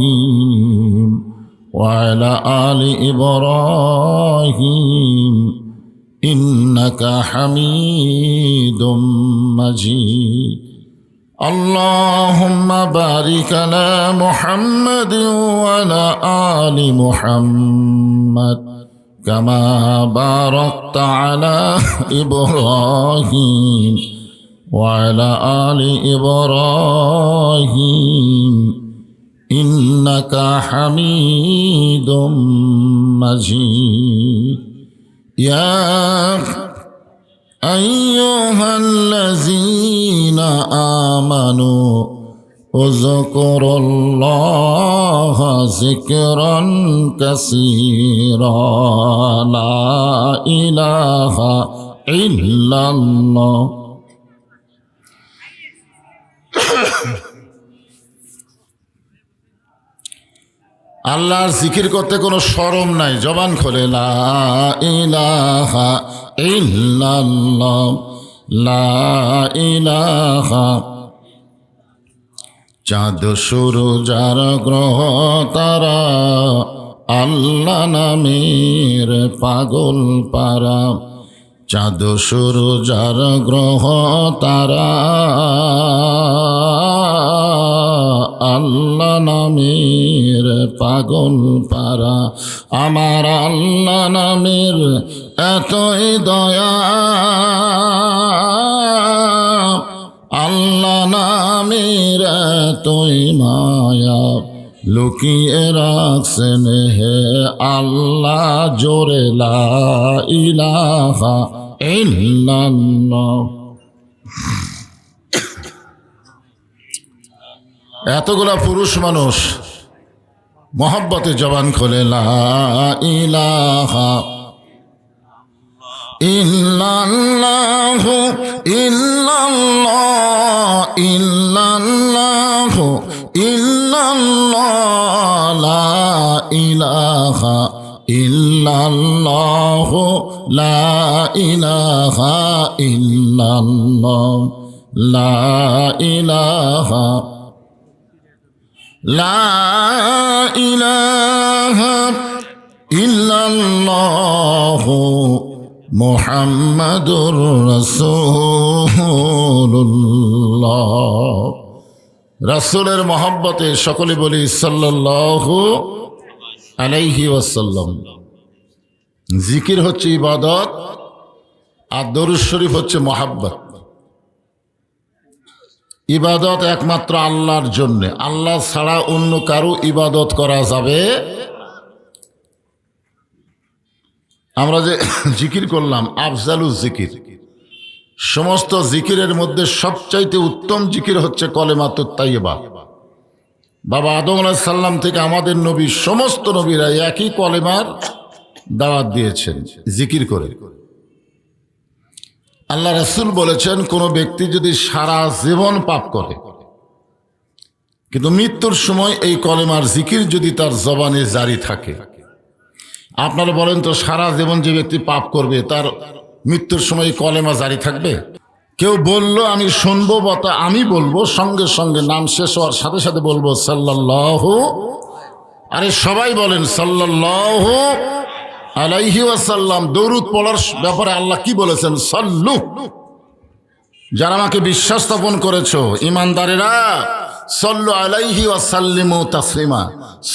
إبراهيم وعلى آل إبراهيم إنك حميد مجيد اللهم بارك على محمد وعلى آل محمد كما باركت على إبراهيم وعلى آل إبراهيم إنك حميد مجيد يا أيها الذين آمنوا اذكروا الله ذكرا كثيرا لا إله إلا الله আল্লাহর জিকির করতে কোনো শরম নাই, জবান খোলে লা ইলাহা ইল্লাল্লাহ লা ইলাহা। চাঁদ সূরুজার গ্রহ তারা আল্লাহ নামের পাগল পারা। চাঁদ সূরুজার গ্রহ তারা আল্লাহ নামের পাগল পারা। আমার আল্লাহ নামের এতই দয়া, আল্লাহ নামের এতই মায়া, লুকিয়ে রাখছেন হে আল্লাহ জোরে লা ইলাহা ইল্লাল্লাহ। এতগুলা পুরুষ মানুষ মহব্বতে জবান খোলে লা ইলাহা ইল্লাল্লাহু ইল্লাল্লাহ ইল্লাল্লাহু ইল্লাল্লাহ লা ইলাহা ইল্লাল্লাহু লা ইলাহা ইল্লাল্লাহ লা ইলাহা লা ইলাহা ইল্লাল্লাহু মুহাম্মাদুর রাসূলুল্লাহ। রাসূলের মহব্বতে সকলে বলি সাল্লাল্লাহু আলাইহি ওয়াসাল্লাম। জিকির হচ্ছে ইবাদত আর দরুদ শরীফ হচ্ছে মহব্বত। ইবাদত একমাত্র আল্লাহর জন্যে, আল্লাহ ছাড়া অন্য কারো ইবাদত করা যাবে। আমরা যে জিকির করলাম আফজালুজ জিকির, সমস্ত জিকিরের মধ্যে সবচাইতে উত্তম জিকির হচ্ছে কলেমাতুত তাইয়্যিবা। বাবা আদম আলাইহিস সালাম থেকে আমাদের নবী, সমস্ত নবীরা একই কলেমার দাওয়াত দিয়েছেন জিকির করে। আল্লাহ রাসূল বলেছেন, কোনো ব্যক্তি যদি সারা জীবন পাপ করে কিন্তু মৃত্যুর সময় এই কলেমার জিকির যদি তার জবানে জারি থাকে, আপনারা বলেন তো সারা জীবন যে ব্যক্তি পাপ করবে তার মৃত্যুর সময় কলেমা জারি থাকবে? কেউ বললো আমি শুনবো, বা আমি বলবো, সঙ্গে সঙ্গে নাম শেষ হওয়ার সাথে সাথে বলবো সাল্লাল্লাহু। আরে সবাই বলেন সাল্লাল্লাহু আলাইহি ওয়াসাল্লাম। দরুদ পড়ার ব্যাপারে আল্লাহ কি বলেছেন? সাল্লু। যারা আমাকে বিশ্বাস স্থাপন করেছো ইমানদারেরা, সাল্লু আলাইহি ওয়াসাল্লিমু তাসলিমা।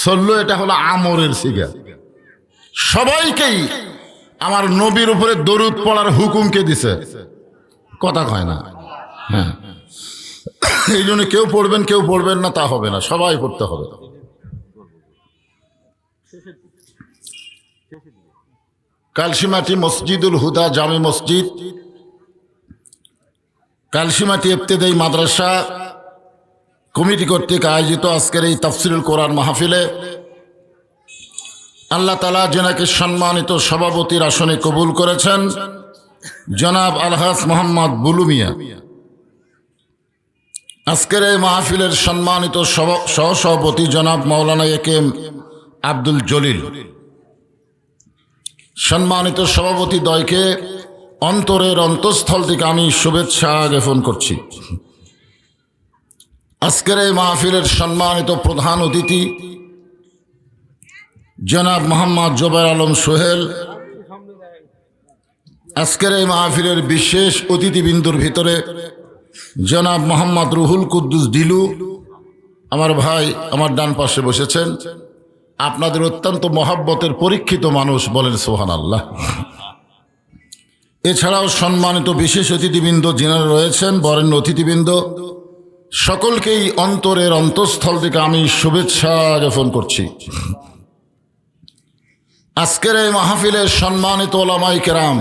সাল্লু এটা হলো আমরের সিগা। সবাইকেই আমার নবীর উপরে দরুদ পড়ার হুকুম কে দিছে? কথা কয় না। হ্যাঁ, এই জন্য কেউ পড়বেন কেউ পড়বেন না তা হবে না, সবাই পড়তে হবে। কালসিমাটি মসজিদুল হুদা জামে মসজিদ, কালসিমাটি ইবতেদায়ী মাদ্রাসা কমিটি কর্তৃক আয়োজিত আজকের এই তাফসিরুল কোরআন মাহফিলে আল্লাহ তাআলা যেনাকে সম্মানিত সভাপতির আসনে কবুল করেছেন, জনাব আলহাজ মোহাম্মদ বুলু মিয়া। আজকের এই মাহফিলের সম্মানিত সহসভাপতি জনাব মাওলানা একেএম আব্দুল জলিল, সম্মানিত সভাপতি দ্বয়কে অন্তরের অন্তঃস্থল থেকে আমি শুভেচ্ছা জ্ঞাপন করছি। আজকের এই মাহফিলের সম্মানিত প্রধান অতিথি জনাব মোহাম্মদ জুবায়ের আলম সোহেল। আজকের এই মাহফিলের বিশেষ অতিথিবৃন্দুর ভিতরে জনাব মোহাম্মদ রুহুল কুদ্দুস ডিলু, আমার ভাই, আমার ডান পাশে বসেছেন। আপনাদের অত্যন্ত মহাব্বতের পরীক্ষিত মানুষ, বলেন সুবহানাল্লাহ। এছাড়াও সম্মানিত বিশেষ অতিথিবৃন্দ যিনারা রয়েছেন, বরেণ্য অতিথিবৃন্দ, সকলকেই অন্তরের অন্তঃস্থল থেকে আমি শুভেচ্ছা জ্ঞাপন করছি। আজকের এই মাহফিলের সম্মানিত ওলামায়ে কেরাম,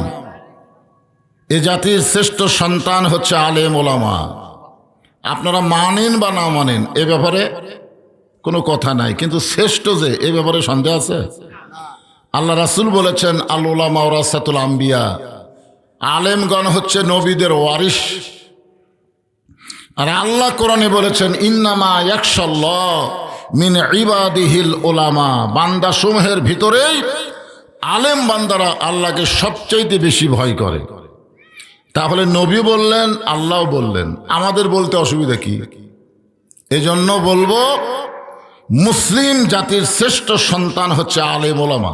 এ জাতির শ্রেষ্ঠ সন্তান হচ্ছে আলেম ওলামা। আপনারা মানেন বা না মানেন এ ব্যাপারে কোনো কথা নাই, কিন্তু শ্রেষ্ঠ যে এ ব্যাপারে সন্দেহ আছে? আল্লাহ রাসূল বলেছেন, আল উলামা ওয়ারাসাতুল আম্বিয়া, আলেমগণ হচ্ছে নবীদের ওয়ারিস। আর আল্লাহ কোরআনে বলেছেন, ইন্নামা ইয়াখশাল্লাহ মিন ইবাদিহিল উলামা, বান্দা সমূহের ভিতরেই আলেম বান্দারা আল্লাহকে সবচাইতে বেশি ভয় করে। তাহলে নবী বললেন, আল্লাহ বললেন, আমাদের বলতে অসুবিধা কি? এজন্য বলবো, মুসলিম জাতির শ্রেষ্ঠ সন্তান হচ্ছে আলেম ওলামা।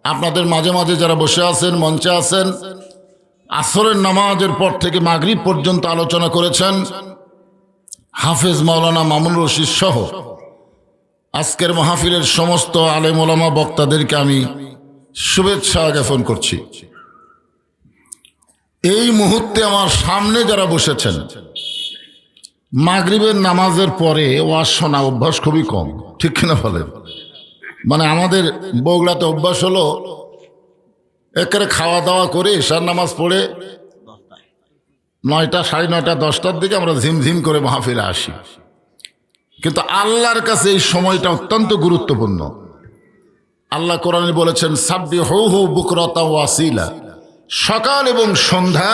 আপনাদের মাঝে মাঝে যারা বসে আছেন, মঞ্চে আছেন, আসরের নামাজের পর থেকে মাগরিব পর্যন্ত আলোচনা করেছেন হাফেজ মাওলানা মামুন রশিদ সহ আজকের মাহফিলের সমস্ত আলেম ওলামা বক্তাদেরকে আমি শুভেচ্ছা জ্ঞাপন করছি। এই মুহূর্তে আমার সামনে যারা বসেছেন, মাগরিবের নামাজের পরে ওয়াজ শোনা অভ্যাস খুবই কম, ঠিক কিনা বলেন? মানে আমাদের বগুড়াতে অভ্যাস হলো একেবারে খাওয়া দাওয়া করে ঈশার নামাজ পড়ে 9টা, 9:30, 10টার দিকে আমরা ঝিমঝিম করে মাহফিলে আসি। কিন্তু আল্লাহর কাছে এই সময়টা অত্যন্ত গুরুত্বপূর্ণ। আল্লাহ কোরআনে বলেছেন, সাব্বিহুহু বুকরাতা ওয়া আসিলা, সকাল এবং সন্ধ্যা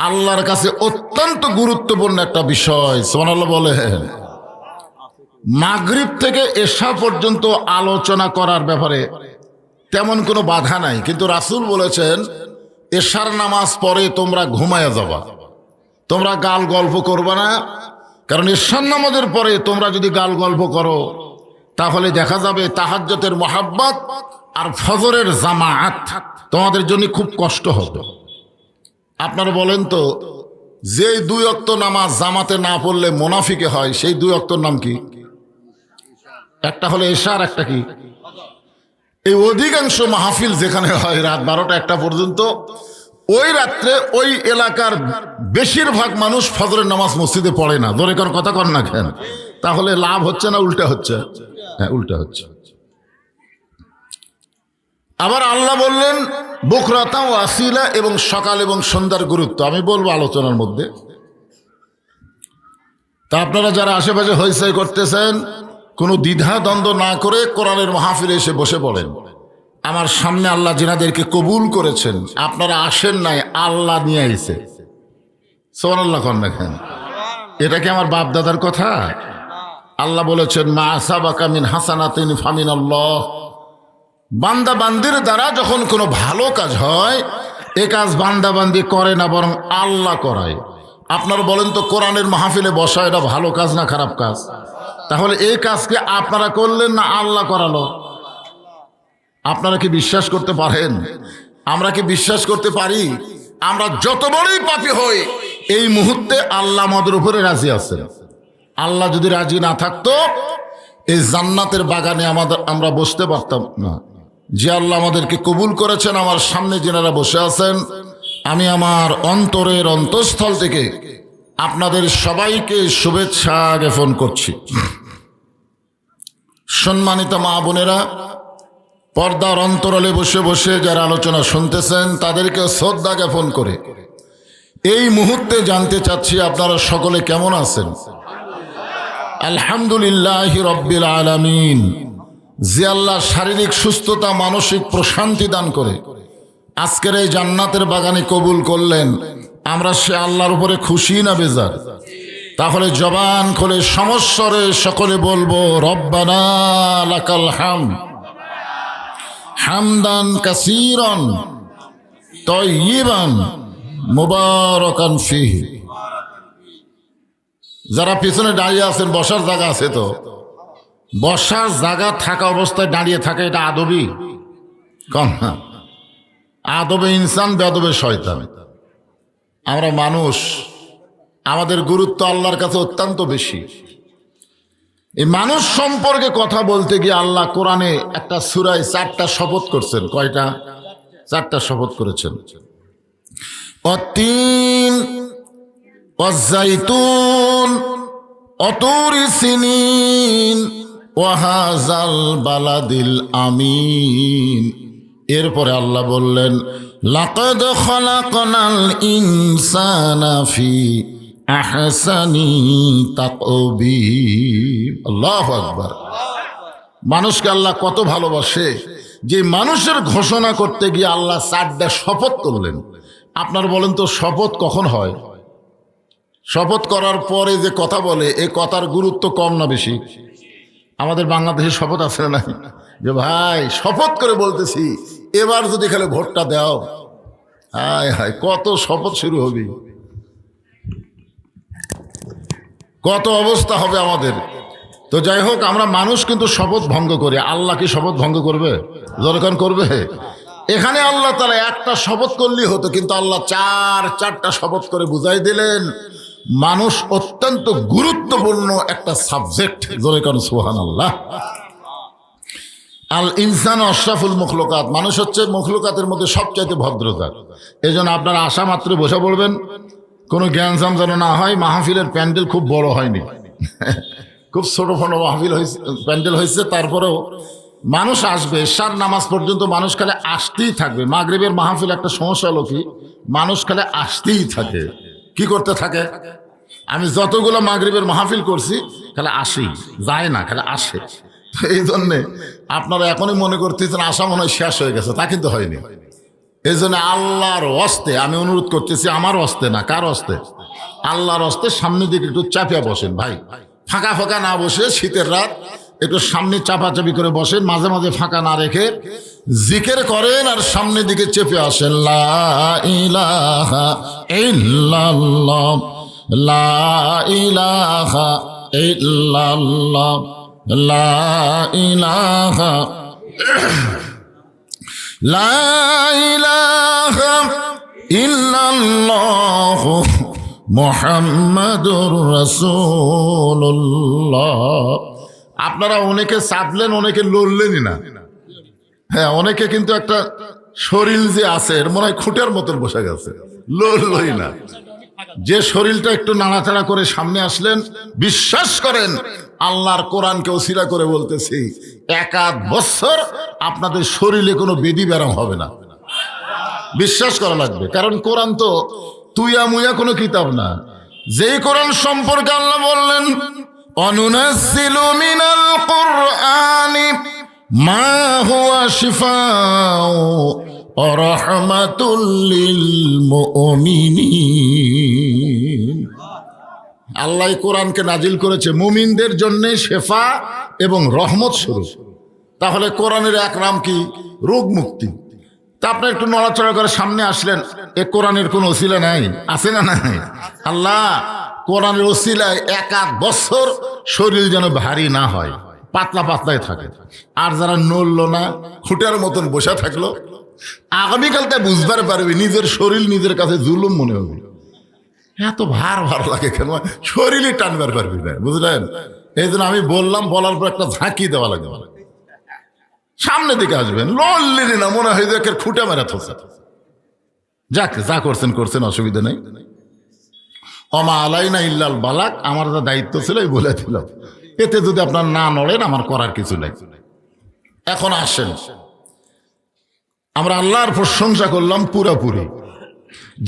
আল্লাহর কাছে অত্যন্ত গুরুত্বপূর্ণ একটা বিষয়। সুবহানাল্লাহ বলেন। মাগরিব থেকে এশা পর্যন্ত আলোচনা করার ব্যাপারে তেমন কোনো বাধা নাই, কিন্তু রাসূল বলেছেন, এশার নামাজ পরে তোমরা ঘুমায়া যাবা, তোমরা গাল গল্প করবা না। কারণ এশার নামাজের পরে তোমরা যদি গাল গল্প করো তাহলে দেখা যাবে তাহাজ্জুদের মহাব্বত আর ফজরের জামাত তোমাদের জন্য খুব কষ্ট হবে। আপনারা বলেন তো, যে 2 ওয়াক্ত নামাজ জামাতে না পড়লে মুনাফিকে হয়, সেই 2 ওয়াক্তর নাম কি? একটা হলো এশা আর একটা কি? এই অধিকাংশ মাহফিল যেখানে হয় রাত 12টা 1টা পর্যন্ত, ওই রাত্রে ওই এলাকার বেশিরভাগ মানুষ ফজরের নামাজ মসজিদে পড়ে না। ধরে কারণ কথা কর না কেন? তাহলে লাভ হচ্ছে না উল্টা হচ্ছে? হ্যাঁ, উল্টা হচ্ছে। আবার আল্লাহ বললেন বুকরাতা ওয়া আসিলা, এবং সকাল এবং সন্ধ্যার গুরুত্ব আমি বলবো আলোচনার মধ্যে। তা আপনারা যারা আশেপাশে হইচই করতেছেন, কোনো দ্বিধা দ্বন্দ্ব না করে কোরআনের মাহফিলে এসে বসে পড়েন। আমার সামনে আল্লাহ যিনাদেরকে কবুল করেছেন, আপনারা আসেন নাই, আল্লাহ নিয়ে আইছে। সুবহানাল্লাহ কন না কেন? এটা কি আমার বাপ দাদার কথা? আল্লাহ বলেছেন, মা আসাবাকা মিন হাসানাতিন ফামিনাল্লাহ, বান্দা বান্দির দ্বারা যখন কোনো ভালো কাজ হয়, এ কাজ বান্দা বান্দি করে না, বরং আল্লাহ করায়। আপনারা বলেন তো, কোরআনের মাহফিলে বসা এটা ভালো কাজ না খারাপ কাজ? তাহলে এই কাজকে আপনারা করলেন না আল্লাহ করালো? আপনারা কি বিশ্বাস করতে পারেন? আমরা কি বিশ্বাস করতে পারি? আমরা যত বড়ই পাপী হই, এই মুহূর্তে আল্লাহ আমাদের উপরে রাজি আছেন। আল্লাহ যদি রাজি না থাকতো, এই জান্নাতের বাগানে আমরা বসতে পারতাম না। যে আল্লাহ আমাদেরকে কবুল করেছেন, আমার সামনে যিনারা বসে আছেন, আমি আমার অন্তরের অন্তঃস্থল থেকে আপনাদের সবাইকে শুভেচ্ছা জ্ঞাপন করছি। সম্মানিত মা বোনেরা, পর্দার অন্তরালে বসে বসে যারা আলোচনা শুনতেছেন, তাদেরকে শ্রদ্ধা জ্ঞাপন করে এই মুহূর্তে জানতে চাচ্ছি আপনারা সকলে কেমন আছেন? আলহামদুলিল্লাহ রব্বিল আলামিন। যে আল্লাহ শারীরিক সুস্থতা, মানসিক প্রশান্তি দান করে আজকের এই জান্নাতের বাগানে কবুল করলেন, আমরা সে আল্লাহর উপরে খুশি না বেজার? তাহলে জবান খুলে সমস্বরে সকলে বলবো, রব্বানা লাকাল হামদ হামদান কাসীরান তাইয়িবান মুবারাকান ফীহি। যারা পিছনে দাঁড়িয়ে আছেন বসার জায়গা আছে তো? বসার জায়গা থাকা অবস্থায় দাঁড়িয়ে থাকে এটা আদবি কম না? আদবে ইনসান বেদবে শয়তান। আমরা মানুষ, আমাদের গুরুত্ব আল্লাহর কাছে অত্যন্ত বেশি। এই মানুষ সম্পর্কে কথা বলতে গিয়ে আল্লাহ কোরআনে একটা সূরায় 4টা শপথ করছেন। কয়টা? 4টা শপথ করেছেন। অতীন, অজাইতুন, অতুরি সিনিন, ওয়াহাজাল বালাদিল আমিন। এরপরে আল্লাহ বললেন লাকাদ খালাকনাল ইনসানা ফি আহসানি তাকবীর। আল্লাহু আকবার। মানুষকে আল্লাহ কত ভালোবাসে যে মানুষের ঘোষণা করতে গিয়ে আল্লাহ 4টা শপথ করলেন। আপনার বলেন তো শপথ কখন হয়? শপথ করার পরে যে কথা বলে এই কথার গুরুত্ব কম না বেশি? আমাদের বাংলাদেশে শপথ আছে না যে ভাই শপথ করে বলতেছি এবার যদি খালি ভোটটা দাও, হায় হায় কত শপথ শুরু হবে, কত অবস্থা হবে আমাদের। তো যাই হোক, আমরা মানুষ কিন্তু শপথ ভঙ্গ করি। আল্লাহ কি শপথ ভঙ্গ করবে? যখন করবে। এখানে আল্লাহ তাআলা একটা শপথ করলেই হতো, কিন্তু আল্লাহ 4টা শপথ করে বুঝাই দিলেন মানুষ অত্যন্ত গুরুত্বপূর্ণ একটা সাবজেক্ট। যখন সুবহানাল্লাহ। আল ইনসান আশরাফুল মখলুকাত। মানুষ হচ্ছে মখলুকাতের মধ্যে সবচাইতে ভদ্রজাত। এই জন্য আপনারা আশা মাত্র বসে পড়বেন, কোনো জ্ঞানজাম যেন না হয়। মাহফিলের প্যান্ডেল খুব বড় হয়নি, খুব ছোট ফোটো মাহফিল হয়েছে, প্যান্ডেল হয়েছে। তারপরেও মানুষ আসবে, এশার নামাজ পর্যন্ত মানুষ খালি আসতেই থাকবে। মাগরিবের মাহফিল একটা সমস্যা হলো কি, মানুষ খালি আসতেই থাকে। কি করতে থাকে? আমি যতগুলো মাগরিবের মাহফিল করছি খালি আসি, যায় না, খালি আসে। এই জন্যে আপনারা এখনই মনে করতেছেন আশা মনে হয় শেষ হয়ে গেছে, তা কিন্তু হয়নি। এই জন্য আল্লাহর হস্তে আমি অনুরোধ করতেছি, আমার হস্তে না, কার হস্তে? আল্লাহর হস্তে সামনের দিকে একটু চাপিয়া বসেন ভাই। ফাঁকা ফাঁকা না বসে, শীতের রাত একটু সামনে চাপাচাপি করে বসেন, মাঝে মাঝে ফাঁকা না রেখে জিকির করেন আর সামনের দিকে চেপে আসেন। লা ইলাহা ইল্লাল্লাহ, লা ইলাহা ইল্লাল্লাহ, লা ইলাহা, লা ইলাহা ইল্লাল্লাহ মুহাম্মাদুর রাসূলুল্লাহ। আপনারা অনেকে চাপলেন, অনেকে লড়লেনই না। হ্যাঁ, অনেকে কিন্তু একটা শরীর যে আছে এর মনে হয় খুঁটের মতন বসে গেছে, লড়লই না। যে শরীরটা একটু নাড়াচাড়া করে সামনে আসলেন, বিশ্বাস করেন আল্লাহর কোরআনকে ওসিলা করে বলতেছি 1 বছর আপনাদের শরীরে কোনো বেদি ব্যারাম হবে না। বিশ্বাস করা লাগবে, কারণ কোরআন তো তুইয়া মুয়া কোনো কিতাব না। যেই কোরআন সম্পর্কে আল্লাহ বললেন অনুনাজ্জিলু মিনাল কুরআনি মা হুয়া শিফাউ ওয়া রাহমাতুল লিল মুমিনিন। আল্লাহ কোরআনকে নাজিল করেছে মুমিনদের জন্য শেফা এবং রহমত স্বরূপ। তাহলে কোরআনের এক নাম কি? রোগ মুক্তি। তা আপনি একটু নড়াচড়া করে সামনে আসলেন, এ কোরআনের কোন ওসিলা নাই? আছে না নাই? আল্লাহ কোরআনের ওসিলায় 1 বছর শরীর যেন ভারী না হয়, পাতলা পাতলাই থাকে। আর যারা নড়লো না, খুঁটার মতন বসে থাকলো, আগামীকালটা বুঝবার পারবি নিজের শরীর নিজের কাছে জুলুম মনে হবে। এত ভার ভার লাগে কেন? শরীরই টানবার পারবি না, বুঝলেন? এই জন্য আমি বললাম, বলার পর একটা ঝাঁকি দেওয়া লাগবে। সামনে দিকে আসবেন, লড়লেনি না, মনে হয় যে খুঁটে মেরা থসা। যাক, যা করছেন করছেন, অসুবিধা নেই। অমা আলাইনা ইল্লাল বালাক, আমার যা দায়িত্ব ছিল এই বলে দিলাম। এতে যদি আপনার না নড়েন আমার করার কিছু নেই। এখন আসেন, আমরা আল্লাহর প্রশংসা করলাম পুরোপুরি,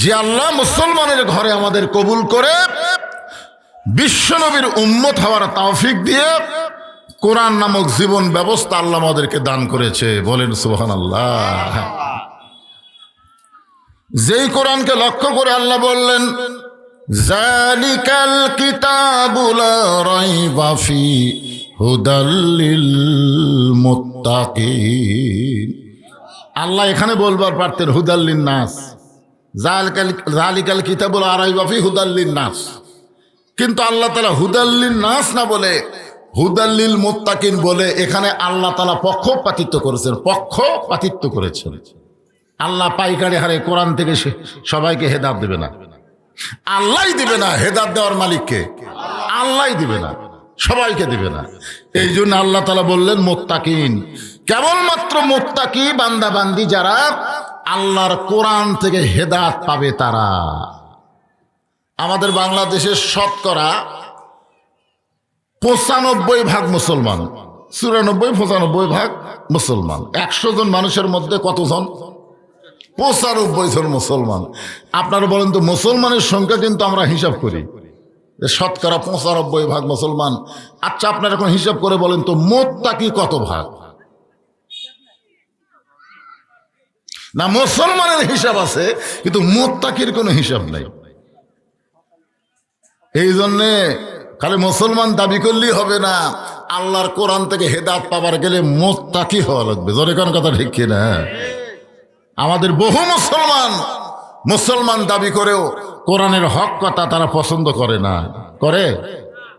যে আল্লাহ মুসলমানের ঘরে আমাদের কবুল করে বিশ্বনবীর উম্মত হওয়ার তৌফিক দিয়ে কোরআন নামক জীবন ব্যবস্থা আল্লাহ আমাদেরকে দান করেছে। বলেন সুবহানাল্লাহ। যেই কোরআনকে লক্ষ্য করে আল্লাহ বললেন যালিকাল কিতাবু লা রাইবা ফি হুদাল লিল মুত্তাকিন। আল্লাহ এখানে বলবার পারতেন হুদাল লিন নাস, যালিকাল কিতাবু লা রাইবা ফি হুদাল লিন নাস, কিন্তু আল্লাহ তাআলা হুদাল্লিল নাস না বলে হুদাল্লিল মুত্তাকিন বলে এখানে আল্লাহ তাআলা পক্ষপাতিত্ব করেছেন। আল্লাহ পাইকারি হারে কোরআন থেকে সবাইকে হেদায়েত দেবে না, আল্লাহই দিবে না। হেদায়েত দেওয়ার মালিককে আল্লাহই দিবে না, সবাইকে দিবে না। এই জন্য আল্লাহ তাআলা বললেন মুত্তাকিন, কেবলমাত্র মুত্তাকি বান্দা বান্দি যারা আল্লাহর কোরআন থেকে হেদায়েত পাবে তারা। আমাদের বাংলাদেশের শতকরা 95% মুসলমান, 94-95% মুসলমান। 100 জন মানুষের মধ্যে কতজন? 95 জন মুসলমান। আপনারা বলেন তো, মুসলমানের সংখ্যা কিন্তু আমরা হিসাব করি শতকরা 95% মুসলমান। আচ্ছা, আপনারা এখন হিসাব করে বলেন তো মুত্তাকি কত ভাগ? না, মুসলমানের হিসাব আছে কিন্তু মুত্তাকির কোনো হিসাব নাই। এই জন্যে খালি মুসলমান দাবি করলেই হবে না, আল্লাহর কোরআন থেকে হেদায়েত পাবার গেলে মুত্তাকি হওয়া লাগবে। জোরে কোন কথা ঠিক কিনা? আমাদের বহু মুসলমান দাবি করেও কোরআনের হক কথা তারা পছন্দ করে না। করে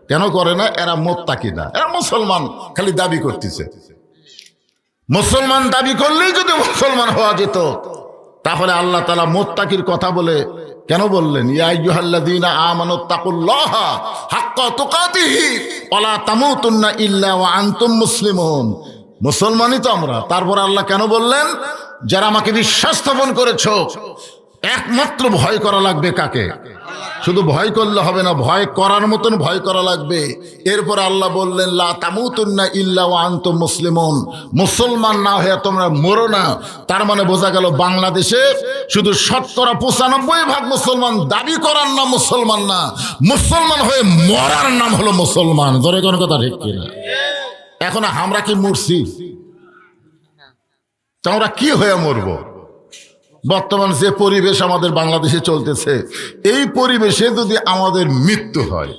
কেন করে না? এরা মুত্তাকি না, এরা মুসলমান খালি দাবি করতেছে। মুসলমান দাবি করলেই যদি মুসলমান হওয়া যেত তাহলে আল্লাহ তাআলা মুত্তাকির কথা বলে কেন বললেন? ইয়া আইয়ুহাল্লাযীনা আমানুত্তাকুল্লাহা হাক্কা তুকাতিহি ওয়া লা তামুতুন্না ইল্লা ওয়া আনতুম মুসলিমুন। মুসলমানই তো আমরা। তারপর আল্লাহ কেন বললেন? যারা আমাকে বিশ্বাস স্থাপন করেছো, একমাত্র ভয় করা লাগবে কাকে? শুধু ভয় করলে হবে না, ভয় করার মতন ভয় করা লাগবে। এরপর আল্লাহ বললেন লা তামুতুন্না ইল্লা ওয়া আনতুম মুসলিমুন, মুসলমান না হয়ে তোমরা মরো না। তার মানে বোঝা গেল বাংলাদেশে শুধু শতকরা 95% মুসলমান দাবি করার নাম মুসলমান না, মুসলমান হয়ে মরার নাম হলো মুসলমান। ধরে কোন কথা ঠিক কিনা? এখন আমরা কি মরছি? আমরা কি হয়ে মরবো? বর্তমান যে পরিবেশ আমাদের বাংলাদেশে চলতেছে, এই পরিবেশে যদি আমাদের মৃত্যু হয়,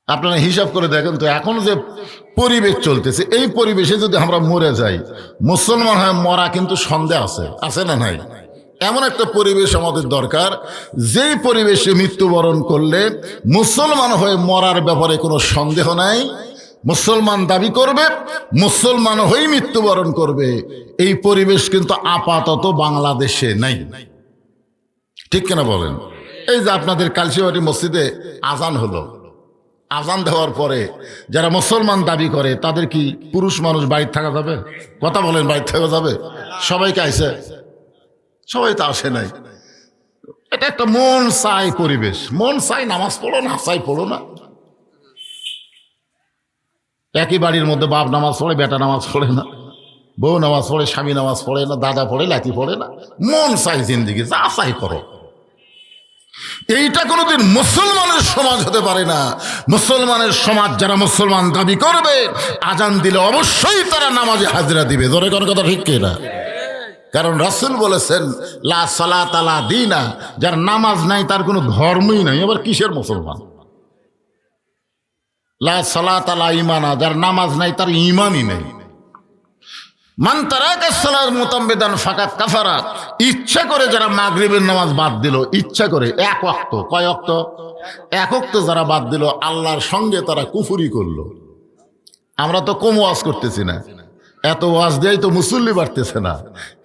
আপনারা হিসাব করে দেখেন তো, এখন যে পরিবেশ চলতেছে এই পরিবেশে যদি আমরা মরে যাই, মুসলমান হয়ে মরা কিন্তু সন্দেহ আছে না নাই? এমন একটা পরিবেশ আমাদের দরকার, যেই পরিবেশে মৃত্যুবরণ করলে মুসলমান হয়ে মরার ব্যাপারে কোনো সন্দেহ নাই, মুসলমান দাবি করবে, মুসলমান হয়ে মৃত্যুবরণ করবে। এই পরিবেশ কিন্তু আপাতত বাংলাদেশে নাই। ঠিক কিনা বলেন? এই যে আপনাদের কালচিবাড়ি মসজিদে আজান হলো, আজান দেওয়ার পরে যারা মুসলমান দাবি করে তাদের কি পুরুষ মানুষ বাড়িতে থাকা যাবে? কথা বলেন, বাড়িতে থাকা যাবে? সবাইকে আইছে? সবাই তো আসে নাই। এটা একটা মন চাই পরিবেশ। মন চাই নামাজ পড়ো না, চাই পড়ো না। একই বাড়ির মধ্যে বাপ নামাজ পড়ে, বেটা নামাজ পড়ে না, বউ নামাজ পড়ে, স্বামী নামাজ পড়ে না, দাদা পড়ে, লাতি পড়ে না। মন চাই জিন্দিগি, যা চাই করো। এইটা কোনোদিন মুসলমানের সমাজ হতে পারে না। মুসলমানের সমাজ যারা মুসলমান দাবি করবে, আজান দিলে অবশ্যই তারা নামাজে হাজিরা দিবে। ধরে কোন কথা ঠিক কিনা? কারণ রাসূল বলেছেন লা সালাতা লা দীনা, যার নামাজ নাই তার কোনো ধর্মই নাই। আবার কিসের মুসলমান? লা সালাতা লা ঈমানা, যার নামাজ নাই তার ঈমানই নাই। মান তারাকা সালাত মুতাম্মিদান ফাকাত কাফারা, ইচ্ছা করে যারা মাগরিবের নামাজ বাদ দিল, ইচ্ছা করে এক ওয়াক্ত, কয় ওয়াক্ত? এক ওয়াক্ত যারা বাদ দিল, আল্লাহর সঙ্গে তারা কুফরি করলো। আমরা তো কম ওয়াজ করতেছি না, এত ওয়াজ দিয়েই তো মুসল্লি বাড়তেছে না।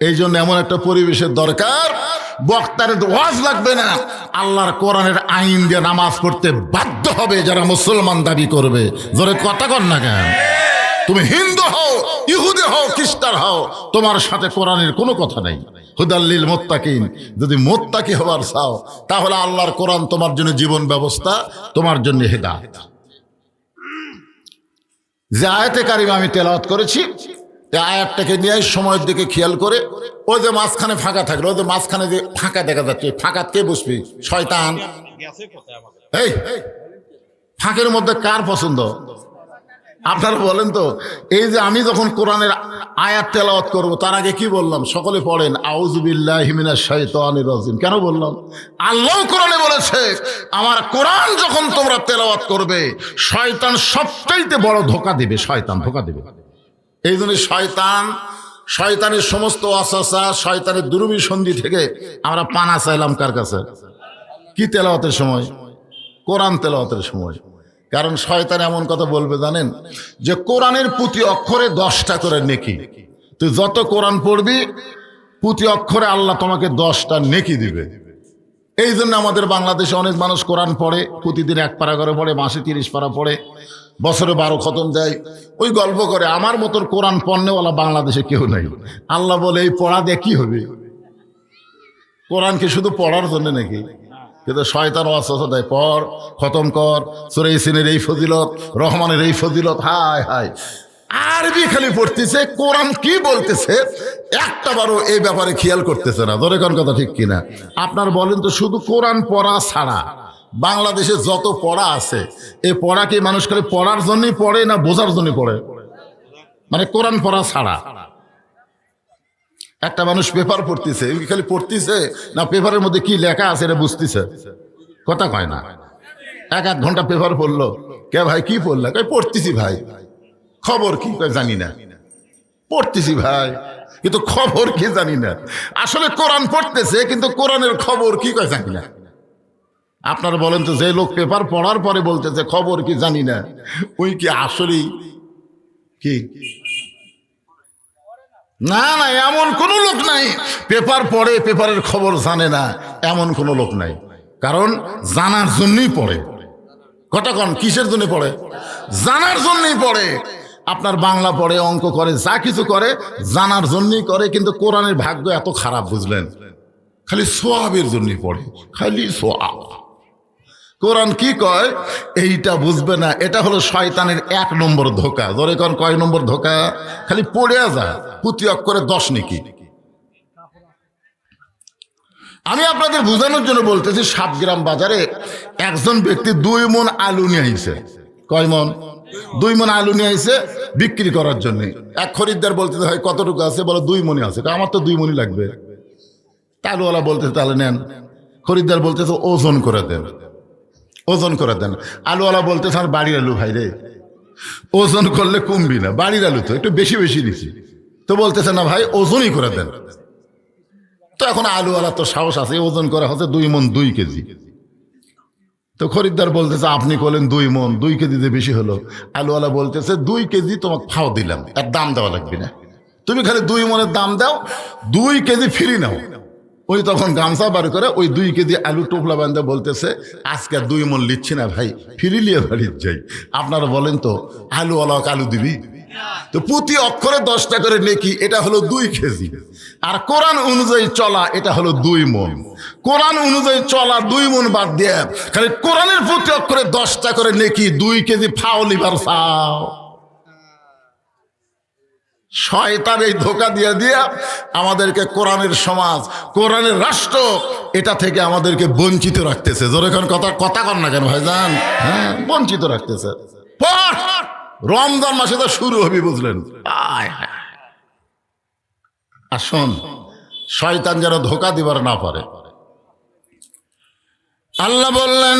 এই জন্য এমন একটা পরিবেশের দরকার, বক্তার ওয়াজ লাগবে না, আল্লাহর কোরআনের আইন দিয়ে নামাজ পড়তে বাধ্য হবে যারা মুসলমান দাবি করবে। জোরে কথা কর না কেন? তুমি হিন্দু হও, ইহুদি হও, খ্রিস্টান হও, তোমার সাথে কোরআনের কোনো কথা নেই। হুদাল্লিল মুত্তাকিন, যদি মুত্তাকি হবার চাও তাহলে আল্লাহর কোরআন তোমার জন্য জীবন ব্যবস্থা, তোমার জন্য হেদায়েত। যে আয়াতে কারিমা আমি তেলাওয়াত করেছি, এই আয়াতটাকে নিয়ে সময়ের দিকে খেয়াল করে, ওই যে মাঝখানে ফাঁকা থাকলো, ওই যে মাঝখানে যে ফাঁকা দেখা যাচ্ছে, ফাঁকাত কে বসবি? শয়তান। এই ফাঁকের মধ্যে কার পছন্দ? আপনারা বলেন তো। এই যে আমি যখন কোরআনের আয়াত তেলাওয়াত করব, তার আগে কি বললাম? সকলে পড়েন আউযু বিল্লাহি মিনাশ শাইতানির রাজিম। কেন বললাম? আল্লাহ কোরআনে বলেছে আমার কোরআন যখন তোমরা তেলাওয়াত করবে, শয়তান সবচাইতে বড় ধোঁকা দিবে, শয়তান ধোঁকা দিবে। এই জন্য শয়তানের সমস্ত ওয়াসওয়াসা, শয়তানের দুরবিসন্ধি থেকে আমরা পানা চাইলাম কার কাছে? কি তেলাওয়াতের সময়? কোরআন তেলাওয়াতের সময়। কারণ শয়তান এমন কথা বলবে জানেন, যে কোরআনের প্রতি অক্ষরে 10টা করে নেকি, তুই যত কোরআন পড়বি প্রতি অক্ষরে আল্লাহ তোমাকে 10টা নেকি দিবে। এই জন্য আমাদের বাংলাদেশে অনেক মানুষ কোরআন পড়ে, প্রতিদিন 1 পারা করে পড়ে, মাসে 30 পারা পড়ে, বছরে 12 খতম দেয়। ওই গল্প করে আমার মতন কোরআন পড়নেওয়ালা বাংলাদেশে কেউ নাই। আল্লাহ বলে এই পড়া দিয়ে কি হবে? কোরআন কি শুধু পড়ার জন্য নাকি? কিন্তু শয়তান ওয়াসওয়াসা দেয়, পড়, খতম কর, সূরা ইয়াসিনের এই ফজিলত, রহমানের এই ফজিলত। হায় হায়, আরবি খালি পড়তেছে, কোরআন কি বলতেছে একটা বারও এই ব্যাপারে খেয়াল করতেছে না। ধরে কোন কথা ঠিক কিনা? আপনার বলেন তো, শুধু কোরআন পড়া ছাড়া বাংলাদেশে যত পড়া আছে, এই পড়া কি মানুষ খালি পড়ার জন্যই পড়ে না বোঝার জন্য পড়ে? মানে কোরআন পড়া ছাড়া একটা মানুষ পেপার পড়তেছে, খালি পড়তেছে না পেপারের মধ্যে কি লেখা আছে এটা বুঝতেছে? কথা কয় না। 1 ঘন্টা পেপার পড়লো, কে ভাই কি পড়লা? কই পড়তেছি ভাই। খবর কি? কয় জানি না। পড়তেছি ভাই, কিন্তু খবর কি জানি না। আসলে কোরআন পড়তেছে কিন্তু কোরআনের খবর কি? কয় জানি না। আপনারা বলেন তো, যে লোক পেপার পড়ার পরে বলতেছে খবর কি জানি না, ওই কি আসলেই কি? না না, এমন কোন লোক নাই পেপার পড়ে পেপারের খবর জানে না, এমন কোন লোক নাই। কারণ জানার জন্যই পড়ে। কতক্ষণ কিসের জন্য পড়ে? জানার জন্যই পড়ে। আপনার বাংলা পড়ে, অঙ্ক করে, যা কিছু করে জানার জন্যই করে। কিন্তু কোরআনের ভাগ্য এত খারাপ বুঝলেন, খালি সোয়াবের জন্যই পড়ে, খালি সোয়াব। কোরআন কি কয় এইটা বুঝবে না। এটা হলো শয়তানের 1 নম্বর ধোকা। ধরে কোন কয় নম্বর ধোকা? খালি পড়ে যা, প্রতি অক্ষরে 10 নেকি। আমি আপনাদের বোঝানোর জন্য বলতেছি, সাতগ্রাম বাজারে একজন ব্যক্তি 2 মণ আলু নিয়ে আইছে। কয় মণ? 2 মণ আলু নিয়ে আইছে বিক্রি করার জন্য। এক খরিদ্দার বলতেছে, হয় কতটুকু আছে? বলে 2 মণই আছে। আমার তো 2 মণই লাগবে। আলুওয়ালা বলতেছে তাহলে নেন। খরিদ্দার বলতেছে ওজন করে দেন, ওজন করে দেন। আলুওয়ালা বলতেছে আর বাড়ির আলু ভাই রে, ওজন করলে কমবি না, বাড়ির আলু তো একটু বেশি বেশি দিছি। তো বলতেছে না ভাই ওজনই করে দেন। তো এখন আলুওয়ালা তো সাহস আছে, ওজন করা হচ্ছে 2 মণ 2 কেজি। তো খরিদ্দার বলতেছে আপনি করলেন 2 মণ, 2 কেজিতে বেশি হলো। আলুওয়ালা বলতেছে 2 কেজি তোমাকে ফাও দিলাম, এর দাম দেওয়া লাগবে না, তুমি খালি 2 মণের দাম দাও, 2 কেজি ফ্রি নাও। ওই তখন গামছা বার করে ওই 2 কেজি আলু টোপলা বান্ধা বলতেছে আজকে 2 মণ লিচ্ছি না ভাই, ফিরি লিয়ে বাড়ির যাই। আপনারা বলেন তো আলুওয়ালা আলু দিবি? তো প্রতি অক্ষরে 10টা করে নেকি, এটা হলো 2 কেজি। আর কোরআন অনুযায়ী চলা এটা হলো 2 মণ। কোরআন অনুযায়ী চলা 2 মণ বাদ দিয়ে খালি কোরআনের প্রতি অক্ষরে 10টা করে নেকি, 2 কেজি ফাও লিভার ফাও। শয়তান এই ধোকা দিয়ে দিয়ে আমাদেরকে কোরআনের সমাজ, কোরআনের রাষ্ট্র, এটা থেকে আমাদেরকে বঞ্চিত রাখতেছে। যেরকম কথা কন না কেন ভাইজান? হ্যাঁ, বঞ্চিত রাখতেছে। রমজান মাসে তো শুরু হবে বুঝলেন। আসুন শয়তান যেন ধোকা দিবার না পারে। আল্লাহ বললেন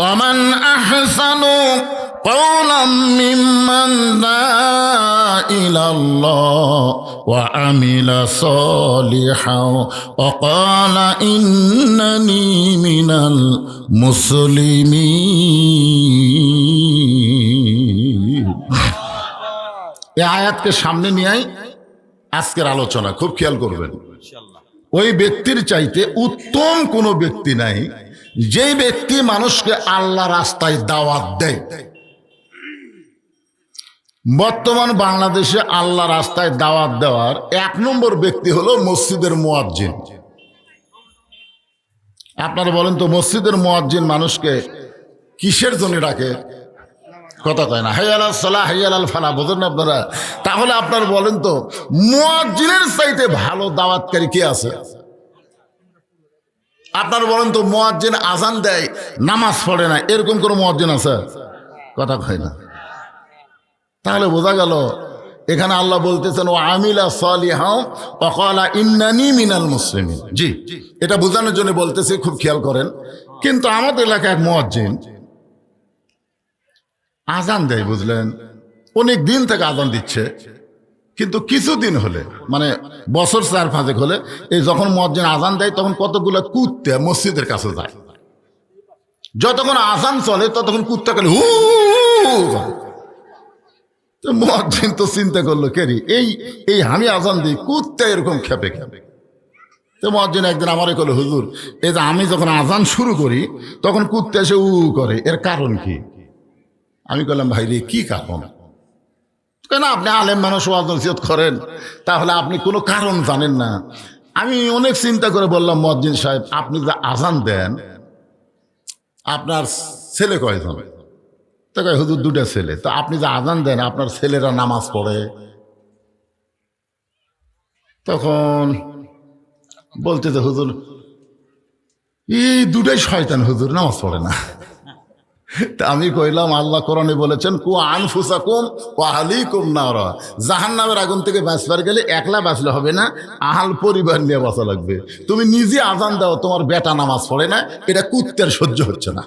ওমান আহসানু কওলাম মিম্মান দাআ ইলাল্লাহ ওয়া আমিলা সলিহান ওয়া ক্বালা ইন্নানি মিনাল মুসলিমিন। এই আয়াতকে সামনে নিয়ে আজকের আলোচনা খুব খেয়াল করবেন। ওই ব্যক্তির চাইতে উত্তম কোনো ব্যক্তি নাই যে ব্যক্তি মানুষকে আল্লাহ রাস্তায় দাওয়াত দেয়। বর্তমান বাংলাদেশে আল্লাহ রাস্তায় দাওয়াত দেওয়ার 1 নম্বর ব্যক্তি হলো মসজিদের মুয়াজ্জিন। আপনারা বলেন তো মসজিদের মুয়াজ্জিন মানুষকে কিসের জন্য ডাকে? কথা কয় না, হাইয়া আলাস সালাহ হাইয়া আলাল ফালাহ, বোঝেন না আপনারা? তাহলে আপনারা বলেন তো মুয়াজ্জিনের চাইতে ভালো দাওয়াতকারী কে আছে? আপনারা বলেন তো মুয়াজ্জিন আজান দেয় নামাজ পড়ে না, এরকম কোন মুয়াজ্জিন আছে? কথা কয় না। তাহলে বোঝা গেল এখানে আল্লাহ বলতেছেন ও আমিলা সালিহান ওয়া ক্বালা ইন্নানি মিনাল মুসলিমিন। জি, এটা বোঝানোর জন্য বলতেছি, খুব খেয়াল করেন। কিন্তু আমাদের এলাকায় এক মুয়াজ্জিন আজান দেয় বুঝলেন, অনেক দিন থেকে আজান দিচ্ছে, কিন্তু কিছুদিন হলে মানে বছর 4-5 হলে এই যখন মুয়াজ্জিন আজান দেয় তখন কতগুলো কুত্তে মসজিদের কাছে যায়। যতক্ষণ আজান চলে ততক্ষণ কুত্তা গেলে হু করে। তো মুয়াজ্জিন তো চিন্তা করলো কেরি এই আমি আজান দিই, কুত্তা এরকম খেপে খেপে। তো মুয়াজ্জিন একদিন আমারে বলল, হুজুর এই যে আমি যখন আজান শুরু করি তখন কুত্তা এসে উ করে, এর কারণ কি? আমি বললাম, ভাই রে কি কারণ? কেন আপনি আলেম মানুষ, ওয়াজ নসিহত করেন, তাহলে আপনি কোনো কারণ জানেন না। আমি অনেক চিন্তা করে বললাম, মুয়াজ্জিন সাহেব আপনি যে আজান দেন আপনার ছেলে কয়জন? তো কয় হুজুর দুটা ছেলে। তো আপনি যে আজান দেন আপনার ছেলেরা নামাজ পড়ে? তখন বলতেছে, হুজুর এই দুটাই শয়তান হুজুর, নামাজ পড়ে না। তা আমি কইলাম, আল্লাহ কোরআনে বলেছেন কু আনফুসাকুম ওয়া আহলিকুম নারা, জাহান্নামের আগুন থেকে বাঁচবার গেলে একলা বাঁচলে হবে না, আহাল পরিবার নিয়ে বাঁচা লাগবে। তুমি নিজে আজান দাও তোমার বেটা নামাজ পড়ে না, এটা কুত্তের সহ্য হচ্ছে না।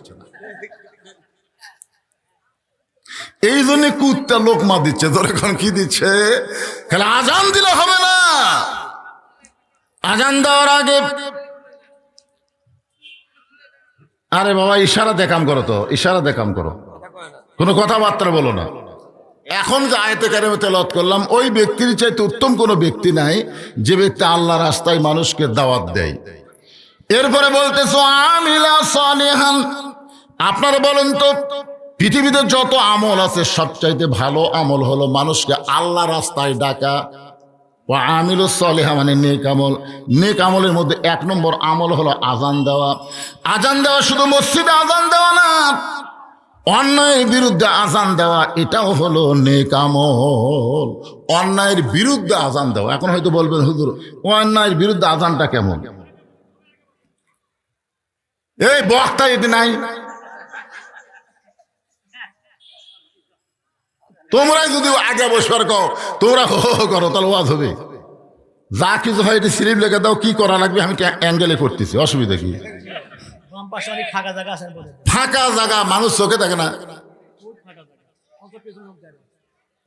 এই জন্য কুত্তা লোকমা দিচ্ছে, যখন কি দিচ্ছে, খালি আজান দিলে হবে না, আজান দেওয়ার আগে আরে বাবা ইশারা দেখাম করো, তো ইশারা দেখাম করো, কোনো কথাবার্তা বলো না। এখন যে আয়াতে কারিমা তেলাওয়াত করলাম, ওই ব্যক্তির চাইতে উত্তম কোনো ব্যক্তি নাই যে ব্যক্তি আল্লাহ রাস্তায় মানুষকে দাওয়াত দেয়। এরপরে বলতেছো আমিলা সালিহান। আপনারা বলেন তো পৃথিবীতে যত আমল আছে সবচাইতে ভালো আমল হলো মানুষকে আল্লাহ রাস্তায় ডাকা। ও আমিলুস সালিহা মানে নেক আমল। নেক আমলের মধ্যে 1 নম্বর আমল হলো আজান দেওয়া। আজান দেওয়া শুধু মসজিদে আজান দেওয়া না, অন্যায়ের বিরুদ্ধে আজান দেওয়া, এটাও হলো নেক আমল। অন্যায়ের বিরুদ্ধে আজান দেওয়া। এখন হয়তো বলবেন হুজুর অন্যায়ের বিরুদ্ধে আজানটা কেমন? এই বক্তা এতে নাই, তোমরাই যদি আগে বসবার কও, তোমরা হো হো করো, তাহলে ওয়াজ হবে। যা কিছু হয় এটি স্লিপ লেগে দাও, কি করা লাগবে আমি অ্যাঙ্গেলে করতেছি, অসুবিধা কি? ফাঁকা জায়গা মানুষ চোখে থাকে না।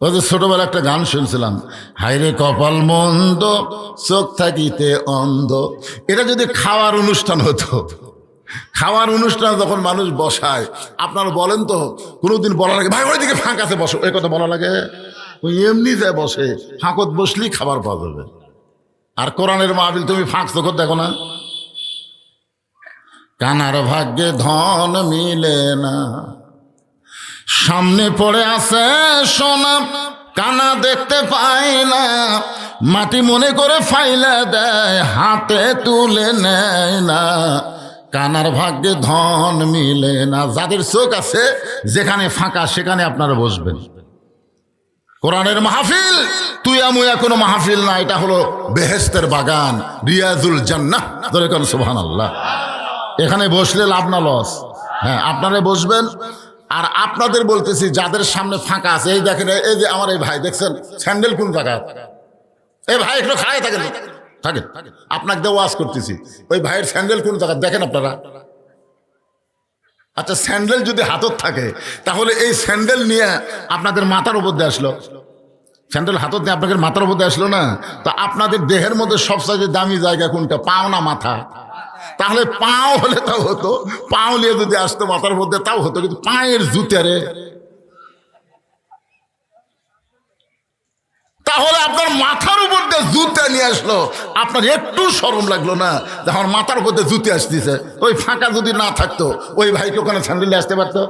ওই যে ছোটবেলা একটা গান শুনছিলাম, হাইরে কপাল মন্দ চোখ থাকিতে অন্ধ। এটা যদি খাওয়ার অনুষ্ঠান হতো, খাওয়ার অনুষ্ঠান যখন মানুষ বসায়, আপনারা বলেন তো কোনোদিন বলা লাগে ভাই ওইদিকে ফাঁকা আছে বসো, এই কথা বলা লাগে? ওই এমনি যায় বসে, ফাঁকত বসলেই খাবার পাওয়া যাবে। আর কোরআনের মাহফিল তুমি ফাঁক চোখত দেখো না। কানার ভাগ্যে ধন মিলে না, সামনে পড়ে আছে সোনা, কানা দেখতে পায় না, মাটি মনে করে ফাইলা দেয়, হাতে তুলে নেয় না। কানার ভাগ্যে ধন মিলে না। যাদের চোখ আছে যেখানে ফাঁকা সেখানে আপনারা বসবেন। কোরআনের মাহফিল তুইয়া মুয়া কোনো মাহফিল না, এটা হলো বেহেশতের বাগান, রিয়াজুল জান্নাহ। ধরে কোন সুবহানাল্লাহ। এখানে বসলে লাভ না লস? হ্যাঁ, আপনারা বসবেন। আর আপনাদের বলতেছি যাদের সামনে ফাঁকা আছে, এই দেখেন, এই যে আমার এই ভাই দেখছেন স্যান্ডেল কোন জায়গা, এই ভাই একটু খাড়াই থাকেন, থাকেন, আপনাকে দিয়ে ওয়াজ করতেছি, ওই ভাইয়ের স্যান্ডেল কোন জায়গা দেখেন আপনারা। আচ্ছা, স্যান্ডেল যদি হাতত থাকে তাহলে এই স্যান্ডেল নিয়ে আপনাদের মাথার উপর দিয়ে আসলো, স্যান্ডেল হাতত নিয়ে আপনাদের মাথার উপর দিয়ে আসলো না? তো আপনাদের দেহের মধ্যে সবচেয়ে দামি জায়গা কোনটা? পাও না মাথা? তাহলে পাও হলে তাও হতো, পাও নিয়ে যদি আসতো মাথার মধ্যে তাও হতো, কিন্তু পায়ের জুতারে, তাহলে আপনার মাথার উপর দিয়ে জুতা নিয়ে আসলো, আপনার একটু শরম লাগলো না যে আমার মাথার উপর দিয়ে জুতে আসতেছে? ওই ফাঁকা যদি না থাকতো ওই ভাইকে ওখানে স্যান্ডেলে আসতে পারতো?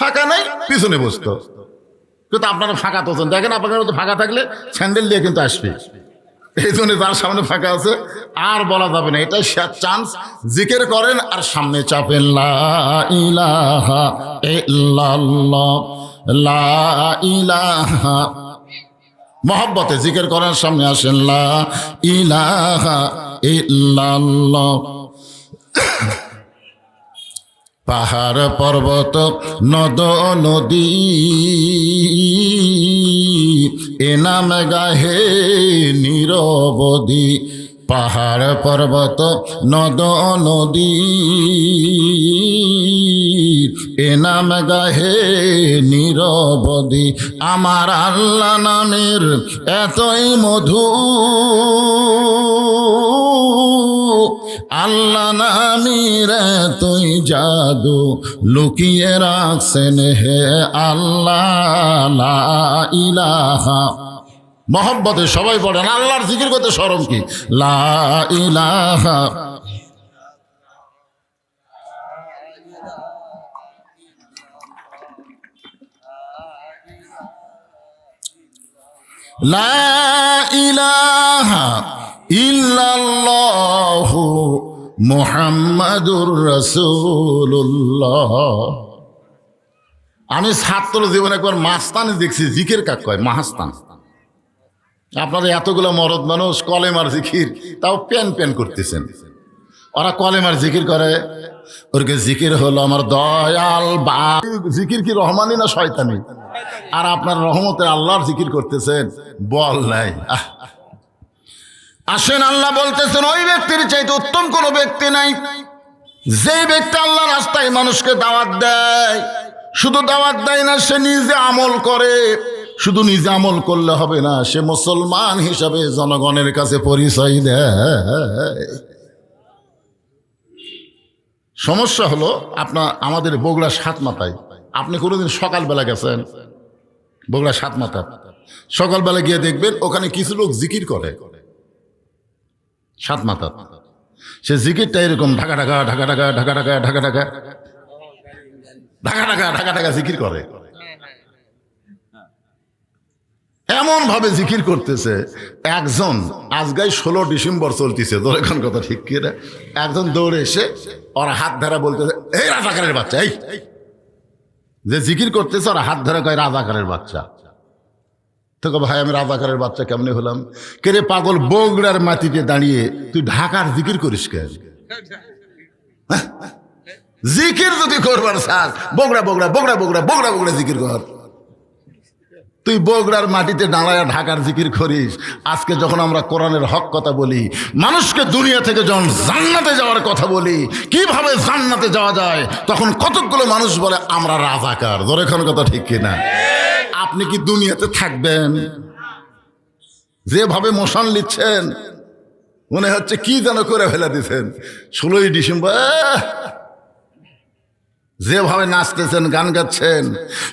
ফাঁকা নেই, পিছনে বসতো। কিন্তু আপনারা ফাঁকা তো দেখেন, আপনার মধ্যে ফাঁকা থাকলে স্যান্ডেল দিয়ে কিন্তু আসবে। এই জন্য তার সামনে ফাঁকা আছে আর বলা যাবে না, এটাই চান্স। জিকির করেন আর সামনে চাপেন, লা ইলাহা ইল্লাল্লাহ, লা ইলাহা। মহব্বতে জিকির করার সামনে আসেন, লা ইলাহা ইল্লাল্লাহ। পাহাড় পর্বত নদ নদী এ নাম গাহে নিরবধি। পাহাড় পর্বত নদ নদী এ নাম গাহে নিরবধি। আমার আল্লাহ নামের এতই মধু, আল্লাহ নামীরে তুই জাদু লুকিয়ে রাখছেন হে আল্লাহ লা ইলাহা। মহব্বতে সবাই পড়েন, আল্লাহর জিকির করতে শরম কি? লা ইলাহা লা ইলাহা ইল্লাল্লাহু মুহাম্মাদুর রাসূলুল্লাহ। আমি ছাত্র জীবনে একবার মাস্তানি দেখছি, জিকির কাক কয় মাহাস্তান। আপনারা এতগুলো মরদ মানুষ কলেমার জিকির, তাও প্যান প্যান করতেছেন। ওরা কলেমার জিকির করে, ওরকে জিকির হলো আমার দয়াল বা জিকির কি রহমানি না শয়তানি? আর আপনার রহমতের আল্লাহর জিকির করতেছেন, বল নাই। আসেন, আল্লাহ বলতেছেন ওই ব্যক্তির চাইতে উত্তম কোনো ব্যক্তি নাই, যে ব্যক্তি আল্লাহ রাস্তায় মানুষকে দাওয়াত দেয়। শুধু দাওয়াত দেয় না, সে নিজে আমল করে। শুধু নিজে আমল করলে হবে না, সে মুসলমান হিসাবে জনগণের কাছে পরিচয় দেয়। সমস্যা হলো আমাদের বগুড়া সাতমাথায়, আপনি কোনোদিন সকালবেলা গেছেন বগুড়া সাতমাথা? সকালবেলা গিয়ে দেখবেন ওখানে কিছু লোক জিকির করে সাতমাথা। সে জিকিরটা এরকম ঢাকা ঢাকা ঢাকা ঢাকা ঢাকা ঢাকা ঢাকা ঢাকা ঢাকা ঢাকা ঢাকা ঢাকা জিকির করে। এমন ভাবে জিকির করতেছে, একজন আজগাই 16 ডিসেম্বর চলতেছে, এখন কথা ঠিক কি না, একজন দৌড়ে এসে ওরা হাত ধরা বলতেছে, এই রাজাকারের বাচ্চা, এই যে জিকির করতেছে ওরা হাত ধরা কয় রাজাকারের বাচ্চা। তো ভাই আমি রাজাকারের বাচ্চা কেমনে হলাম? কে রে পাগল, বগুড়ার মাটিতে দাঁড়িয়ে তুই ঢাকার জিকির করিস কেন? জিকির যদি করবার চাস বগুড়া বগুড়া বগুড়া বগুড়া বগুড়া বগুড়া জিকির কর। তুই বগুড়ার মাটিতে দাঁড়ায় ঢাকার জিকির করিস। আজকে যখন আমরা কোরআনের হক কথা বলি, মানুষকে দুনিয়া থেকে যখন জান্নাতে যাওয়ার কথা বলি, কিভাবে জান্নাতে যাওয়া যায়, তখন কতগুলো মানুষ বলে আমরা রাজাকার। ধরে এখন কথা ঠিক কিনা? আপনি কি দুনিয়াতে থাকবেন? যেভাবে মোশন নিচ্ছেন মনে হচ্ছে কি যেন করে ফেলে দিচ্ছেন। 16ই ডিসেম্বর যেভাবে নাচতেছেন, গান গাচ্ছেন,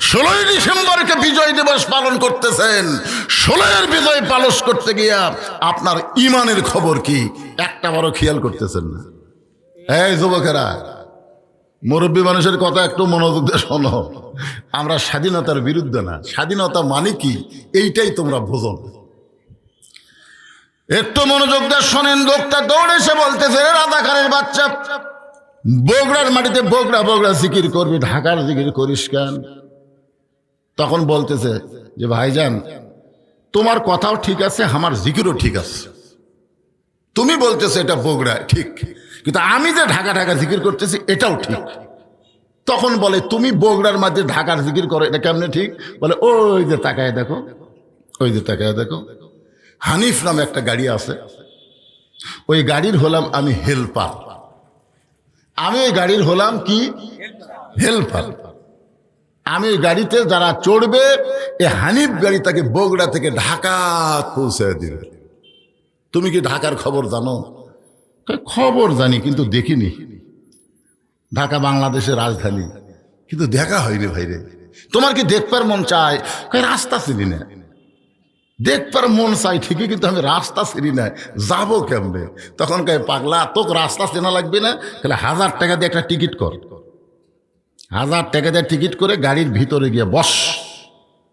16ই ডিসেম্বরকে বিজয় দিবস পালন করতেছেন। 16এর বিজয় পালন করতে গিয়া আপনার ইমানের খবর কি একটা বড় খেয়াল করতেছেন না। এই যুবকেরা, মুরব্বী মানুষের কথা একটু মনোযোগ দিয়ে শোনো। আমরা স্বাধীনতার বিরুদ্ধে না, স্বাধীনতা মানে কি এইটাই তোমরা বোঝো না। একটু মনোযোগ দিয়ে শোনেন। লোকটা দৌড়ে এসে বলতেছে, রাজাকারের বাচ্চা, বগুড়ার মাটিতে বগুড়া বগুড়া জিকির করবি, ঢাকার জিকির করিস কেন? তখন বলতেছে যে ভাইজান, তোমার কথাও ঠিক আছে, আমার জিকিরও ঠিক আছে। তুমি বলতেছে এটা বগুড়া ঠিক, কিন্তু আমি যে ঢাকা ঢাকা জিকির করতেছি এটাও ঠিক। তখন বলে তুমি বগুড়ার মাঝে ঢাকার জিকির করো, এটা কেমনে ঠিক? বলে ওই যে তাকায় দেখো, ওই যে তাকায় দেখো, হানিফ নামে একটা গাড়ি আছে, ওই গাড়ির হলাম আমি হেল্পার। আমি ওই গাড়ির হলাম কি? হেল্পার। আমি ওই গাড়িতে যারা চড়বে, এই হানিফ গাড়ি তাকে বগুড়া থেকে ঢাকা পৌঁছে দিবে। তুমি কি ঢাকার খবর জানো? খবর জানি, কিন্তু দেখিনি। ঢাকা বাংলাদেশের রাজধানী, কিন্তু দেখা হয়নি ভাইরে। তোমার কি দেখবার মন চায়? রাস্তা চিনি না। দেখবার মন চাই ঠিকই, কিন্তু আমি রাস্তা চিনি না, যাবো কেমনে? তখন কয় পাগলা, তোকে রাস্তা চেনা লাগবে না, তাহলে 1000 টাকা দিয়ে একটা টিকিট কর। 1000 টাকা দিয়ে টিকিট করে গাড়ির ভিতরে গিয়ে বস।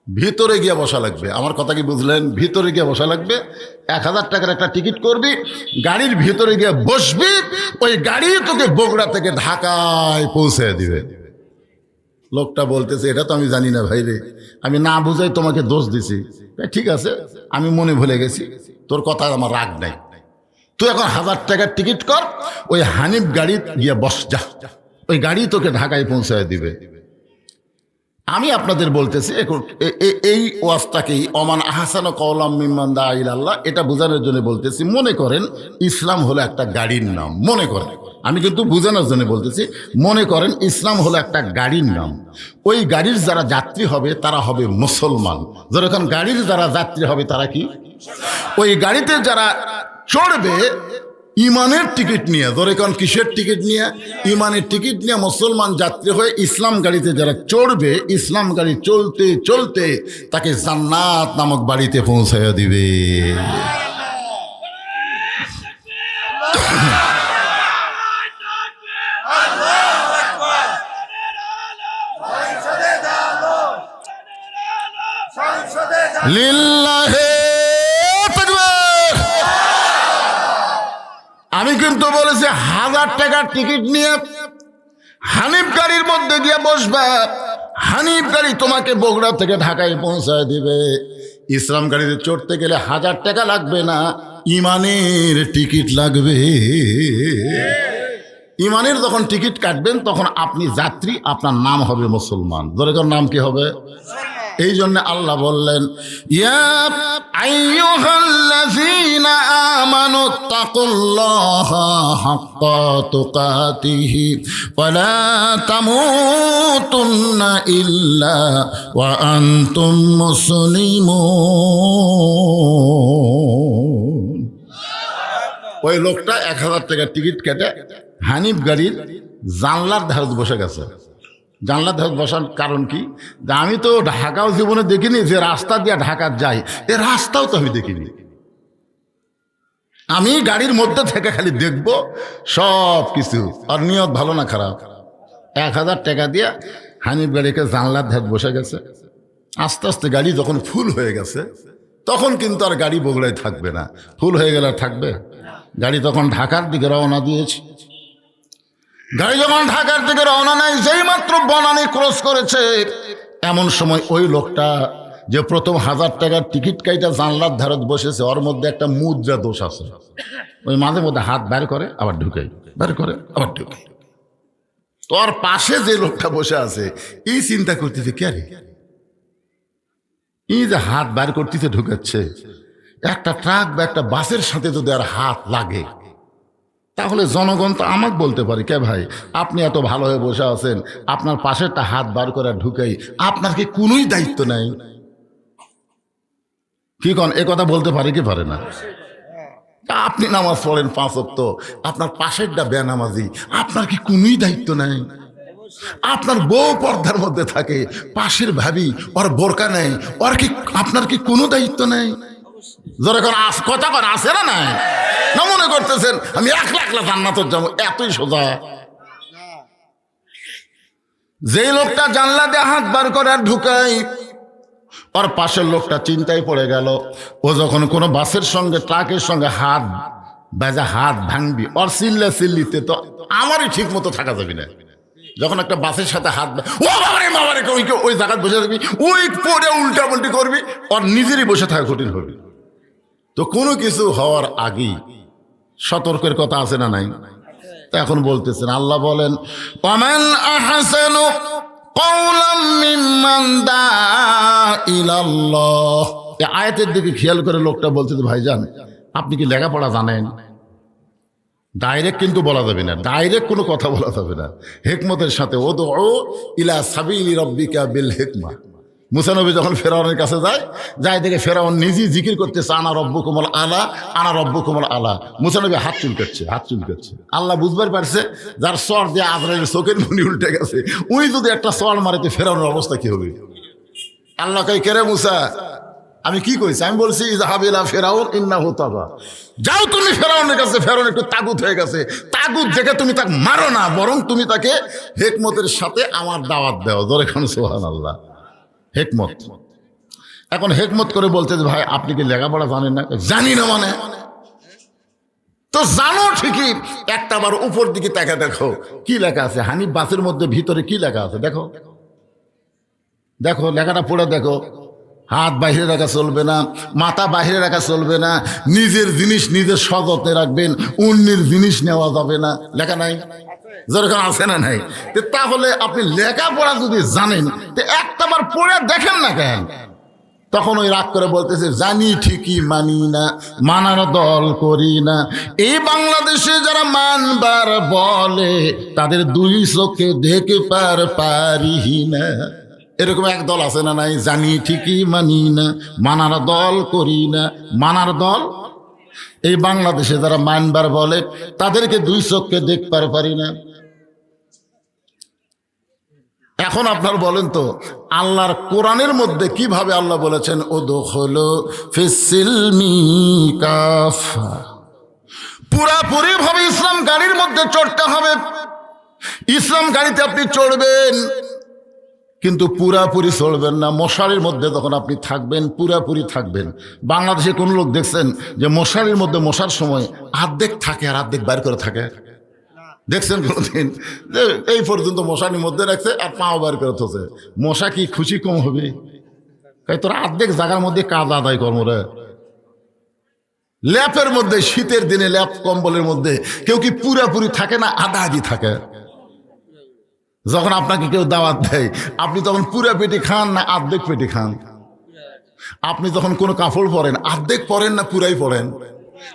ভিতরে গিয়ে বসা লাগবে। আমার কথা কি বুঝলেন? ভিতরে গিয়ে বসা লাগবে। 1000 টাকার একটা টিকিট করবি, গাড়ির ভিতরে গিয়ে বসবি, ওই গাড়ি তোকে বগুড়া থেকে ঢাকায় পৌঁছে দিবে। লোকটা বলতেছে, এটা তো আমি জানি না ভাই রে, আমি না বুঝাই তোমাকে দোষ দিছি। ঠিক আছে, আমি মনে ভুলে গেছি, তোর কথা আমার রাগ নাই। তুই এখন 1000 টাকার টিকিট কর, ওই হানিফ গাড়ি গিয়ে বস, যা, ওই গাড়ি তোকে ঢাকায় পৌঁছায় দিবে। আমি আপনাদের বলতেছি এই ওয়াজটাকেই অমান আহসান কওলাম মিম্মান দা ইলাল্লাহ, এটা বোঝানোর জন্য বলতেছি। মনে করেন ইসলাম হলো একটা গাড়ির নাম, মনে করেন, আমি কিন্তু বোঝানোর জন্য বলতেছি। মনে করেন ইসলাম হলো একটা গাড়ির নাম। ওই গাড়ির যারা যাত্রী হবে তারা হবে মুসলমান। যখন গাড়ির যারা যাত্রী হবে তারা কি? ওই গাড়িতে যারা চড়বে ইমানের টিকিট নিয়ে, ধরে কারণ কিসের টিকিট নিয়ে? ইমানের টিকিট নিয়ে মুসলমান যাত্রী হয়ে ইসলাম গাড়িতে যারা চড়বে, ইসলাম গাড়ি চলতে চলতে তাকে জান্নাত নামক বাড়িতে পৌঁছাইয়া দিবে। লিল্লাহে তাকবীর। আমি কিন্তু বলেছি 1000 টাকার টিকিট নিয়ে হানিফ গাড়ির মধ্যে গিয়ে বসবা, হানিফ গাড়ি তোমাকে বগুড়া থেকে ঢাকায় পৌঁছায় দিবে। ইসলাম গাড়িতে চড়তে গেলে 1000 টাকা লাগবে না, ইমানের টিকিট লাগবে। ইমানের যখন টিকিট কাটবেন তখন আপনি যাত্রী, আপনার নাম হবে মুসলমান। ধরে কার নাম কি হবে? এই জন্য আল্লাহ বললেন, ইয়া আইয়ুহাল্লাযীনা আমানু তাকুল্লাহা হাক্কা তুকাতিহি ওয়া লা তামুতুন্না ইল্লা ওয়া আনতুম মুসলিমুন। ওই লোকটা 1000 টাকার টিকিট কেটে হানিফ গাড়ির জানলার ধারে বসে গেছে। জানলার ধারে বসার কারণ কি? যে আমি তো ঢাকাও জীবনে দেখিনি, যে রাস্তা দিয়ে ঢাকা যাই এ রাস্তাও তো আমি দেখিনি। আমি গাড়ির মধ্যে থেকে খালি দেখবো সব কিছু। আর নিয়ত ভালো না খারাপ? 1000 টাকা দিয়ে হানিফ গাড়িকে জানলার ধারে বসে গেছে। আস্তে আস্তে গাড়ি যখন ফুল হয়ে গেছে তখন কিন্তু আর গাড়ি বগুড়ায় থাকবে না। ফুল হয়ে গেলে আর থাকবে? গাড়ি তখন ঢাকার দিকে রওনা দিয়েছে। গাড়ি যখন ঢাকার দিকে রওনা নেয়, যেই মাত্র বনানী ক্রস করেছে, এমন সময় ওই লোকটা যে প্রথম 1000 টাকার টিকিট কাইটা জানলার ধারত বসেছে, ওর মধ্যে একটা মুদ্রা দোষ আছে। ওই মাঝে মধ্যে হাত বের করে আবার ঢুকাই, বের করে আবার ঢুকাই। তোর পাশে যে লোকটা বসে আছে এই চিন্তা করতেছে, কে রে এই যে হাত বের করতেছে ঢুকাচ্ছে, একটা ট্রাক বা একটা বাসের সাথে যদি আর হাত লাগে তাহলে জনগণ তো আমাকে বলতে পারে, কে ভাই আপনি এত ভালো হয়ে বসে আছেন, আপনার পাশেরটা হাত বার করে ঢুকাই, আপনার কি কোনোই দায়িত্ব নাই? কি কন, এ কথা বলতে পারে কি পারে না? আপনি নামাজ পড়েন 5 ওয়াক্ত, আপনার পাশেরটা বেনামাজি, আপনার কি কোনোই দায়িত্ব নাই? আপনার বউ পর্দার মধ্যে থাকে, পাশের ভাবি ওর বোরকা নেই, ওর কি আপনার কি কোনো দায়িত্ব নেই? জোরে কোন কথা কর আছে না নাই? না মনে করতেছেন আমি 1,00,000 জান্নাতের যাবো, এতই সোজা? যে লোকটা জানলা দিয়ে হাত বার করে আর ঢুকাই, ওর পাশের লোকটা চিন্তায় পড়ে গেল, ও যখন কোনো বাসের সঙ্গে ট্রাকের সঙ্গে হাত বাজা হাত ভাঙবি, ওর চিল্লা চিল্লিতে তো আমারই ঠিক মতো থাকা যাবে না। যখন একটা বাসের সাথে হাত ও বাবারে বাবারে ওই জায়গায় বসে থাকবি, ওই পরে উল্টা পাল্টি করবি, ওর নিজেরই বসে থাকা কঠিন হবে। তো কোনো কিছু হওয়ার আগেই সতর্কের কথা আছে না নাই? তা এখন বলতেছেন, আল্লাহ বলেন, ওয়ামান আহসানু কাওলাম মিম্মান দাআ ইলাল্লাহ। এই আয়াতের দিকে খেয়াল করে লোকটা বলতেছে, ভাইজান আপনি কি লেখাপড়া জানেন? ডাইরেক্ট কিন্তু বলা যাবে না, ডাইরেক্ট কোনো কথা বলা যাবে না, হিকমতের সাথে। উদউ ইলা সাবিলি রাব্বিকা বিল হিকমা। মুসা নবী যখন ফেরাউনের কাছে যায় দেখে ফেরাউন নিজেই জিকির করতেছে, আনা রব্বুকুমুল আলা, আনা রব্বুকুমুল আলা। মুসা নবী হাত চুলকাচ্ছে। আল্লাহ বুঝবার পারছে যার সর দিয়ে আজরাইলের চোখের মনি উল্টে গেছে, উনি যদি একটা সর মারেতে ফেরাউনের অবস্থা কি হবে? আল্লাহ কই, কেরে মুসা আমি কি কইছি? আমি বলছি ইযহাবিলা ফেরাউন ইন্নাহু তাগা, যাও তুমি ফেরাউনের কাছে। ফেরাউন একটু তাগুত হয়ে গেছে, তাগুত দেখে তুমি তাকে মারো না, বরং তুমি তাকে হিকমতের সাথে আমার দাওয়াত দাও। জোরে খান সুবহানাল্লাহ। হিকমত। এখন হিকমত করে বলতে যে ভাই আপনি কি লেখাপড়া জানেন না? জানি না মানে? তো জানো ঠিকই, একটা বার উপর দিকে তাকা দেখো কি লেখা আছে। হানিফ বাসের মধ্যে ভিতরে কি লেখা আছে দেখো, দেখো লেখাটা পড়ে দেখো। হাত বাইরে রাখা চলবে না, মাথা বাইরে রাখা চলবে না, নিজের জিনিস নিজের সযত্নে রাখবেন, অন্যের জিনিস নেওয়া যাবে না। লেখা নাই? যেরকম আছে না নাই? তাহলে আপনি লেখাপড়া যদি জানেন তো একটাবার পড়ে দেখেন না কেন? তখন ওই রাগ করে বলতেছে, জানি ঠিকই মানি না, মানার দল করি না। এই বাংলাদেশে যারা মানবার বলে তাদের 2 চোখে দেখে পারি না। এরকম এক দল আছে না নাই? জানি ঠিকই মানি না, মানার দল করি না। মানার দল এই বাংলাদেশে যারা মানবার বলে তাদেরকে দুই চোখকে দেখতে পারি না। এখন আপনার বলেন তো, আল্লাহর কোরআনের মধ্যে কিভাবে আল্লাহ বলেছেন উদখুলু ফিস-সিলমি কাফা, পুরাপুরি ভাবে ইসলাম গাড়ির মধ্যে চড়তে হবে। ইসলাম গাড়িতে আপনি চড়বেন, কিন্তু পুরাপুরি চলবেন না। মশারির মধ্যে যখন আপনি থাকবেন পুরাপুরি থাকবেন। বাংলাদেশে কোন লোক দেখছেন যে মশারির মধ্যে মশার সময় অর্ধেক থাকে আর অর্ধেক বাইর করে থাকে? দেখছেন কোনোদিন? যে এই পর্যন্ত মশারির মধ্যে রাখছে আর পাও বার করে থাকছে। মশা কি খুশি কম হবে? তাই তোরা অর্ধেক জায়গার মধ্যে কাজ আদায় কর্মরে। ল্যাপের মধ্যে, শীতের দিনে ল্যাপ কম্বলের মধ্যে কেউ কি পুরাপুরি থাকে না আধা আধি থাকে? যখন আপনাকে কেউ দাওয়াত দেয় আপনি তখন পুরা পেটি খান না অর্ধেক পেটি খান? আপনি যখন কোনো কাপড় পরেন অর্ধেক পরেন না পুরাই পরেন?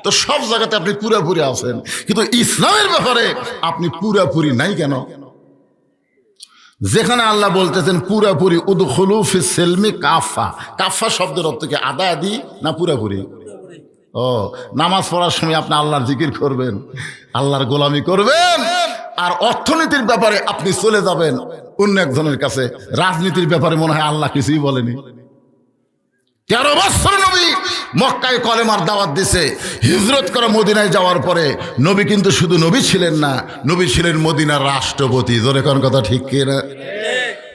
তো সব জায়গাতে আপনি পুরাপুরি আছেন, কিন্তু ইসলামের ব্যাপারে আপনি পুরাপুরি নাই কেন? যেখানে আল্লাহ বলতেছেন পুরাপুরি উদখুলু ফিস-সিলমি কাফা, কাফা শব্দের অর্থ কি আধা আধি না পুরাপুরি? ও, নামাজ পড়ার সময় আপনি আল্লাহর জিকির করবেন, আল্লাহর গোলামি করবেন, আর অর্থনীতির ব্যাপারে আপনি চলে যাবেন অন্য একজনের কাছে। রাজনীতির ব্যাপারে মনে হয় আল্লাহ কিছুই বলেনি। 13 বছর নবী মক্কায় কলেমার দাওয়াত দিছে। হিজরত করে মদিনায় যাওয়ার পরে নবী কিন্তু শুধু নবী ছিলেন না, নবী ছিলেন মদিনার রাষ্ট্রপতি। জোরে কোন কথা ঠিক কি না?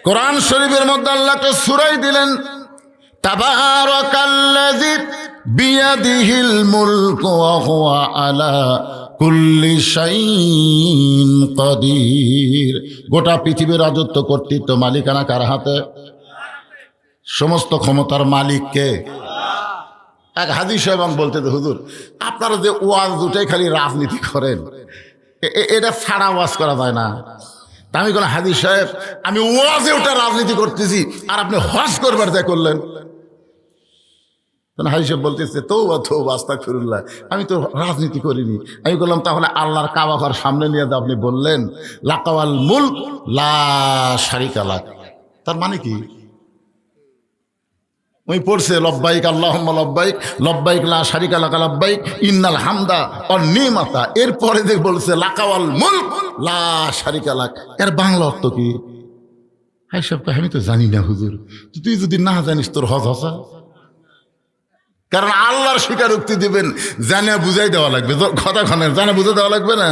কোরআন শরীফের মধ্যে আল্লাহ তো সূরা দিলেন, তাবারাকাল্লাযী বিয়াদিহিল মুলকু ওয়া হুয়া আলা কুল্লি শাইইন কাদির। গোটা পৃথিবীর রাজত্ব কর্তৃত্ব মালিকানা কার হাতে? সমস্ত ক্ষমতার মালিককে। এক হাদিস সাহেব বলতে, হুজুর আপনারা যে ওয়াজ দুটাই খালি রাজনীতি করেন, এটা ছাড়া ওয়াজ করা যায় না? তা আমি বললাম, হাদিস সাহেব আমি ওয়াজে ওটা রাজনীতি করতেছি আর আপনি হজ করবার যা করলেন। হাদিস সাহেব বলতেছে তওবা তওবা আস্তাগফিরুল্লাহ, আমি তো রাজনীতি করিনি। আমি বললাম তাহলে আল্লাহর কাবা ঘর সামনে নিয়ে আপনি বললেন লাকাওয়াল মুলক লা শারিকা লাক, তার মানে কি? ওই পড়ছে লব্বাইক আল্লাহুম্মা লব্বাইক লব্বাইক লা শারিকা লাকা লব্বাইক ইন্নাল হামদা ওয়ান নিমাতা। এরপরে যে বলছে লাকাওয়াল মুলক লা শারিকা লাক, এর বাংলা অর্থ কি? হাই সব আমি তো জানি না হুজুর। তুই যদি না জানিস তোর হজ হসা। কারণ আল্লাহর স্বীকারোক্তি দিবেন, জানে বুঝাই দেওয়া লাগবে। কথা খানের জানে বুঝে দেওয়া লাগবে না?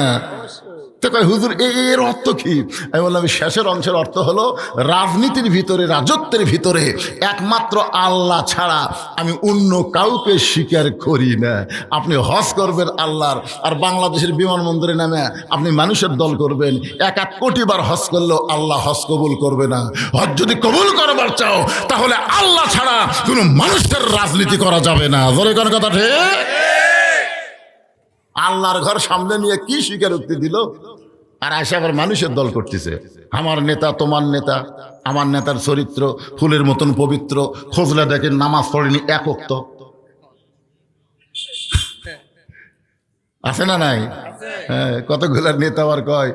তো কয় হুজুর এর অর্থ কি? আমি বললাম শেষের অংশের অর্থ হলো রাজনীতির ভিতরে, রাজত্বের ভিতরে একমাত্র আল্লাহ ছাড়া আমি অন্য কাউকে স্বীকার করি না। আপনি হজ করবেন আল্লাহর, আর বাংলাদেশের বিমানবন্দরে নামে আপনি মানুষের দল করবেন, 1 কোটি বার হজ করলেও আল্লাহ হজ কবুল করবে না। হজ যদি কবুল করবার চাও তাহলে আল্লাহ ছাড়া কোনো মানুষের রাজনীতি করা যাবে না। জোরে কোন কথা ঠিক? আল্লাহর ঘর সামনে নিয়ে কি স্বীকারোক্তি দিল, আর আয়সা আবার মানুষের দল করতেছে। আমার নেতা তোমার নেতা, আমার নেতার চরিত্র ফুলের মতন পবিত্র, খোঁজলে দেখেন নামাজ পড়েনি এক ওয়াক্ত। আছে না নাই? হ্যাঁ, কতগুলা নেতা আবার কয়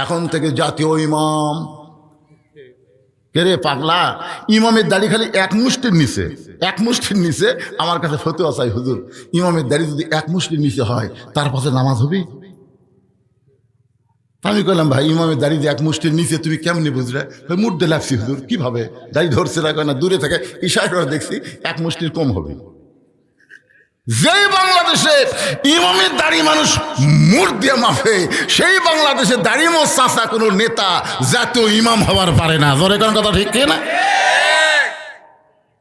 এখন থেকে জাতীয় ইমাম। কে রে পাগলা? ইমামের দাড়ি খালি এক মুষ্টির নিচে, এক মুষ্টির নিচে। আমার কাছে ফতোয়া চাই হুজুর, ইমামের দাড়ি যদি এক মুষ্টির নিচে হয় তার পাশে নামাজ হবে? আমি কইলাম ভাই ইমামের দাড়ি যে এক মুষ্টির নিচে তুমি কেমনি বুঝলে? মুড্ডে লাগছি হুজুর। কিভাবে? দাড়ি ধরছে না, দূরে থেকে ইশারা করে দেখছি এক মুষ্টির কম হবে। যেই বাংলাদেশে ইমামের দাড়ি মানুষ মুড় দিয়ে মাফে, সেই বাংলাদেশে দাড়ি মোচ চাচা কোনো নেতা জাতীয় ইমাম হওয়ার পারে না। জোরে কোন কথা ঠিক না?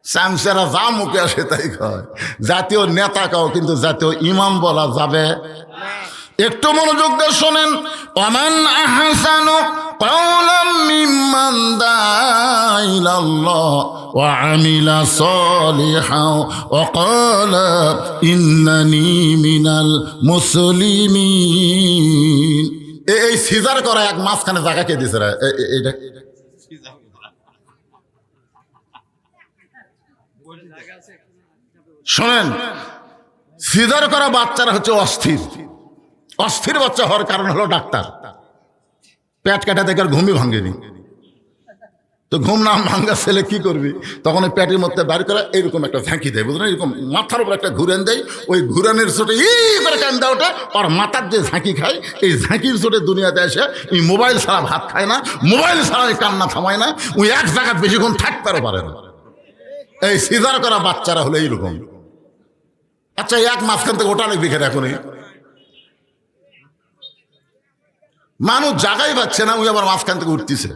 স্যামসেরা যা মুখে আসে তাই কয়, জাতীয় নেতা কাও কিন্তু জাতীয় ইমাম বলা যাবে। একটু মনোযোগ দিয়ে শোনেন। ওয়ামান আহসানু কাওলাম মিম্মান দাআ ইলাল্লাহ ওয়া আমিলা সালিহান ওয়া ক্বালা ইন্নানি মিনাল মুসলিমিন। এই সিজার করা এক মাঝখানে জায়গা কে দিছে রে? এইটা শোনেন, সিজার করা বাচ্চারা হচ্ছে অস্থির। অস্থির বাচ্চা হওয়ার কারণ হলো ডাক্তার পেট কাটা থেকে আর ঘুমই ভাঙেনি। তো তো ঘুম না ভাঙ্গা ছেলে কি করবি, তখন ওই প্যাটের মধ্যে বাইর করে এরকম একটা ঝাঁকি দেয়, বুঝলেন, এরকম মাথার উপর একটা ঘুরেন দেয়, ওই ঘুরানের চোটে করে কান্দা ওঠে, আর মাথার যে ঝাঁকি খায় এই ঝাঁকির চোটে দুনিয়াতে এসে এই মোবাইল ছাড়া ভাত খায় না, মোবাইল ছাড়া এই কান্না থামায় না, ওই এক জায়গায় বেশিক্ষণ থাকতেও পারে না। এই সিজার করা বাচ্চারা হলো এইরকম। আচ্ছা, এক মাঝখান থেকে ওটা লিখে রাখুন, মানুষ জায়গাই পাচ্ছে না, ওই আবার মাঝখান থেকে উঠতেছে।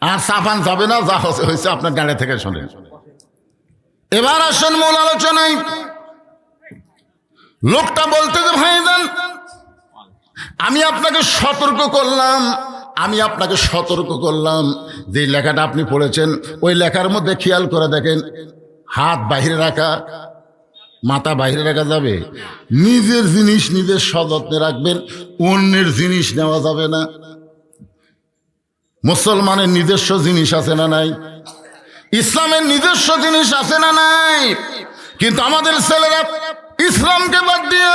আর সাফান যাবে না, যা হয়েছে আপনার গাড়ি থেকে শোনেন। এবার আসেন মূল আলোচনায়। লোকটা বলতে যে ভাইজান, আমি আপনাকে সতর্ক করলাম যে লেখাটা আপনি পড়েছেন ওই লেখার মধ্যে খেয়াল করে দেখেন, হাত বাহিরে রাখা, মাথা বাহিরে রাখা যাবে, নিজের জিনিস নিজের সযত্নে রাখবেন, অন্যের জিনিস নেওয়া যাবে না। মুসলমানের নিজস্ব জিনিস আছে না নাই? ইসলামের নিজস্ব জিনিস আছে না নাই? কিন্তু আমাদের ছেলেরা ইসলামকে বাদ দিয়ে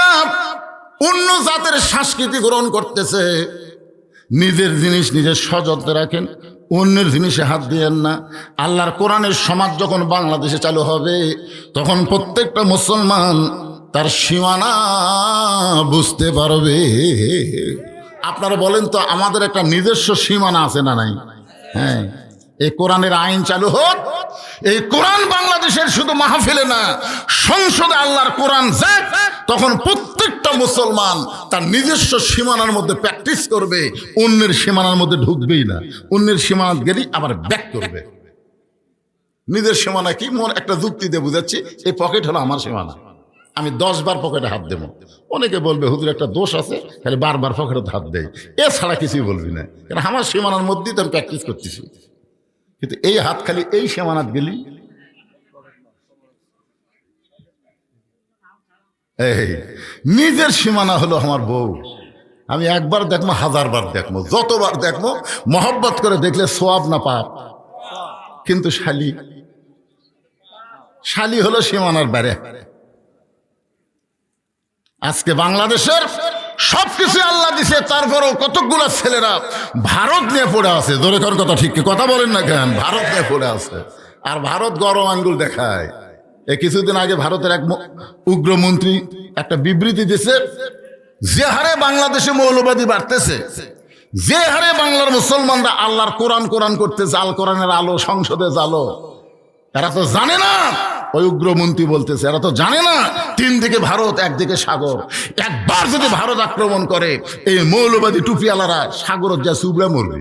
অন্য জাতের সংস্কৃতি গ্রহণ করতেছে। নিজের জিনিস নিজের সযত্নে রাখেন, অন্যের জিনিসে হাত দিয়েন না। আল্লাহর কোরআনের সমাজ যখন বাংলাদেশে চালু হবে তখন প্রত্যেকটা মুসলমান তার সীমানা বুঝতে পারবে। আপনারা বলেন তো, আমাদের একটা নিজস্ব সীমানা আছে না নাই? হ্যাঁ, এই কোরআনের আইন চালু হোক, এই কোরআন বাংলাদেশের শুধু মাহফিলে না, সংসদে আল্লাহর কোরআন যাক, তখন প্রত্যেকটা মুসলমান তার নিজস্ব সীমানার মধ্যে প্র্যাকটিস করবে, অন্যের সীমানার মধ্যে ঢুকবেই না। অন্যের সীমানা গেলেই আবার ব্যাক করবে। নিজের সীমানা কি, মন একটা যুক্তি দিয়ে বুঝাচ্ছি, এই পকেট হলো আমার সীমানা, আমি 10 বার পকেটে হাত দেবো। অনেকে বলবে হুজুর একটা দোষ আছে, খালি বারবার পকেটে হাত দেয়, এছাড়া কিছুই বলবি না, কারণ আমার সীমানার মধ্যেই তো আমি প্র্যাকটিস করতেছি। কিন্তু এই হাত খালি এই সীমানাত গেলি, এই নিজের সীমানা হলো আমার বউ। আমি একবার দেখবো, 1000 বার দেখবো, যতবার দেখবো মহব্বত করে দেখলে সোয়াব না পাপ। কিন্তু শালি হলো সীমানার বাইরে। আজকে বাংলাদেশের সবকিছু আল্লাহ দিছে, তারপরেও কতগুলো ছেলেরা ভারত নিয়ে পড়ে আছে। জোরে কর কথা, ঠিক কথা বলেন না কেন? ভারত নিয়ে পড়ে আছে, আর ভারত গরম আঙ্গুল দেখায়। এই কিছুদিন আগে ভারতের এক উগ্রমন্ত্রী একটা বিবৃতি দিছে, যে হারে বাংলাদেশে মৌলবাদী বাড়তেছে, যে হারে বাংলার মুসলমানরা আল্লাহর কোরআন করতেছে, আল কোরআনের আলো সংসদে জালো, এরা তো জানে না। ওই উগ্রমন্ত্রী বলতেছে, এরা তো জানে না 3 দিকে ভারত, একদিকে সাগর। একবার যদি ভারত আক্রমণ করে, এই মৌলবাদী টুপিওয়ালারা সাগরের যা সুবড়া মরবে।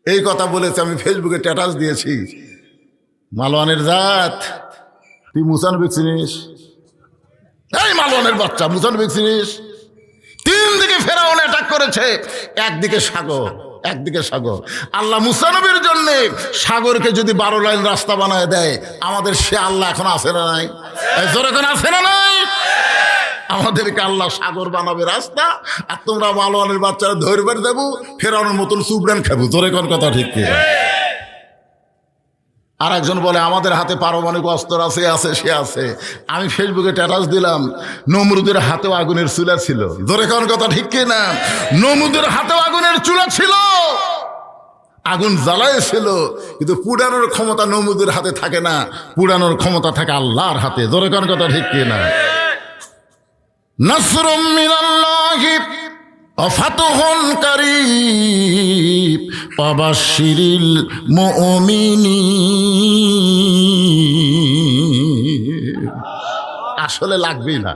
এই কথা বলেছে, আমি ফেসবুকে স্ট্যাটাস দিয়েছি। মালওয়ানের জাত, তুই মুসানবিক চিনিস? এই মালওয়ানের বাচ্চা, মুসানবিক চিনিস? 3 দিকে ফেরাউন অ্যাটাক করেছে, একদিকে সাগর। আল্লাহ মুসা নবীর জন্য সাগরকে যদি 12 লাইন রাস্তা বানায় দেয়, আমাদের সে আল্লাহ এখন আছে না নাই? এখন আছে না নাই? আমাদেরকে আল্লাহ সাগর বানাবে রাস্তা, আর তোমরা মালওয়ানের বাচ্চারা ধরবার দেবো, ফেরাউনের মতন সুবরান খাবো। জোরে কোন কথা, ঠিক কি? আর একজন বলে আমাদের হাতে পারমাণবিক অস্ত্র আছে, সে আছে। আমি ফেসবুকে স্ট্যাটাস দিলাম, নমরুদের হাতেও আগুনের চুলা ছিল। ধরে কোন কথা, ঠিক কি না? নমরুদের হাতেও আগুনের চুলা ছিল, আগুন জ্বালাইছিল, কিন্তু পুড়ানোর ক্ষমতা নমরুদের হাতে থাকে না, পুড়ানোর ক্ষমতা থাকে আল্লাহর হাতে। ধরে কোন কথা, ঠিক কি না? নাসরুম মিনাল্লাহি ফাতহুন কারীব ফাবাশশিরিল মুমিনিন। আসলে লাগবেই না,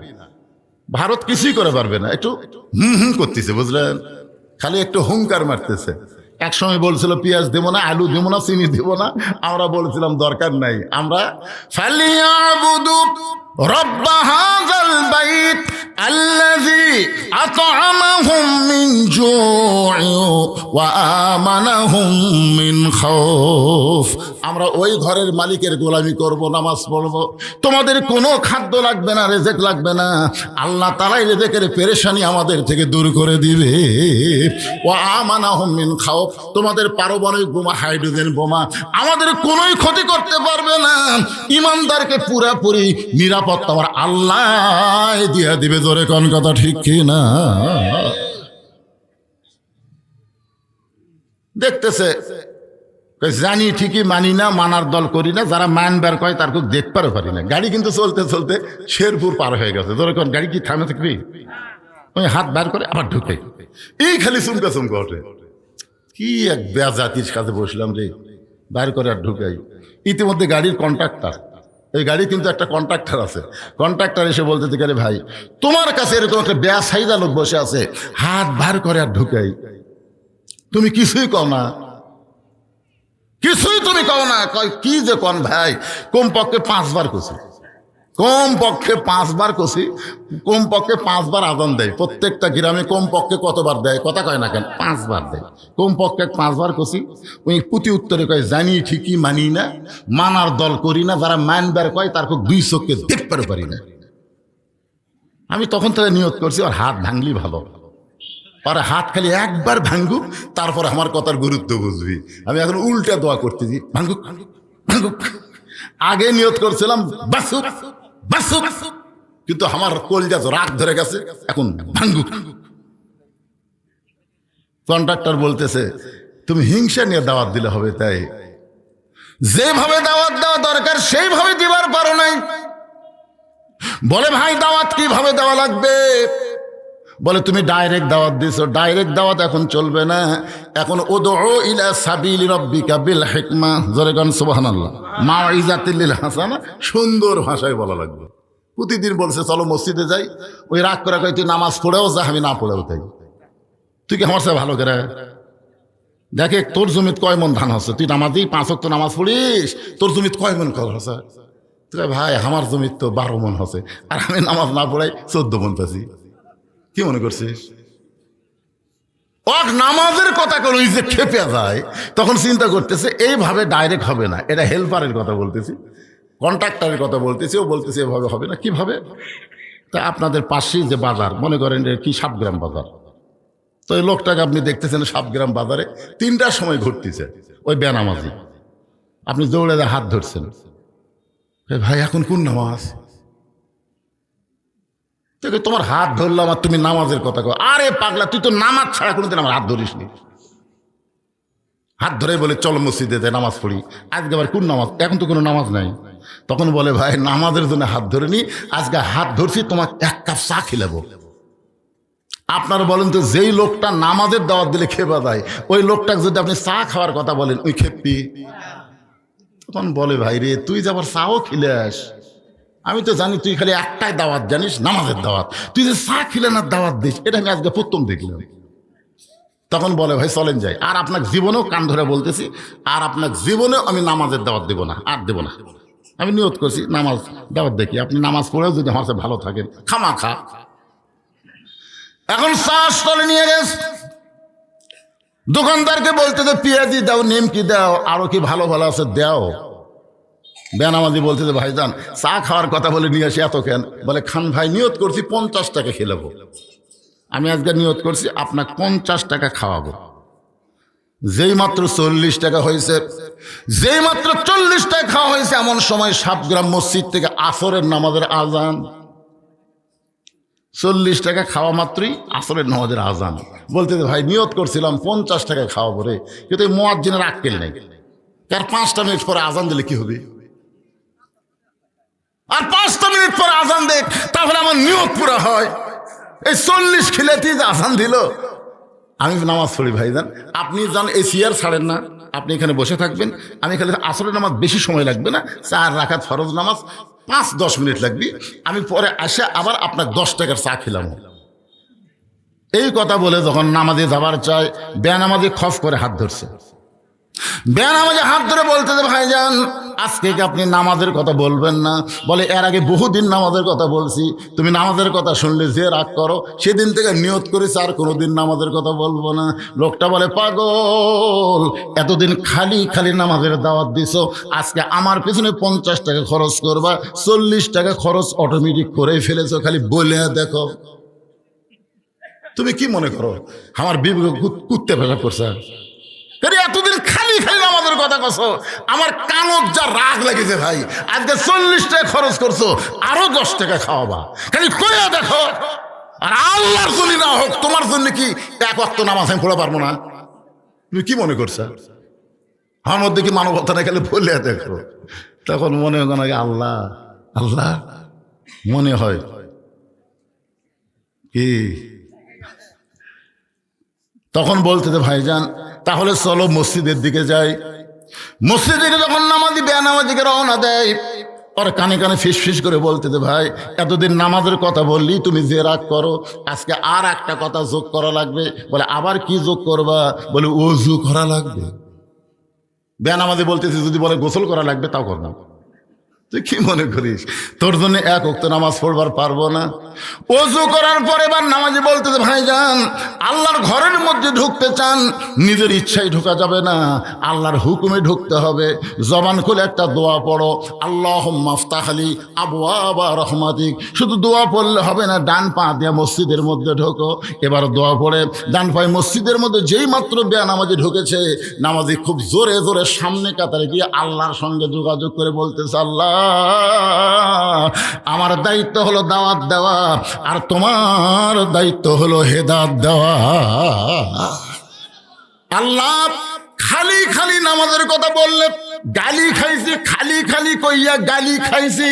ভারত কিছুই করে পারবে না। একটু করতেছে, বুঝলেন, খালি একটু হুঙ্কার মারতেছে। এক সময় বলছিল পেঁয়াজ দেবো না, আলু দেবো না, চিনি দেবো না। আমরা বলছিলাম দরকার নাই, আমরা ফালিয়াবুদু রব্ব হাযাল বাইত আল্লাযী আত'আমাহুম মিন জু'ইন ওয়া আমানাহুম মিন খাউফ। আমরা ওই ঘরের মালিকের গোলামি করব, নামাজ পড়ব, তোমাদের কোনো খাদ্য লাগবে না, রেজেক লাগবে না। আল্লাহ তাআলাই রেজেকের পেরেশানি আমাদের থেকে দূর করে দিবে। ওয়া আমানাহুম মিন খাউফ, তোমাদের পারমাণবিক বোমা, হাইড্রোজেন বোমা আমাদের কোনোই ক্ষতি করতে পারবে না। ইমানদারকে পুরাপুরি নিরাপত্তা আমার আল্লাহ দিয়ে দিবে। জোরে কোন কথা, ঠিক কি না? দেখতেছে, জানি ঠিকই মানি না, মানার দল করি না, যারা মান বের করে তার খুব দেখতে পারি না। গাড়ি কিন্তু চলতে চলতে শেরপুর পার হয়ে গেছে। ধরে কোন গাড়ি কি থামে থাকবি, ওই হাত বের করে আবার ঢুকে, এই খালি চুমকা চুমকা ওঠে। কি এক বেজাতির কাছে বসলাম রে, বের করে আর ঢুকাই। ইতিমধ্যে গাড়ির কন্ট্রাক্টর, এই গাড়ি কিন্তু একটা কন্ট্রাক্টর আছে, কন্ট্রাক্টর এসে বলতে আরে ভাই, তোমার কাছে এরকম একটা বেসাইদা লোক বসে আছে, হাত বার করে আর ঢুকাই, তুমি কিছুই কও না, কিছুই তুমি কও না। কয় কি যে কন ভাই, কমপক্ষে 5 বার কষি, কমপক্ষে 5 বার কষি, কমপক্ষে 5 বার আজান দেয়। প্রত্যেকটা গ্রামে কমপক্ষে কতবার দেয়, কথা কয় না কেন, 5 বার দেয়। কমপক্ষে 5 বার কষি। ওই প্রতি উত্তরে কয় জানি ঠিকই মানি না, মানার দল করি না, যারা মানবার কয় তার খুব 2 চোখকে দেখতে পারি না। আমি তখন থেকে নিয়ত করছি আর হাত ভাঙলি ভালো, আর হাত খালি একবার ভাঙ্গুক, তারপর আমার কথার গুরুত্ব বুঝবি। আমি এখন উল্টা দোয়া করতেছি, ভাঙ্গুক ভাঙ্গুক। আগে নিয়ত করছিলাম বাসুক বাসুক, কিন্তু আমার কলজা রাগ ধরে গেছে, এখন ভাঙ্গুক। কন্ট্রাক্টর বলতেছে তুমি হিংসা নিয়ে দাওয়াত দিলে হবে, তাই যেভাবে দাওয়াত দেওয়া দরকার সেইভাবে দিবার পারো নাই। বলে ভাই দাওয়াত কিভাবে দেওয়া লাগবে? বলে তুমি ডাইরেক্ট দাওয়াত দিছো, ডাইরেক্ট দাওয়াত এখন চলবে না, এখন উদউ ইলা সাবিলি রাব্বিকা বিল হিকমা, জোরে গান সুবহানাল্লাহ, মাউইজাতিল লিল হাসানা, সুন্দর ভাষায় বলা লাগবে। প্রতিদিন বলছে চলো মসজিদে যাই, ওই রাগ করে কই তুই নামাজ পড়েও যা, আমি না পড়েও তাই। তুই কি আমার সাথে ভালো করে দেখে তোর জমিত কয় মন ধান হচ্ছে, তুই নামাজি 5 ওয়াক্ত নামাজ পড়িস, তোর জমিত কয় মন খবর হচ্ছে? তুই ভাই আমার জমিত তো 12 মন হচ্ছে, আর আমি নামাজ না পড়াই 14 মন পাচ্ছি। কি মনে করছিস? নামাজের কথা কোনো যে খেপে যায়, তখন চিন্তা করতেছে এইভাবে ডাইরেক্ট হবে না, এটা হেল্পারের কথা বলতেছি, কন্ট্রাক্টরের কথা বলতেছি, ও বলতেছে এভাবে হবে না। কিভাবে? তা আপনাদের পাশেই যে বাজার, মনে করেন কি 7 গ্রাম বাজার, তো এই লোকটাকে আপনি দেখতেছেন 7 গ্রাম বাজারে 3টার সময় ঘুরতেছে, ওই বেনামাজি, আপনি দৌড়ে হাত ধরছেন, ভাই এখন কোন নামাজ? তোমার হাত ধরলাম আর তুমি নামাজের কথা কও। আরে পাগলা, তুই তো নামাজ ছাড়া কোনোদিন আমার হাত ধরিস নি। হাত ধরে বলে চলো মসজিদে যাই নামাজ পড়ি। আজকে আবার কোন নামাজ? এখন তো কোনো নামাজ নাই। তখন বলে ভাই নামাজের জন্য হাত ধরে নি, আজকে হাত ধরছি তোমার 1 কাপ চা খিলাবো। আপনারা বলেন তো, যেই লোকটা নামাজের দাওয়াত দিলে খেপা যায়, ওই লোকটাকে যদি আপনি চা খাওয়ার কথা বলেন, ওই খেপি। তখন বলে ভাই রে, তুই যে আবার চাও খিলে আস, আমি তো জানি তুই খালি একটাই দাওয়াত জানিস, নামাজের দাওয়াত, তুই যে চা খিলেনার দাওয়াত দিস, এটা আমি আজকে প্রথম দেখলাম। তখন বলে ভাই চলেন যাই, আর আপনার জীবনেও কান ধরে বলতেছি, আর আপনার জীবনেও আমি নামাজের দাওয়াত দেবো না, আর দেবো না। আমি নিয়ত করছি নামাজ দাওয়াত দেখি, আপনি নামাজ পড়েও যদি আমার সাথে ভালো থাকেন, খামা খা। এখন চা স্টলে নিয়ে গেছে, দোকানদারকে বলতে যে পেঁয়াজি দাও, নিমকি দাও, আরো কি ভালো ভালো আছে দাও। বেনামাজি বলতে যে ভাইজান চা খাওয়ার কথা বলে নিয়ে আসি এত কেন? বলে খান ভাই, নিয়ত করছি 50 টাকা খেলাবো, আমি আজকে নিয়ত করছি আপনাকে 50 টাকা খাওয়াবো। যেই মাত্র 40 টাকা হয়েছে, যেই মাত্র 40 টাকা খাওয়া হয়েছে, এমন সময় 7 গ্রাম মসজিদ থেকে আসরের নামাজের আজান। 40 টাকা খাওয়া মাত্রই আসরের নামাজের আজান। বলতে ভাই নিয়ত করছিলাম 50 টাকা খাওয়াবো রে, কিন্তু এই মুয়াজ্জিনের আক্কেল নেই, তার 5টা মিনিট পরে আজান দিলে কি হবে? আর 5টা মিনিট পরে আজান দেখ, তাহলে আমার নিয়ত পুরো হয়। এই 40 খিলাতেই যে আজান দিল, আমি নামাজ পড়ি ভাইজান। আপনি যান, এই চেয়ার ছাড়েন না, আপনি এখানে বসে থাকবেন। আমি খালি আসরের নামাজ বেশি সময় লাগবে না, 4 রাকাত ফরজ নামাজ 5-10 মিনিট লাগবে, আমি পরে আসে আবার আপনার 10 টাকার চা খেলাম। এই কথা বলে যখন নামাজে যাবার চায়, বেনামাজি খফ করে হাত ধরছে। বেনামাজি হাত ধরে বলতে যে ভাইজান আজকে কি আপনি নামাজের কথা বলবেন না? বলে এর আগে বহুদিন নামাজের কথা বলছি, তুমি নামাজের কথা শুনলে যে রাগ করো, সেদিন থেকে নিয়ত করেছি আর কোনোদিন নামাজের কথা বলবো না। লোকটা বলে পাগল, এতদিন খালি খালি নামাজের দাওয়াত দিছো, আজকে আমার পিছনে 50 টাকা খরচ করবা, 40 টাকা খরচ অটোমেটিক করেই ফেলেছো, খালি বলে দেখো। তুমি কি মনে করো আমার বিবেক কুত্তে ফেলা করছে? এতদিন খালি খালি নামাজের কথা কছো, আমার কানত যা রাগ লেগেছে ভাই। আজকে 40 টাকা খরচ করছো, আরো 10 টাকা খাওয়াবা, খালি কইয়া দেখো। আর আল্লাহর জন্য না হোক, তোমার জন্য কি 1 ওয়াক্ত নামাজ আমি পড়া পারবো না? তুমি কি মনে করছো? আমার মধ্যে কি মানবতা না গেলে বলে দেখো। তখন মনে হয় না আল্লাহ আল্লাহ মনে হয় কি, তখন বলতে দে ভাইজান তাহলে চলো মসজিদের দিকে যাই। মসজিদের দিকে যখন নামাজি বেনামাজিকে রওনা দেয়, ওর কানে কানে ফিস ফিস করে বলতে দে ভাই এতদিন নামাজের কথা বললি, তুমি যে রাগ করো আজকে আর একটা কথা যোগ করা লাগবে। বলে আবার কি যোগ করবা? বলে ওযু করা লাগবে। বেনামাজি বলতেছি যদি বলে গোসল করা লাগবে তাও কর না। তুই কি মনে করিস তোর জন্য এক ওয়াক্ত নামাজ পড়বার পারবো না? ওযু করার পরে এবার নামাজি বলতেছে ভাইজান আল্লাহর ঘরের মধ্যে ঢুকতে চান, নিজের ইচ্ছায় ঢোকা যাবে না, আল্লাহর হুকুমে ঢুকতে হবে। জবান খুলে একটা দোয়া পড়ো, আল্লাহুম্মা আফতাহ লি আবওয়াবা রাহমাতিক। শুধু দোয়া পড়লে হবে না, ডান পা দিয়ে মসজিদের মধ্যে ঢোকো। এবার দোয়া পড়ে ডান পায়ে মসজিদের মধ্যে যেই মাত্র বেনামাজি ঢুকেছে, নামাজি খুব জোরে জোরে সামনে কাতারে গিয়ে আল্লাহর সঙ্গে যোগাযোগ করে বলতেছে আল্লাহ আমার দায়িত্ব হলো দাওয়াত দেওয়া, আর তোমার দায়িত্ব হলো হেদায়েত দেওয়া। আল্লাহ খালি খালি নামাজের কথা বললে গালি খাইছি, খালি খালি কইয়া গালি খাইছি।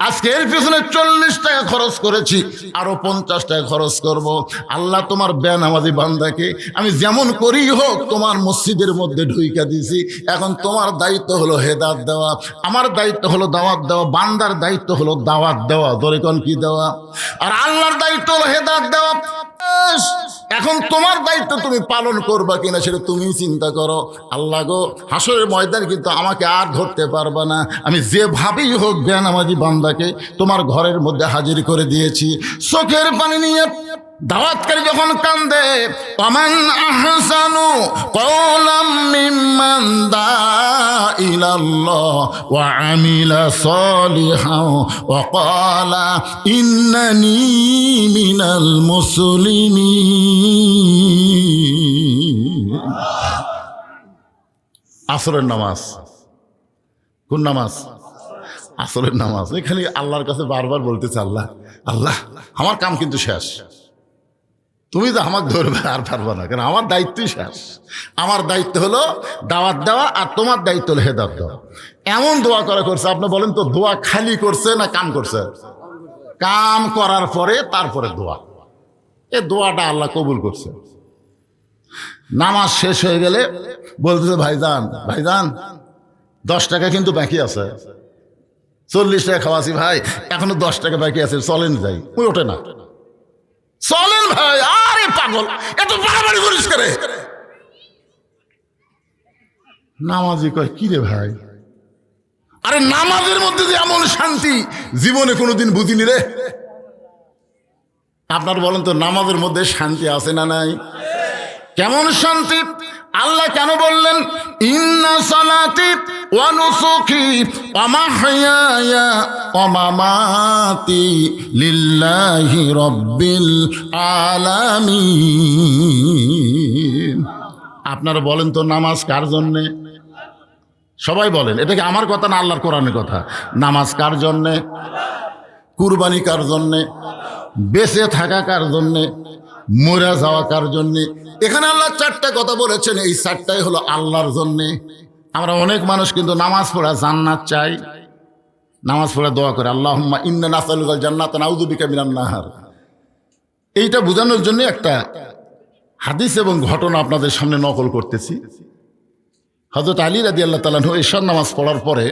আজকে এর পিছনে 40 টাকা খরচ করেছি, আরো 50 টাকা খরচ করব। আল্লাহ তোমার বেনামাজি বান্দাকে আমি যেমন করি হোক তোমার মসজিদের মধ্যে ঢুইকা দিছি। এখন তোমার দায়িত্ব হলো হেদায়েত দেওয়া, আমার দায়িত্ব হলো দাওয়াত দেওয়া, বান্দার দায়িত্ব হলো দাওয়াত দেওয়া। ধরে কোন কি দেওয়া? আর আল্লাহর দায়িত্ব হলো হেদায়েত দেওয়া। এখন তোমার দায়িত্ব তুমি পালন করবা কিনা সেটা তুমি চিন্তা করো। আল্লাহ গো হাসরের ময়দান কিন্তু আমাকে আর ধরতে পারবা না। আমি যেভাবেই হোক বেনামাজি বান্দাকে তোমার ঘরের মধ্যে হাজির করে দিয়েছি। চোখের পানি নিয়ে দাওয়াতকারী যখন কান্দে, ওয়ামান আহসানু কওলাম মিম্মান দাআ ইলাল্লাহ ওয়া আমিলা সালিহান ওয়া ক্বালা ইন্নানী মিনাল মুসলিমিন। আসরের নামাজ, কোন নামাজ? আসরের নামাজ। এখানে আল্লাহর কাছে বারবার বলতেছে আল্লাহ আল্লাহ আমার কাম কিন্তু শেষ, তুমি তো আমাকে ধরবে আর পারবে না, কারণ আমার দায়িত্বই শেষ। আমার দায়িত্ব হলো দাওয়াত দেওয়া, আর তোমার দায়িত্ব হলো হেদায়েত দেওয়া। এমন দোয়া করা করছে, আপনি বলেন তো দোয়া খালি করছে না কাম করছে? কাম করার পরে তারপরে দোয়া। এ দোয়াটা আল্লাহ কবুল করছে। নামাজ শেষ হয়ে গেলে বলতেছে ভাইজান ভাইজান 10 টাকা কিন্তু বাকি আছে, 40 টাকা খাওয়াছি ভাই, এখনো 10 টাকা বাকি আছে, চলেন যাই। ওই ওঠে না, চলেন ভাই। আরে পাগল, এত বাড়াবাড়ি করিস করে। নামাজি কয় কি রে ভাই, আরে নামাজের মধ্যে যে এমন শান্তি জীবনে কোনোদিন বুঝিনি রে। আপনার বলেন তো নামাজের মধ্যে শান্তি আছে না নাই? কেমন শান্তি! আল্লাহ কেন বললেন ইন্না সালাতি ওয়া নুসুকি ওয়া মাহইয়ায়া ওয়া মামাতি লিল্লাহি রাব্বিল আলামিন। আপনারা বলেন তো নামাজ কার জন্যে? সবাই বলেন, এটা কি আমার কথা না আল্লাহর কোরআনের কথা? নামাজ কার জন্যে? কুরবানি কার জন্যে? বেঁচে থাকা কার জন্যে? মরে যাওয়া কার জন্যে? এখানে আল্লাহ 4টা কথা বলেছেন, এই 4টাই হলো আল্লাহর জন্যে। আমরা অনেক মানুষ কিন্তু নামাজ পড়া জান্নাত চাই, নামাজ পড়া দোয়া করে আল্লাহুম্মা ইন্না নাসআলুকাল জান্নাতা নাউযু বিকা মিনান নার। এইটা বোঝানোর জন্য একটা হাদিস এবং ঘটনা আপনাদের সামনে নকল করতেছি। হযরত আলী রাদিয়াল্লাহু তাআলা এশার নামাজ পড়ার পরে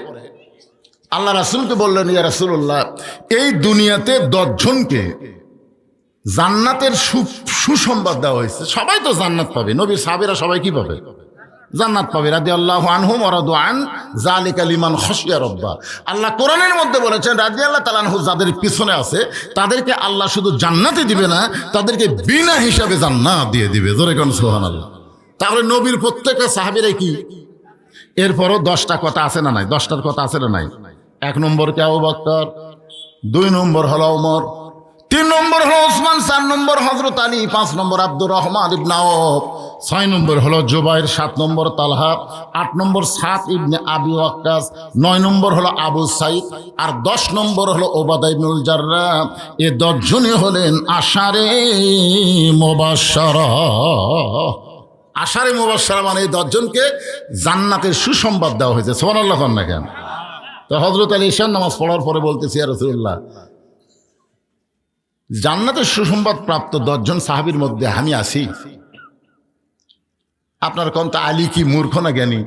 আল্লাহ রাসূলকে বললেন, ইয়া রাসূলুল্লাহ, এই দুনিয়াতে 10 জনকে জান্নাতের সুসংবাদ দেওয়া হয়েছে। সবাই তো জান্নাত পাবে, নবীর সাহাবীরা সবাই কি পাবে? জান্নাত পাবে। রাদিয়াল্লাহু আনহুম ওয়া রাদু আন যালিকা লিমান খাশিয়া রাব্বা। আল্লাহ কোরআনের মধ্যে বলেছেন রাদিয়াল্লাহু তাআলা আনহু যাদের পিছনে আছে তাদেরকে আল্লাহ শুধু জান্নাতই দিবে না, তাদেরকে বিনা হিসাবে জান্নাত দিয়ে দিবে। জোরে কোন সুবহানাল্লাহ। তাহলে নবীর প্রত্যেকটা সাহাবীরা কি? এরপরও 10টা কথা আছে না নাই? 10টার কথা আছে না নাই? 1 নম্বর কে আবু বকর, 2 নম্বর হলো ওমর, 3 নম্বর হলো ওসমান, 4 নম্বর হযরত আলী, 5 নম্বর আব্দুর রহমান ইবনে আওফ, 6 নম্বর হলো জুবাইর, 7 নম্বর তালহা, 8 নম্বর সাদ ইবনে আবি ওয়াক্কাস, 9 নম্বর হলো আবু সাইদ, আর 10 নম্বর হলো ওবাদা ইবনুল জাররাহ। এই 10 জনই হলেন আশারে মুবাশশারা। আশারে মুবাশশারা মানে এই 10 জনকে জান্নাতের সুসংবাদ দেওয়া হয়েছে। সুবহানাল্লাহ না কেন? তো হযরত আলী ঈশার নামাজ পড়ার পরে বলতেছি, ইয়া রাসূলুল্লাহ, জান্নাতের সুসংবাদ প্রাপ্ত 10 জন সাহাবীর মধ্যে আমি আছি। আপনার কোন তো আলী কি মূর্খ না জ্ঞানী?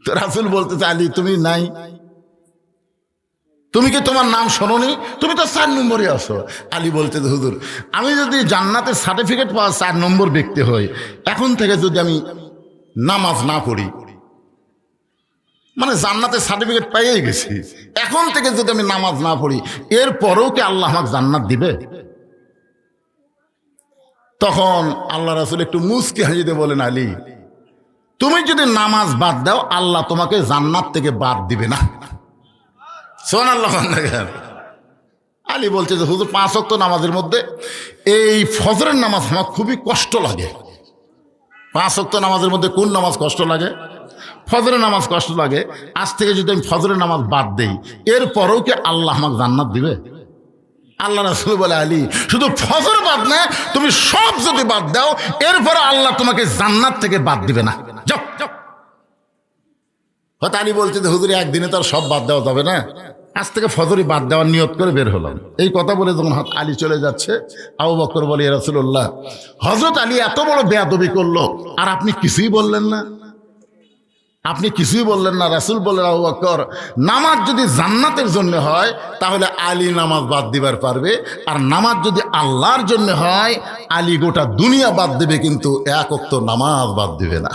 তো রাসূল বলতেছে, আলী তুমি নাই, তুমি কি তোমার নাম শোনোনি? তুমি তো 4 নম্বরে আছো। আলী বলতে, হুজুর আমি যদি জান্নাতের সার্টিফিকেট পাওয়া 4 নম্বর ব্যক্তি হই, এখন থেকে যদি আমি নামাজ না পড়ি, মানে জান্নাতের সার্টিফিকেট পেয়ে গেছি, এখন থেকে যদি আমি নামাজ না পড়ি, এরপরেও কি আল্লাহ আমাকে জান্নাত দিবে? তখন আল্লাহ রাসূল একটু মুচকি হাসিতে বলেন, আলী তুমি যদি নামাজ বাদ দাও, আল্লাহ তোমাকে জান্নাত থেকে বাদ দিবে না। সুবহানাল্লাহ। আলী বলছে যে হুজুর 5 ওয়াক্ত নামাজের মধ্যে এই ফজরের নামাজ আমার খুবই কষ্ট লাগে। 5 ওয়াক্ত নামাজের মধ্যে কোন নামাজ কষ্ট লাগে? ফজরের নামাজ কষ্ট লাগে। আজ থেকে যদি আমি ফজরের নামাজ বাদ দেই, এরপরেও কি আল্লাহ আমাকে জান্নাত দিবে? আল্লাহ রাসূল বলে, আলী শুধু ফজর বাদ না, তুমি সব যদি বাদ দাও, এরপরে আল্লাহ তোমাকে জান্নাত থেকে বাদ দিবে না। যাও যাও। হয়তো আলী বলছে যে হুজুর একদিনে তো আর সব বাদ দেওয়া যাবে না, আজ থেকে ফজরই বাদ দেওয়ার নিয়ত করে বের হলাম। এই কথা বলে যখন আলী চলে যাচ্ছে, আবু বকর বলে, ইয়া রাসূলুল্লাহ, হযরত আলী এত বড় বেয়াদবি করলো আর আপনি কিছুই বললেন না, আপনি কিছুই বললেন না। রাসূল বললেন, আবু বকর, নামাজ যদি জান্নাতের জন্য হয় তাহলে আলী নামাজ বাদ দিবার পারবে, আর নামাজ যদি আল্লাহর জন্য হয়, আলী গোটা দুনিয়া বাদ দেবে, কিন্তু 1 ওয়াক্ত নামাজ বাদ দিবে না।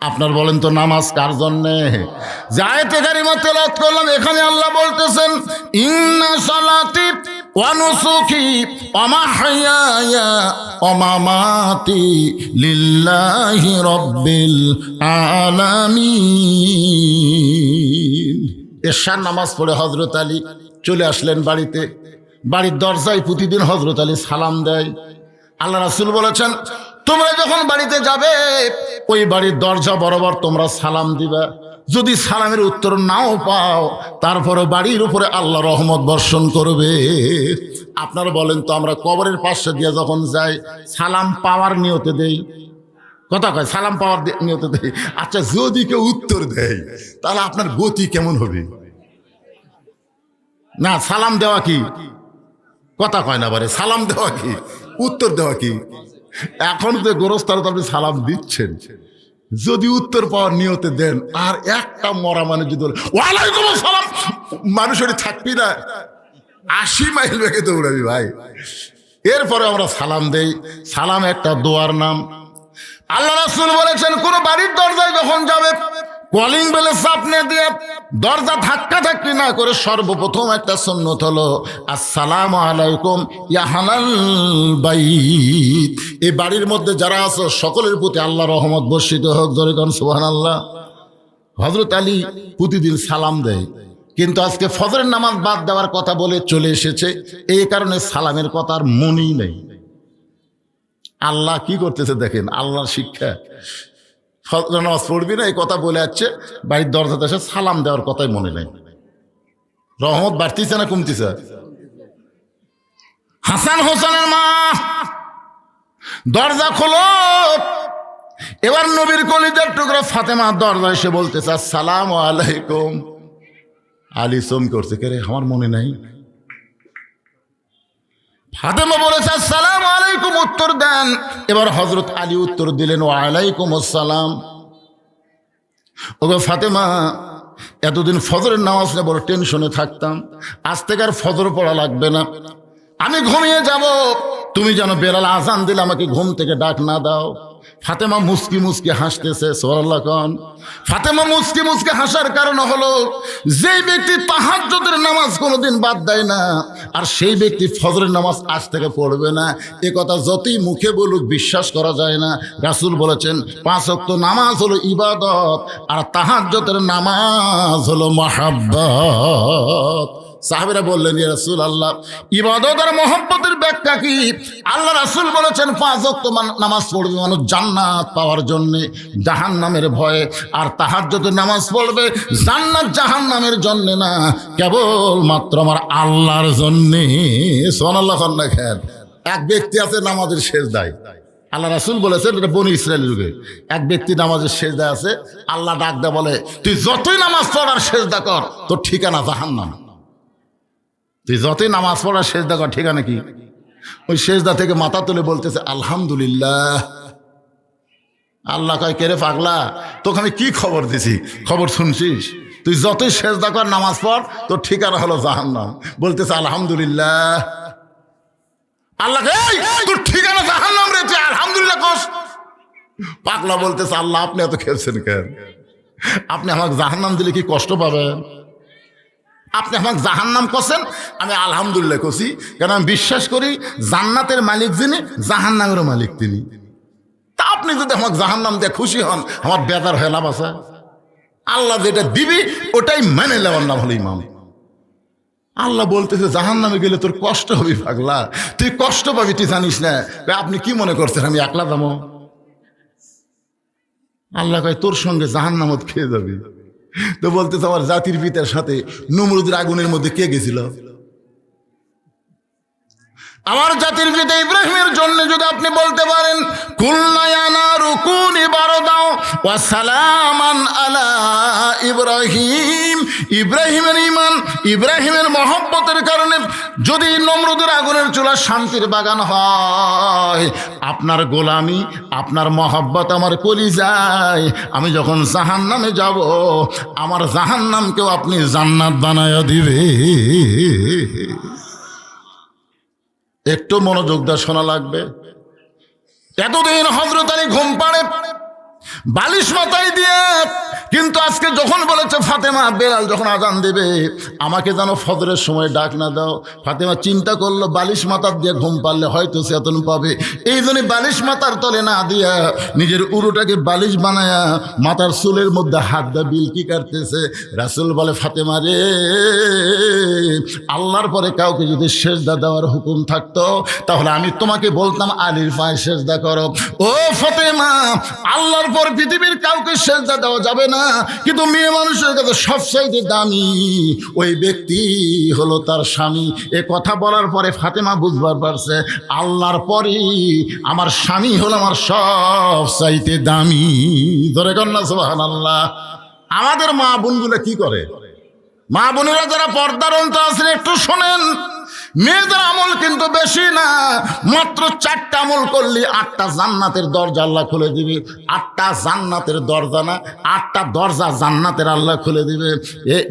আপনার বলেন তো নামাজ কার জন্যে? যে আয়াতে কারিমা তেলাওয়াত করলাম, এখানে আল্লাহ বলতেছেন, ইন্না সালাতি ওয়া নুসুকি ওয়া মাহইয়ায়া ওয়া মামাতি লিল্লাহি রাব্বিল আলামিন। এশার নামাজ পড়ে হযরত আলী চলে আসলেন বাড়িতে। বাড়ির দরজায় প্রতিদিন হযরত আলী সালাম দেয়। আল্লাহ রাসূল বলেছেন, তোমরা যখন বাড়িতে যাবে, ওই বাড়ির দরজা বরাবর তোমরা সালাম দিবা। যদি সালামের উত্তর নাও পাও, তারপরে বাড়ির উপরে আল্লাহ রহমত বর্ষণ করবে। আপনারা বলেন তো, আমরা কবরের পাশে দিয়ে যখন যাই, সালাম পাওয়ার নিয়তে দেই, কথা কয় সালাম পাওয়ার নিয়তে দেই। আচ্ছা, যদি কেউ উত্তর দেয়, তাহলে আপনার গতি কেমন হবে? না, সালাম দেওয়া কি? কথা কয় না বারে, সালাম দেওয়া কি, উত্তর দেওয়া কি? এখন যে গোরস্থানে আপনি সালাম দিচ্ছেন, যদি উত্তর পাওয়ার নিয়তে দেন, আর একটা মরা মানে যদি ওয়ালাইকুম আসসালাম, মানুষের থাকবি না, 80 মাইল বেগে দৌড়াবি ভাই। এরপরে আমরা সালাম দেই। সালাম একটা দোয়ার নাম। আল্লাহ রাসূল বলেছেন, কোন বাড়ির দরজায় যখন যাবে, কলিং বেলে চাপনে দিয়ে দরজা ধাক্কা ধাক্কি না করে সর্বপ্রথম একটা সুন্নত হলো, আসসালামু আলাইকুম ইয়া আহলাল বাইত। এই বাড়ির মধ্যে যারা আছে সকলের প্রতি আল্লাহ রহমত বর্ষিত হোক। জোরে কোন সুবহানাল্লাহ। হযরত আলী প্রতিদিন সালাম দেয়, কিন্তু আজকে ফজরের নামাজ বাদ দেওয়ার কথা বলে চলে এসেছে, এই কারণে সালামের কথা আর মনেই নেই। আল্লাহ কি করতেছে দেখেন, আল্লাহর শিক্ষা। ফজরের নামাজ পড়বি না এই কথা বলে যাচ্ছে, বাড়ির দরজাতে এসে সালাম দেওয়ার কথাই মনে নেই। রহমত বাড়তিছে না কমতিছে? হাসান হোসেনের মা, দরজা খোলো। এবার নবীর কলিজার টুকরা ফাতেমা দরজা এসে বলতেছে, আসসালামু আলাইকুম। আলী সোম করছে, কে রে, আমার মনে নাই। ফাতেমা বলেছে, আসসালামু আলাইকুম, উত্তর দেন। এবার হযরত আলী উত্তর দিলেন, ওয়া আলাইকুম আসসালাম। ওগো ফাতেমা, এতদিন ফজরের নামাজ নিয়ে বড় টেনশনে থাকতাম, আজ থেকে আর ফজর পড়া লাগবে না, আমি ঘুমিয়ে যাব। তুমি যেন বেলাল আজান দিলে আমাকে ঘুম থেকে ডাক না দাও। ফাতেমা মুস্কি মুস্কি হাসতেছে। সুবহানাল্লাহ কোন। ফাতেমা মুস্কি মুস্কি হাসার কারণ হলো, যেই ব্যক্তি তাহাজ্জুদের নামাজ কোনোদিন বাদ দেয় না, আর সেই ব্যক্তি ফজরের নামাজ আজ থেকে পড়বে না, এ কথা যতই মুখে বলুক বিশ্বাস করা যায় না। রাসূল বলেছেন, 5 ওয়াক্ত নামাজ হলো ইবাদত, আর তাহাজ্জুদের নামাজ হলো মাহাব্বত। সাহাবীরা বললেন, ইয়া রাসূলুল্লাহ, ইবাদত আর মহব্বতের ব্যাখ্যা কি? আল্লাহ রাসূল বলেছেন, 5 ওয়াক্ত নামাজ পড়বে মানুষ জান্নাত পাওয়ার জন্য, জাহান্নামের ভয়ে, আর তাহাজ্জুদের নামাজ পড়বে জান্নাত জাহান্নামের জন্য না, কেবল মাত্র আমার আল্লাহর জন্য। সুবহানাল্লাহ। এক ব্যক্তি আছে নামাজের সেজদায়, আল্লাহ রাসূল বলেছেন, এটা বনি ইসরায়েল যুগে এক ব্যক্তি নামাজের সেজদা আছে, আল্লাহ ডাক দেয় বলে, তুই যতই নামাজ পড়ার সেজদা কর তোর ঠিকানা জাহান্নাম। তুই যতই নামাজ পড়ার সেজদা কর, ঠিকানা কি? ওই সেজদা থেকে মাথা তুলে বলতেছে আলহামদুলিল্লাহ। আল্লাহ কয়, কে রে পাগলা, তোকে আমি কি খবর দিছি, খবর শুনছিস? তুই যতই সেজদা কর নামাজ পড় তোর ঠিকানা হলো জাহান্নাম। বলতেছে আলহামদুলিল্লাহ। আল্লাহ তোর ঠিকানা জাহান্নাম রে, তুই আলহামদুলিল্লাহ কস। পাগলা বলতেছে, আল্লাহ আপনি এত খেলছেন কেন? আপনি আমাকে জাহান্নাম দিলে কি কষ্ট পাবেন? আপনি আমাকে জাহান্নাম কছেন, আমি আলহামদুলিল্লাহ কছি, কারণ আমি বিশ্বাস করি জান্নাতের মালিক যিনি, জাহান্নামেরও মালিক তিনি। তা আপনি যদি আমাকে জাহান্নাম দিয়ে খুশি হন, আমার বেজার হয়ে লাভ আছে? আল্লাহ যেটা দিবি ওটাই মেনে নেওয়ার নাম হলো ইমাম। আল্লাহ বলতেছে জাহান্নামে গেলে তোর কষ্ট হবে পাগলা, তুই কষ্ট পাবি, তুই জানিস না। আপনি কি মনে করছেন আমি একলা যাবো? আল্লাহ কয় তোর সঙ্গে জাহান্নামত খেয়ে যাবি। তো বলতেছে আমার জাতির পিতার সাথে নমরুদের আগুনের মধ্যে কে গেছিল? আমার জাতির পিতা ইব্রাহিমের জন্য যদি আপনি বলতে পারেন কুলনা ইয়া নারু কুনি বারদাও ওয়া সালামান আলা ইব্রাহিম, ইব্রাহিমের ঈমান, ইব্রাহিমের মহব্বতের কারণে যদি নমরুদের আগুনের চুলা শান্তির বাগান হয়, আপনার গোলামি, আপনার মহব্বত আমার কলিজায়, আমি যখন জাহান্নামে যাব আমার জাহান্নামকেও আপনি জান্নাত বানায়া দিবে। একটু মনোযোগ দিয়ে শোনা লাগবে। এতদিন হযরত আলী ঘুম পাড়ে বালিশ মাথায় দিয়ে, কিন্তু আজকে যখন বলেছে ফাতেমা, বেলাল যখন আজান দেবে আমাকে যেন ফজরের সময় ডাক না দাও, ফাতেমা চিন্তা করলো বালিশ মাথার দিয়ে ঘুম পারলে হয়তো চেতন পাবে, এই জন্য বালিশ মাথার তলে না দিয়া নিজের উরুটাকে বালিশ বানায়া মাথার চুলের মধ্যে হাত দিয়ে বিলকি কাটতেছে। রাসূল বলে, ফাতেমা রে, আল্লাহর পরে কাউকে যদি সেজদা দেওয়ার হুকুম থাকতো তাহলে আমি তোমাকে বলতাম আলীর পায়ে সেজদা করো। ও ফাতেমা, আল্লাহর পর পৃথিবীর কাউকে সেজদা দেওয়া যাবে না, কিন্তু মেয়ে মানুষের কাছে সবচাইতে দামি ওই ব্যক্তি হলো তার স্বামী। এ কথা বলার পরে ফাতেমা বুঝবার পারছে আল্লাহর পরই আমার স্বামী হলো আমার সবচাইতে দামি। ধরে কন্যা সুবহানাল্লাহ। আমাদের মা বোনগুলো কি করে? মা বোনেরা যারা পর্দার অন্তর আছেন একটু শোনেন, মেয়েদের আমল কিন্তু বেশি না, মাত্র 4টা আমল করলে 8টা জান্নাতের দরজা আল্লাহ খুলে দিবে। 8টা জান্নাতের দরজা না, 8টা দরজা জান্নাতের আল্লাহ খুলে দিবে।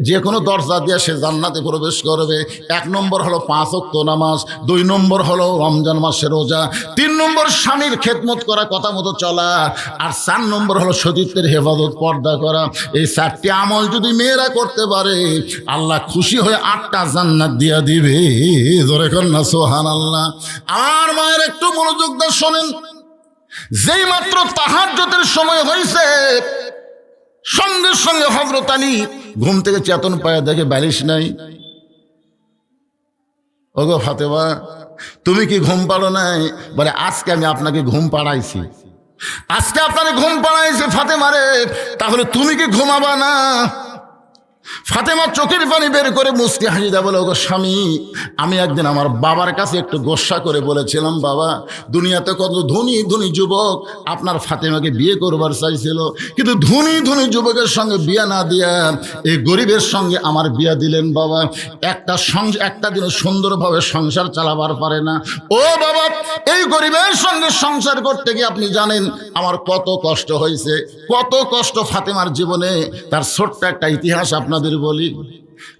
যে কোনো দরজা দিয়ে সে জান্নাতে প্রবেশ করবে। 1 নম্বর হলো 5 ওয়াক্ত নামাজ, 2 নম্বর হলো রমজান মাসের রোজা, 3 নম্বর স্বামীর খেদমত করা, কথা মতো চলা, আর 4 নম্বর হলো সতীত্বের হেফাজত, পর্দা করা। এই 4টি আমল যদি মেয়েরা করতে পারে আল্লাহ খুশি হয়ে 8টা জান্নাত দিয়া দিবে। জোরে কন্যা সুবহানাল্লাহ। আমার মায়ের একটু মনোযোগ দিয়ে শোনেন, যেই মাত্র তাহাজ্জুদের সময় হয়েছে সঙ্গে সঙ্গে হযরত আলী ঘুম থেকে চেতন পায়, দেখে বালিশ নাই। ওগো ফাতেমা, তুমি কি ঘুম পাড়ো নাই? বলে আজকে আমি আপনাকে ঘুম পাড়াইছি, আজকে আপনাকে ঘুম পাড়াইছি ফাতেমা রে, তাহলে তুমি কি ঘুমাবা না? ফাতেমা চোখের পানি বের করে মুচকি হাসি দেয়, বলে ওগো স্বামী, আমি একদিন আমার বাবার কাছে একটু গোসা করে বলেছিলাম, বাবা দুনিয়াতে কত ধনী ধনী যুবক আপনার ফাতেমাকে বিয়ে করবার চাইছিল, কিন্তু ধনী ধনী যুবকের সঙ্গে বিয়ে না দিয়া এই গরিবের সঙ্গে আমার বিয়ে দিলেন বাবা। একটা দিনও সুন্দরভাবে সংসার চালাবার পারে না। ও বাবা, এই গরিবের সঙ্গে সংসার করতে গিয়ে আপনি জানেন আমার কত কষ্ট হয়েছে, কত কষ্ট ফাতেমার জীবনে। তার ছোট্ট একটা ইতিহাস আপনাদের বলি।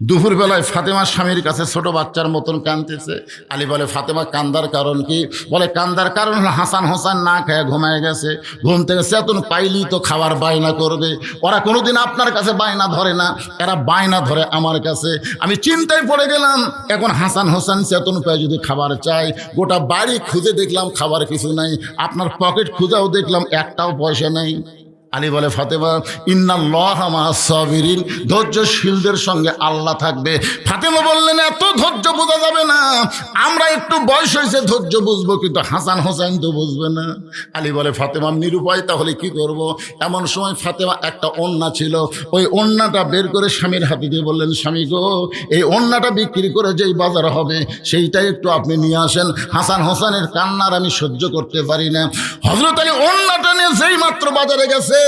দুপুরবেলায় ফাতেমার স্বামীর কাছে ছোট বাচ্চার মতন কাঁদতেছে। আলী বলে, ফাতেমা কান্দার কারণ কি? বলে, কান্দার কারণ হলো হাসান হোসেন না খেয়ে ঘুমায় গেছে, ঘুম থেকে চেতন পাইলেই তো খাবার বায়না করবে। ওরা কোনোদিন আপনার কাছে বায়না ধরে না, এরা বায়না ধরে আমার কাছে। আমি চিন্তায় পড়ে গেলাম, এখন হাসান হোসেন চেতন পায় যদি খাবার চাই, গোটা বাড়ি খুঁজে দেখলাম খাবার কিছু নাই, আপনার পকেট খুঁজাও দেখলাম একটাও পয়সা নেই। আলী বলে, ফাতেমা ইন্নাল্লাহা মা'আস সাবিরিন, ধৈর্যশীলদের সঙ্গে আল্লাহ থাকবে। ফাতেমা বললেন, এত ধৈর্য বোঝা যাবে না, আমরা একটু বয়স হয়েছে ধৈর্য বুঝবো, কিন্তু হাসান হোসেন তো বুঝবে না। আলী বলে, ফাতেমা নিরুপায়, তাহলে কি করব? এমন সময় ফাতেমা একটা ওড়না ছিল, ওই ওড়নাটা বের করে স্বামীর হাতে দিয়ে বললেন, স্বামী গো, এই ওড়নাটা বিক্রি করে যেই বাজার হবে সেইটাই একটু আপনি নিয়ে আসেন, হাসান হোসেনের কান্নার আমি সহ্য করতে পারি না। হযরত আলী ওড়নাটা নিয়ে যেই মাত্র বাজারে গেছে,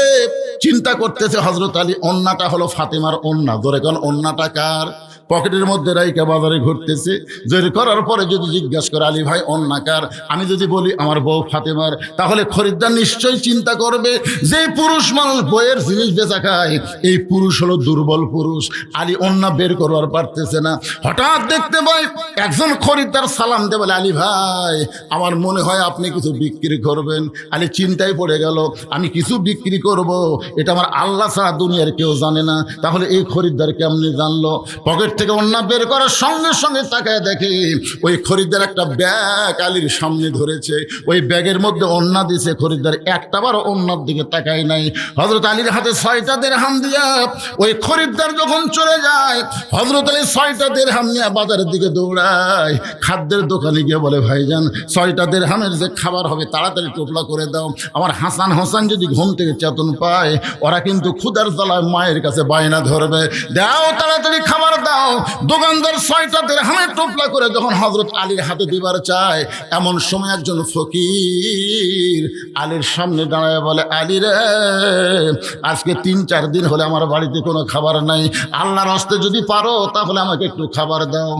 চিন্তা করতেছে হযরত আলী, ওড়নাটা হলো ফাতেমার ওড়না। ধরে কোন ওড়নাটা কার? পকেটের মধ্যে রাইকা বাজারে ঘুরতেছে। জোর করার পরে যদি জিজ্ঞাসা করে, আলী ভাই ওড়না কার? আমি যদি বলি আমার বউ ফাতেমার, তাহলে খরিদ্দার নিশ্চয়ই চিন্তা করবে যে পুরুষ মানুষ বইয়ের জিনিস বেচা খায়, এই পুরুষ হলো দুর্বল পুরুষ। আলী ওড়না বের করবার পারতেছে না। হঠাৎ দেখতে পাই একজন খরিদ্দার সালাম দিয়ে বলে, আলী ভাই আমার মনে হয় আপনি কিছু বিক্রি করবেন। আলী চিন্তায় পড়ে গেল, আমি কিছু বিক্রি করব এটা আমার আল্লাহ ছাড়া দুনিয়ার কেউ জানে না। তাহলে এই খরিদ্দার কেমনি জানলো? পকেট থেকে ওড়না বের করার সঙ্গে সঙ্গে তাকায় দেখে ওই খরিদ্দার একটা ব্যাগ আলীর সামনে ধরেছে, ওই ব্যাগের মধ্যে ওড়না দিছে। খরিদ্দার একটাবার ওড়নার দিকে তাকায় নাই। হযরত আলীর হাতে 6টা দিরহাম দিয়া ওই খরিদ্দার যখন চলে যায়, হযরত আলী 6টা দিরহাম নিয়ে বাজারের দিকে দৌড়ায়। খাদ্যের দোকানে গিয়ে বলে, ভাইজান 6টা দিরহামের যে খাবার হবে তাড়াতাড়ি টোপলা করে দাও, আমার হাসান হোসেন যদি ঘুম থেকে চেতন পায় ওরা কিন্তু ক্ষুধার জ্বালায় মায়ের কাছে বায়না ধরবে, দাও তাড়াতাড়ি খাবার দাও। দোকানদার 6টা দিরহামের টোপলা করে যখন হযরত আলীর হাতে দিবার চায়, এমন সময় একজন ফকির আলীর সামনে দাঁড়ায় বলে, আলী রে, আজকে 3-4 দিন হলে আমার বাড়িতে কোনো খাবার নাই, আল্লাহর হস্তে যদি পারো তাহলে আমাকে একটু খাবার দাও।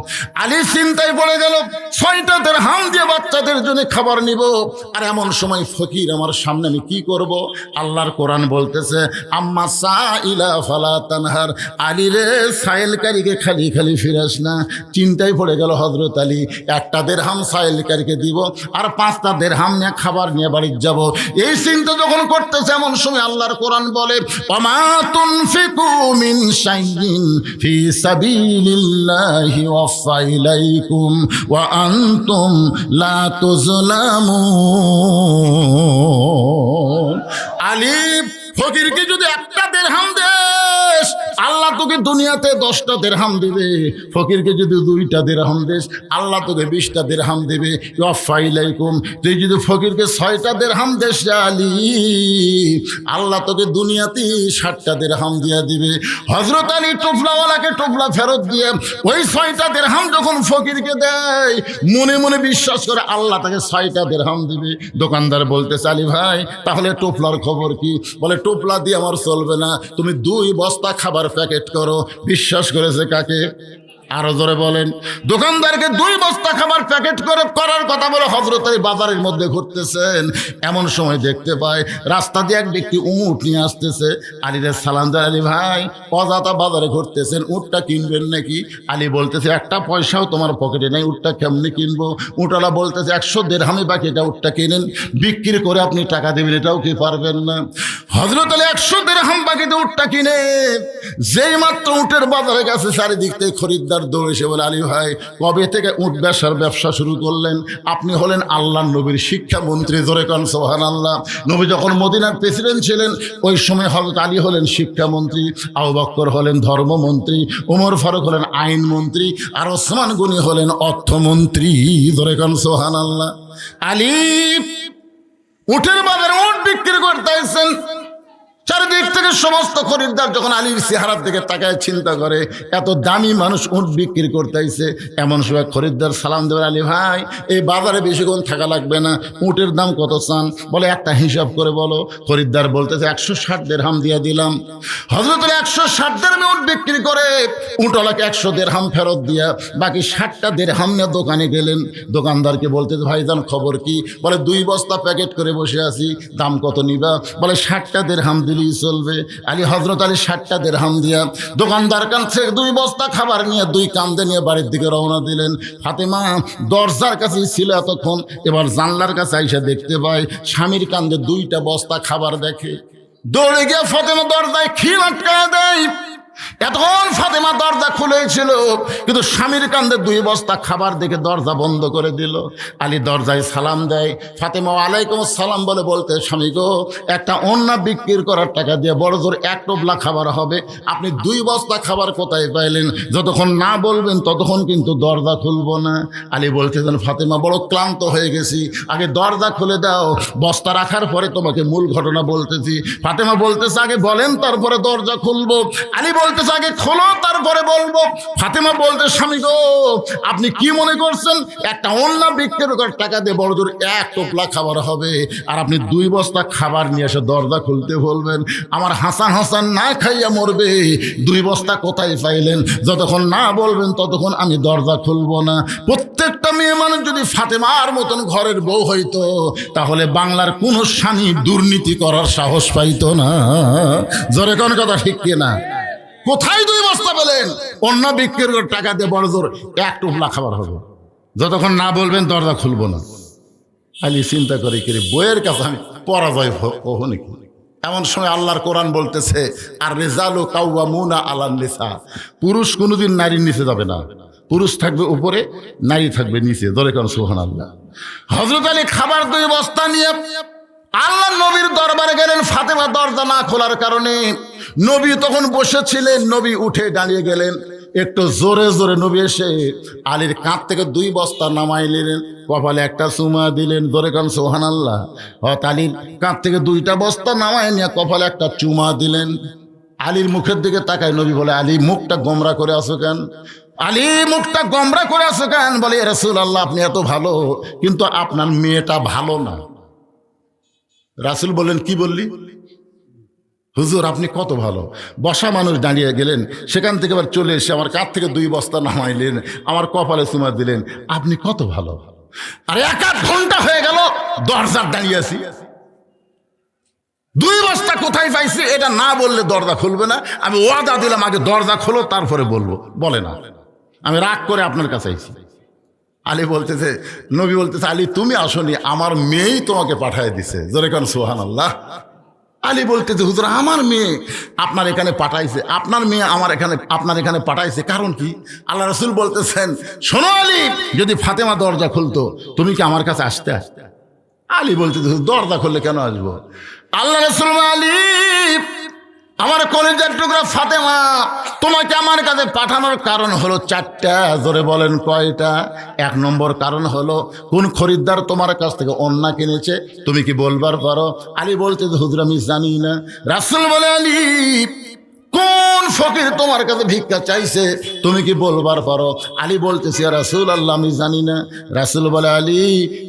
আলী চিন্তায় পড়ে গেল, 6টা দিরহাম দিয়ে বাচ্চাদের জন্য খাবার নিব, আর এমন সময় ফকির আমার সামনে, আমি কি করব? আল্লাহর কোরআন বলতেছে, আম্মা সাইলা ফালা তানহার, আলী রে সাইলকারীকে খালি খালি ফিরাস না। চিন্তায় পড়ে গেল হযরত আলী, 1টা দিরহাম সাইলকারীকে দিব আর 5টা দিরহাম নিয়ে খাবার নিয়ে বাড়ি যাব। এই চিন্তা যখন করতেছে, এমন সময় আল্লাহর কোরআন বলে, ওয়ামা তুনফিকু মিন শাইইন ফি সাবিলিল্লাহি ওয়াফা ইলাইকুম ওয়া আনতুম লা তুজলামুন। আলী, ফকিরকে যদি 1টা দিরহাম দেস, আল্লাহ তোকে দুনিয়াতে 10টা দিরহাম দিবে। ফকিরকে যদি 2টা দিরহাম দেস, আল্লাহ তোকে 20টা দিরহাম দিবে। ওয়াফা ইলাইকুম, তুই যদি ফকিরকে 6টা দিরহাম দেস আলী, আল্লাহ তোকে দুনিয়াতে 60টা দিরহাম দিয়ে দিবে। হযরত আলী টোপলাওয়ালাকে টোপলা ফেরত দিয়ে ওই 6টা দিরহাম যখন ফকিরকে দেয়, মনে মনে বিশ্বাস করে আল্লাহ তাকে 6টা দিরহাম দিবে। দোকানদার বলতেছে, আলী ভাই তাহলে টোপলার খবর কি? বলে, টোপলা দিয়ে আমার চলবে না, তুমি 2 বস্তা খাবার প্যাকেট করো। বিশ্বাস করেছে কাকে? আরো জোরে বলেন। দোকানদারকে 2 বস্তা খাবার প্যাকেট করে করার কথা বলে হযরত আলী বাজারের মধ্যে ঘুরতেছেন। এমন সময় দেখতে পায় রাস্তা দিয়ে এক ব্যক্তি উট নিয়ে আসতেছে। আলীরে সালাম দেয়, আলী ভাই অজাতা বাজারে ঘুরতেছেন, উটটা কিনবেন নাকি? আলী বলতেছে, 1টা পয়সাও তোমার পকেটে নেই, উটটা কেমনি কিনবো? উটওয়ালা বলতেছে, 100 দিরহামে বাকি, এটা উটটা কিনেন, বিক্রি করে আপনি টাকা দেবেন, এটাও কি পারবেন না? হযরত আলী 100 দিরহাম বাকিতে উটটা কিনে যেই মাত্র উটের বাজারে গেছে, চারিদিক থেকে খরিদ্দার দৌড়ে এসে বলে, আলী ভাই কবে থেকে উট ব্যবসা শুরু করলেন? আপনি হলেন আল্লাহর নবীর শিক্ষামন্ত্রী। জোরে কান সুবহানাল্লাহ। নবী যখন মদিনার প্রেসিডেন্ট ছিলেন, ওই সময় হযরত আলী হলেন শিক্ষামন্ত্রী, আবু বকর হলেন ধর্মমন্ত্রী, ওমর ফারুক হলেন আইনমন্ত্রী, আর ওসমান গনি হলেন অর্থমন্ত্রী। জোরে কান সুবহানাল্লাহ। আলী উটের বাজারে উট বিক্রি করতেছেন। চারিদিক থেকে সমস্ত খরিদ্দার যখন আলীর চেহারার দিকে তাকায় চিন্তা করে, এত দামি মানুষ উট বিক্রি করতেছে। এমন সময় খরিদ্দার সালাম দেবে, আলী ভাই এই বাজারে বেশিক্ষণ থাকা লাগবে না, উটের দাম কত চান? বলে, একটা হিসাব করে বলো। খরিদ্দার বলতেছে, 160 দিরহাম দিয়ে দিলাম। হযরত 160 দিরহামে উট বিক্রি করে উটওয়ালাকে 100 দিরহাম ফেরত দিয়া বাকি 60টা দিরহাম নিয়ে দোকানে গেলেন। দোকানদারকে বলতেছে, ভাইজান খবর কি? বলে, 2 বস্তা প্যাকেট করে বসে আছি, দাম কত নিবা? বলে, 60টা দিরহাম দিলেই চলবে। আলী হযরত আলী 60টা দিরহাম দিয়া দোকানদার কাছ থেকে 2 বস্তা খাবার নিয়ে 2 কান্দে নিয়ে বাড়ির দিকে রওনা দিলেন। ফাতেমা দরজার কাছেই ছিল এতক্ষণ, এবার জানলার কাছে আইসা দেখতে পায় স্বামীর কান্দে 2টা বস্তা খাবার দেখে। দৌড়ে গিয়ে ফাতেমা দরজায় খিল আটকায় দেয়। এতক্ষণ ফাতেমা দরজা খুলে হয়েছিল, কিন্তু স্বামীর কান্দে 2 বস্তা খাবার দেখে দরজা বন্ধ করে দিল। আলী দরজায় সালাম দেয়, ফাতেমা ওয়ালাইকুম আসসালাম বলে বলতে, স্বামী গো, একটা ওন্না বিক্রি করার টাকা দিয়ে বড় জোর 1 টোপলা খাবার হবে, আপনি 2 বস্তা খাবার কোথায় পাইলেন? যতক্ষণ না বলবেন ততক্ষণ কিন্তু দরজা খুলবো না। আলী বলতেছেন, ফাতেমা বড় ক্লান্ত হয়ে গেছি, আগে দরজা খুলে দাও, বস্তা রাখার পরে তোমাকে মূল ঘটনা বলতেছি। ফাতেমা বলতেছে, আগে বলেন তারপরে দরজা খুলবো। আলী বলতেছে, আগে খোলো তারপরে বলবো। ফাতেমা বলতে, স্বামী গো, আপনি কি মনে করছেন একটা ওন্না বিক্রি করার টাকা দিয়ে বড় জোর 1 টোপলা খাবার হবে, আর আপনি 2 বস্তা খাবার নিয়ে এসে দরজা খুলতে বলবেন? আমার হাসান না খাইয়া মরবে, 2 বস্তা কোথায় পাইলেন? যতক্ষণ না বলবেন ততক্ষণ আমি দরজা খুলবো না। প্রত্যেকটা মেয়ে মানুষ যদি ফাতেমার মতন ঘরের বউ হইতো, তাহলে বাংলার কোন স্বামী দুর্নীতি করার সাহস পাইতো না। জোরে কোন কথা ঠিক কিনা? কোথায় 2 বস্তা পেলেন? অন্য বিক্রির টাকা দিয়ে বড় জোর 1 টোপলা খাবার হবে, যতক্ষণ না বলবেন দরজা খুলবো না। আলী চিন্তা করে, কি বইয়ের কাছে আমি পরাজয় হবো নাকি? এমন সময় আল্লাহর কোরআন বলতেছে, আর রিজালু কাওয়ামুনা আলান নিসা, পুরুষ কোনোদিন নারীর নিচে যাবে না, পুরুষ থাকবে উপরে, নারী থাকবে নিচে। ধরে কোন সুবহানাল্লাহ। হযরত আলী খাবার 2 বস্তা নিয়ে আল্লাহ নবীর দরবারে গেলেন। ফাতেমা দরজা না খোলার কারণে নবী তখন বসেছিলেন, নবী উঠে দাঁড়িয়ে গেলেন। একটু জোরে জোরে নবী এসে আলীর কাঁধ থেকে 2 বস্তা নামাই নিলেন, কপালে একটা চুমা দিলেন। ধরে কান সুবহানাল্লাহ। আলীর কাঁধ থেকে 2টা বস্তা নামাই নিয়ে কপালে একটা চুমা দিলেন। আলীর মুখের দিকে তাকায় নবী বলে, আলী মুখটা গোমরা করে আছো কেন? আলী মুখটা গোমরা করে আছো কেন? বলে, ইয়া রাসূলুল্লাহ, আপনি এত ভালো, কিন্তু আপনার মেয়েটা ভালো না। রাসূল বললেন, কি বললি? হুজুর আপনি কত ভালো। বসা মানুষ দাঁড়িয়ে গেলেন, সেখান থেকে আবার চলে এসে আমার কাছ থেকে 2 বস্তা নামাইলেন, আমার কপালে চুমা দিলেন, আপনি কত ভালো। আর 1 ঘন্টা হয়ে গেল দরজার দাঁড়িয়ে আছি, 2 বস্তা কোথায় পাইছি এটা না বললে দরজা খুলবে না। আমি ওয়াদা দিলাম আগে দরজা খোলো তারপরে বলবো। বলে না, আমি রাগ করে আপনার কাছে আইছি। আলী বলতেছে, নবী বলতেছে, আলী তুমি আসনি, আমার মেয়েই তোমাকে পাঠিয়ে দিছে। জোরে কান সুবহানাল্লাহ। আলী বলতেছে, হুজুর আমার মেয়ে আপনার এখানে পাঠাইছে, আপনার মেয়ে আপনার এখানে পাঠাইছে, কারণ কি? আল্লাহ রাসূল বলতেছেন, শোনো আলী, যদি ফাতেমা দরজা খুলতো তুমি কি আমার কাছে আসতে? আলী বলতেছে, দরজা খুললে কেন আসবো? আল্লাহ রাসূল, আলী আমার কলিজার টুকরা ফাতেমা তোমাকে আমার কাছে পাঠানোর কারণ হলো 4টা। জোরে বলেন কয়টা? 1 নম্বর কারণ হলো, কোন খরিদ্দার তোমার কাছ থেকে ওন্না কিনেছে তুমি কি বলবার পারো? আলী বলতে, হুজুর আমি জানি না। রাসূল বলে, আলী কোন ফকির তোমার কাছে ভিক্ষা চাইছে তুমি কি বলবার পারো? আলী বলতেছে, ইয়া রাসূলুল্লাহ আমি জানি না। রাসূল বলে, আলী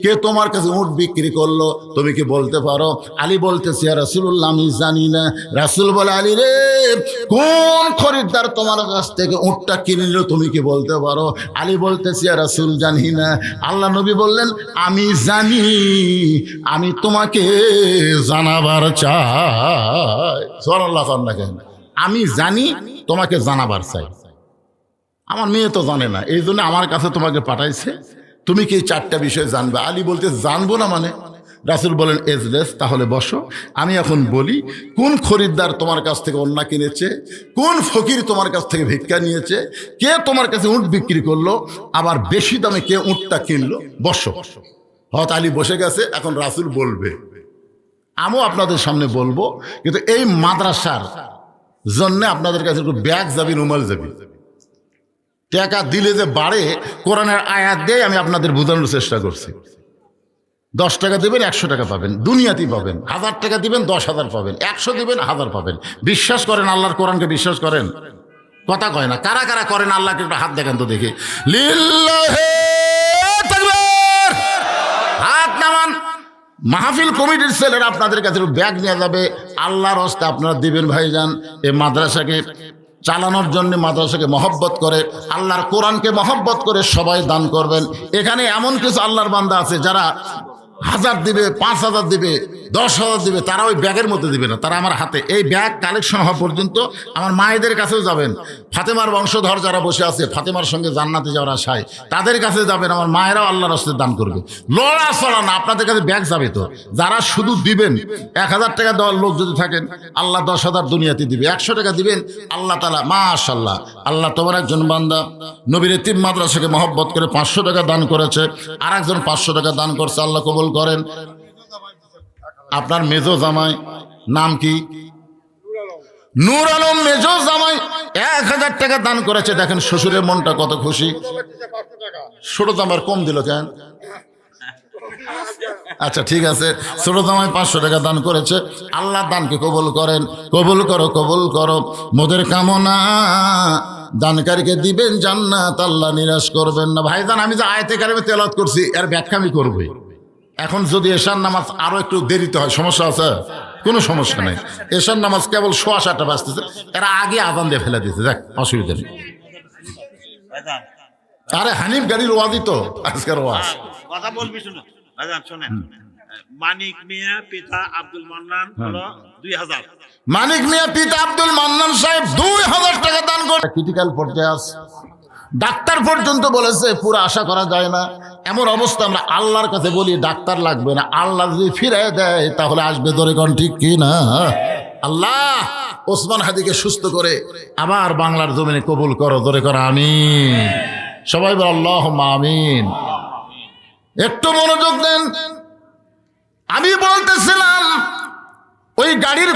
কে তোমার কাছে উট বিক্রি করলো তুমি কি বলতে পারো? আলী বলতেছে, ইয়া রাসূলুল্লাহ আমি জানি না। রাসূল বলে, আলী রে কোন খরিদ্দার তোমার কাছ থেকে উটটা কিনে নিল তুমি কি বলতে পারো? আলী বলতেছে, ইয়া রাসূল জানি না। আল্লাহ নবী বললেন, আমি জানি, আমি তোমাকে জানাবার চাই। সুবহানাল্লাহ। কেন? আমি জানি, তোমাকে জানাবার চাই। আমার মেয়ে তো জানে না, এই জন্য আমার কাছে তোমাকে পাঠাইছে, তুমি কি এই 4টা বিষয় জানবে? আলী বলতে, জানবো না মানে? রাসূল বলেন, এজলেস, তাহলে বসো, আমি এখন বলি কোন খরিদ্দার তোমার কাছ থেকে ওন্না কিনেছে, কোন ফকির তোমার কাছ থেকে ভিক্ষা নিয়েছে, কে তোমার কাছে উট বিক্রি করলো, আবার বেশি দামে কে উটটা কিনলো। বসো। হযরত আলী বসে গেছে, এখন রাসূল বলবে, আমিও আপনাদের সামনে বলবো, কিন্তু এই মাদ্রাসার জন্য আপনাদের কাছে একটু ব্যাগ যাবি, রুমাল যাবি। টাকা দিলে যে বাড়ে, কোরআনের আয়াত দিয়ে আমি আপনাদের বোঝানোর চেষ্টা করছি। 10 টাকা দেবেন 100 টাকা পাবেন, দুনিয়াতেই পাবেন। 1000 টাকা দিবেন 10,000 পাবেন, 100 দিবেন 1000 পাবেন। বিশ্বাস করেন আল্লাহর কোরআনকে? বিশ্বাস করেন? কথা কয় না। কারা কারা করেন আল্লাহকে একটু হাত দেখেন তো দেখি। লিল্লাহি তাকবীর, হাত নামান। মাহফিল কমিটির ছেলেরা আপনাদের কাছে ব্যাগ নিয়ে যাবে, আল্লাহর হস্তে আপনারা দিবেন। ভাইজান, এই মাদ্রাসাকে চালানোর জন্য, মাদ্রাসাকে মহব্বত করে, আল্লাহর কোরআনকে মহব্বত করে সবাই দান করবেন। এখানে এমন কিছু আল্লাহর বান্দা আছে যারা 1000 দিবে, 5000 দিবে, 10,000 দিবে, তারা ওই ব্যাগের মধ্যে দিবে না, তারা আমার হাতে। এই ব্যাগ কালেকশন হওয়া পর্যন্ত আমার মায়েদের কাছেও যাবেন, ফাতেমার বংশধর যারা বসে আছে, ফাতেমার সঙ্গে জান্নাতে যাওয়ার আশায়, তাদের কাছে যাবেন, আমার মায়েরাও আল্লাহর রাস্তায় দান করবে। লড়া চড়া না, আপনাদের কাছে ব্যাগ যাবে তো। যারা শুধু দিবেন, 1,000 টাকা দেওয়ার লোক যদি থাকেন, আল্লাহ 10,000 দুনিয়াতে দিবে। 100 টাকা দিবেন, আল্লাহ তাআলা মাশাআল্লাহ, আল্লাহ তোমার একজন বান্দা নবীর এতিম মাদ্রাসাকে মহব্বত করে 500 টাকা দান করেছে, আর একজন 500 টাকা দান করছে, আল্লাহ কবুল করেন। আপনার মেজো জামাই নাম কি? নূর আলম মেজো জামাই 1,000 টাকা দান করেছে। দেখেন শ্বশুরের মনটা কত খুশি। ছোট জামাই কম দিল কেন? আচ্ছা ঠিক আছে, ছোট জামাই 500 টাকা দান করেছে। আল্লাহ দানকে কবুল করেন, কবুল করো, কবুল করো। মোদের কামনা দানকারীকে দিবেন জান্নাত, আল্লাহ নিরাশ করবেন না। ভাইজান, আমি যে আয়াতে কারিমে তেলাওয়াত করছি এর ব্যাখ্যা আমি করবই। এখন যদি এশার নামাজ আরো একটু দেরিতে হয়, সমস্যা আছে? কোনো সমস্যা নেই। এশার নামাজ কেবল 7:15 বাজতেছে, এরা আগে আজান দিয়ে ফেলে দিচ্ছে, দেখ অসুবিধা নেই। আরে হানিফ গাড়ির ওয়াজই তো আজকের ওয়াজ। কথা বলবি, শুনো ভাইজান, শোনেন। মানিক মিয়া পিতা আব্দুল মান্নান হলো 2,000। মানিক মিয়া পিতা আব্দুল মান্নান সাহেব 2,000 টাকা দান করে। ক্রিটিক্যাল পর্যায়ে আছে, ডাক্তার পর্যন্ত বলেছে পুরো আশা করা যায় না। এমন অবস্থা, আমরা আল্লাহর কাছে বলি ডাক্তার লাগবে না, আল্লাহ যদি ফিরে দেয় তাহলে আসবে। ধরে কোন ঠিক কি না? আল্লাহ ওসমান হাদিকে সুস্থ করে আবার বাংলার জমিনে কবুল করো, ধরে করো আমিন। সবাই বল আল্লাহুম্মা আমিন। একটু মনোযোগ দেন। আমি বলতেছিলাম ওই গাড়ির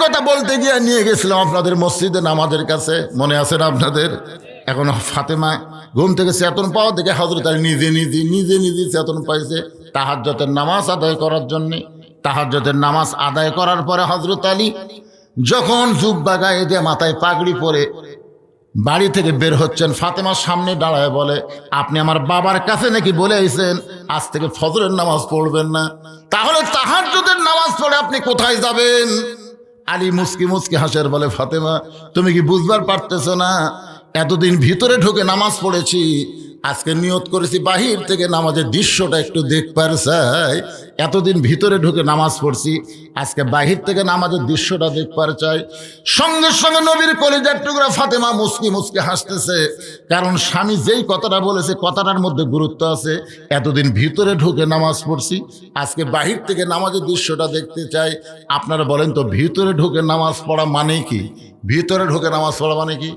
কথা বলতে গিয়ে নিয়ে গেছিলাম আপনাদের মসজিদে নামাজের কাছে, মনে আছে না আপনাদের? এখন ফাতেমা ঘুম থেকে চেতন পাওয়া দেখে হযরত আলী নিজে চেতন পাইছে তাহাজ্জুদের নামাজ আদায় করার জন্যে। তাহাজ্জুদের নামাজ আদায় করার পরে হযরত আলী যখন জুব্বা গায়ে দিয়ে মাথায় পাগড়ি পরে বাড়ি থেকে বের হচ্ছেন, ফাতেমার সামনে দাঁড়ায় বলে, আপনি আমার বাবার কাছে নাকি বলে আইছেন আজ থেকে ফজরের নামাজ পড়বেন না, তাহলে তাহাজ্জুদের নামাজ পড়ে আপনি কোথায় যাবেন? আলী মুস্কি হাসের বলে, ফাতেমা তুমি কি বুঝবার পারতেছো না? এতদিন ভিতরে ঢুকে নামাজ পড়েছি, আজকে নিয়ত করেছি বাহির থেকে নামাজের দৃশ্যটা একটু দেখবার চাই। এতদিন ভিতরে ঢুকে নামাজ পড়ছি, আজকে বাহির থেকে নামাজের দৃশ্যটা দেখবার চাই। সঙ্গে সঙ্গে নবীর কলিজার টুকরা ফাতেমা মুস্কি হাসতেছে, কারণ স্বামী যেই কথাটা বলেছে কথাটার মধ্যে গুরুত্ব আছে। এতদিন ভিতরে ঢুকে নামাজ পড়ছি, আজকে বাহির থেকে নামাজের দৃশ্যটা দেখতে চাই। আপনারা বলেন তো, ভিতরে ঢুকে নামাজ পড়া মানে কি? ভিতরে ঢুকে নামাজ পড়া মানে কি?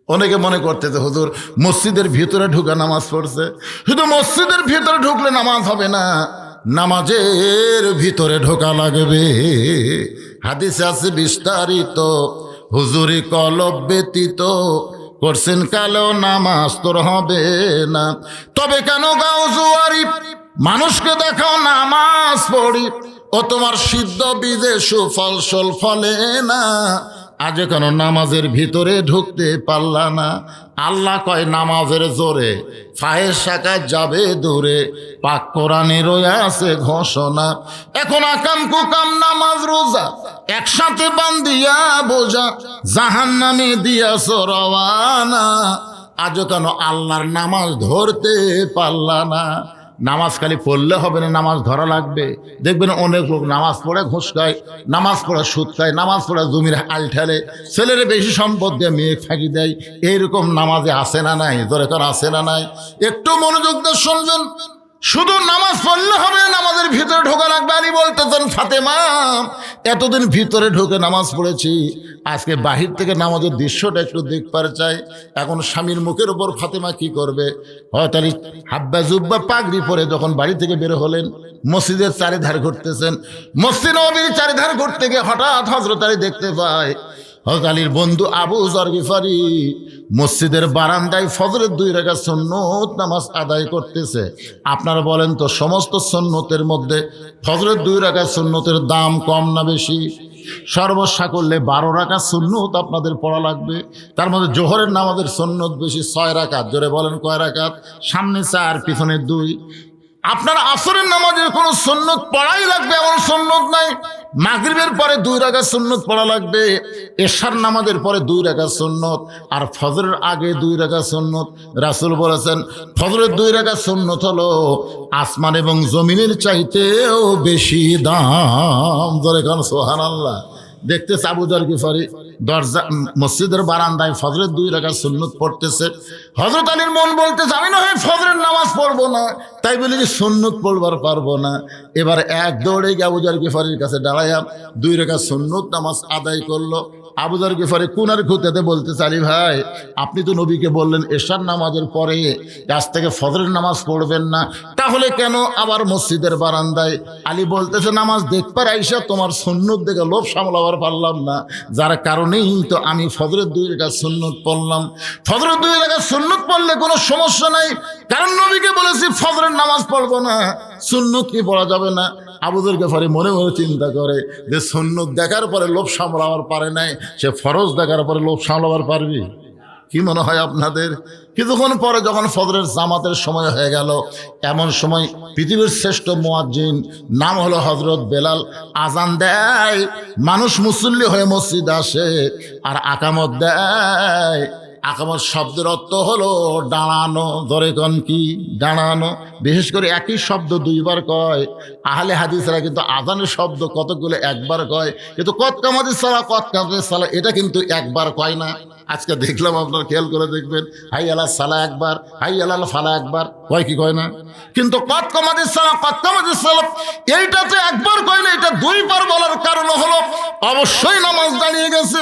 অনেকে মনে করতেছে হুজুর মসজিদের ভিতরে ঢুকে নামাজ পড়ছে। শুধু মসজিদের ভিতরে ঢুকলে নামাজ হবে না, নামাজের ভিতরে ঢোকা লাগবে। হাদিসে আছে বিস্তারিত, হুজুরি কলব ব্যতীত করছেন কালো নামাজ তোর হবে না। তবে কেন গাও জুয়ারি, মানুষকে দেখাও নামাজ পড়ি, ও তোমার সিদ্ধ বীজে সুফল ফলে না। আজ কেন নামাজের ভিতরে ঢুকতে পারলা না? আল্লাহ কয় নামাজের জোরে ফাহেশা কাজ যাবে দূরে, পাক কোরআনে রয়ে আছে ঘোষণা। এখন আকাম কুকাম নামাজ রোজা একসাথে বান্ধিয়া বোঝা, জাহান্নামে দিয়াছ রওয়ানা। আজ কেন আল্লাহর নামাজ ধরতে পারলা না? নামাজ খালি পড়লে হবে না, নামাজ ধরা লাগবে। দেখবেন অনেক লোক নামাজ পড়ে ঘুষ খায়, নামাজ পড়ে সুদ খায়, নামাজ পড়ে জমির আল ঠেলে, ছেলের বেশি সম্পদ দিয়ে মেয়ে ফাঁকি দেয়। এইরকম নামাজে আসে না নাই? ধরে কর আসে না নাই? একটু মনোযোগ দিয়ে শুনবেন। শুধু নামাজ পড়লে হবে, নামাজের ভিতরে ঢোকা লাগবে। আলী বলতেছেন, ফাতেমা এতদিন ভিতরে ঢোকে নামাজ পড়েছি, আজকে বাহির থেকে নামাজের দৃশ্যটা একটু দেখবার চাই। এখন স্বামীর মুখের উপর ফাতেমা কি করবে? হয়তো আলী হাব্বা জুব্বা পাগড়ি পরে যখন বাড়ি থেকে বের হলেন, মসজিদের চারিধার ঘুরতেছেন। মসজিদ নববীর চারিধার ঘুরতে গিয়ে হঠাৎ হযরত আলী দেখতে পায় হযরত আলীর বন্ধু আবু যর গিফারি মসজিদের বারান্দায় ফজরের 2 রাকাত সুন্নত নামাজ আদায় করতেছে। আপনারা বলেন তো, সমস্ত সুন্নতের মধ্যে ফজরের 2 রাকাত সুন্নতের দাম কম না বেশি? সর্বসাকল্যে 12 রাকাত সুন্নত আপনাদের পড়া লাগবে। তার মধ্যে জোহরের নামাজের সুন্নত বেশি, 6 রাকাত। জোরে বলেন কয় রাকাত? সামনে 4, পিছনে 2। আপনার আসরের নামাজের কোনো সুন্নত পড়াই লাগবে এমন সুন্নত নাই। মাগরিবের পরে 2 রাকাত সুন্নত পড়া লাগবে, এশার নামাজের পরে 2 রাকাত সুন্নত, আর ফজরের আগে 2 রাকাত সুন্নত। রাসূল বলেছেন ফজরের 2 রাকাত সুন্নত হলো আসমান এবং জমিনের চাইতেও বেশি দাম। ধরে কারণ সুবহানাল্লাহ। দেখতেছে আবু যর গিফারি দরজা মসজিদের বারান্দায় ফজরের 2 রাকাত সুন্নত পড়তেছে। হযরত আলীর মন বলতেছে আমি না হয় ফজরের নামাজ পড়বো না, তাই বলে কি সুন্নত পড়বার পারবো না। এবার এক দৌড়ে গিয়ে আবু যর গিফারির কাছে দাঁড়ায়া 2 রাকাত সুন্নত নামাজ আদায় করলো। আবু যর গিফারি কুনার খুঁতেতে বলতেছে আলী ভাই, আপনি তো নবীকে বললেন এশার নামাজের পরে আজ থেকে ফজরের নামাজ পড়বেন না, তাহলে কেন আবার মসজিদের বারান্দায়? আলী বলতেছে নামাজ দেখবার আইসা তোমার সুন্নত দেখে লোভ সামলাবার পারলাম না, যার কারণেই তো আমি ফজরের 2 রাকাত সুন্নত পড়লাম। ফজরের 2 রাকাত সুন্নত পড়লে কোনো সমস্যা নাই, কারণ নবীকে বলেছি ফজরের নামাজ পড়বো না, সুন্নত কি পড়া যাবে না? আবু যর গিফারি মনে মনে চিন্তা করে যে সুন্নত দেখার পরে লোভ সামলাবার পারে নাই, সে ফরজ দেখার পরে লোভ সামলাবার পারবি? কি মনে হয় আপনাদের? কিছুক্ষণ পরে যখন ফজরের জামাতের সময় হয়ে গেল, এমন সময় পৃথিবীর শ্রেষ্ঠ মুয়াজ্জিন নাম হলো হযরত বেলাল আজান দেয়, মানুষ মুসল্লি হয়ে মসজিদে আসে আর আকামত দেয়। আকামত শব্দের অর্থ হলো দাঁড়ানো। ধরে কোন কি? দাঁড়ানো। বিশেষ করে একই শব্দ 2 বার কয়। আহলে হাদিসরা কিন্তু আজানের শব্দ কতগুলো একবার কয়, কিন্তু কত কামাতিস সালাহ এটা কিন্তু একবার কয় না। আজকে দেখলাম, আপনার খেয়াল করে দেখবেন, হাই আলা সালা একবার, হাই আলাল ফালা একবার কয়, কি কয় না? কিন্তু কত কামাতিস সালাহ এইটা তো একবার কয় না, এটা 2 বার বলার কারণ হলো অবশ্যই নামাজ দাঁড়িয়ে গেছে,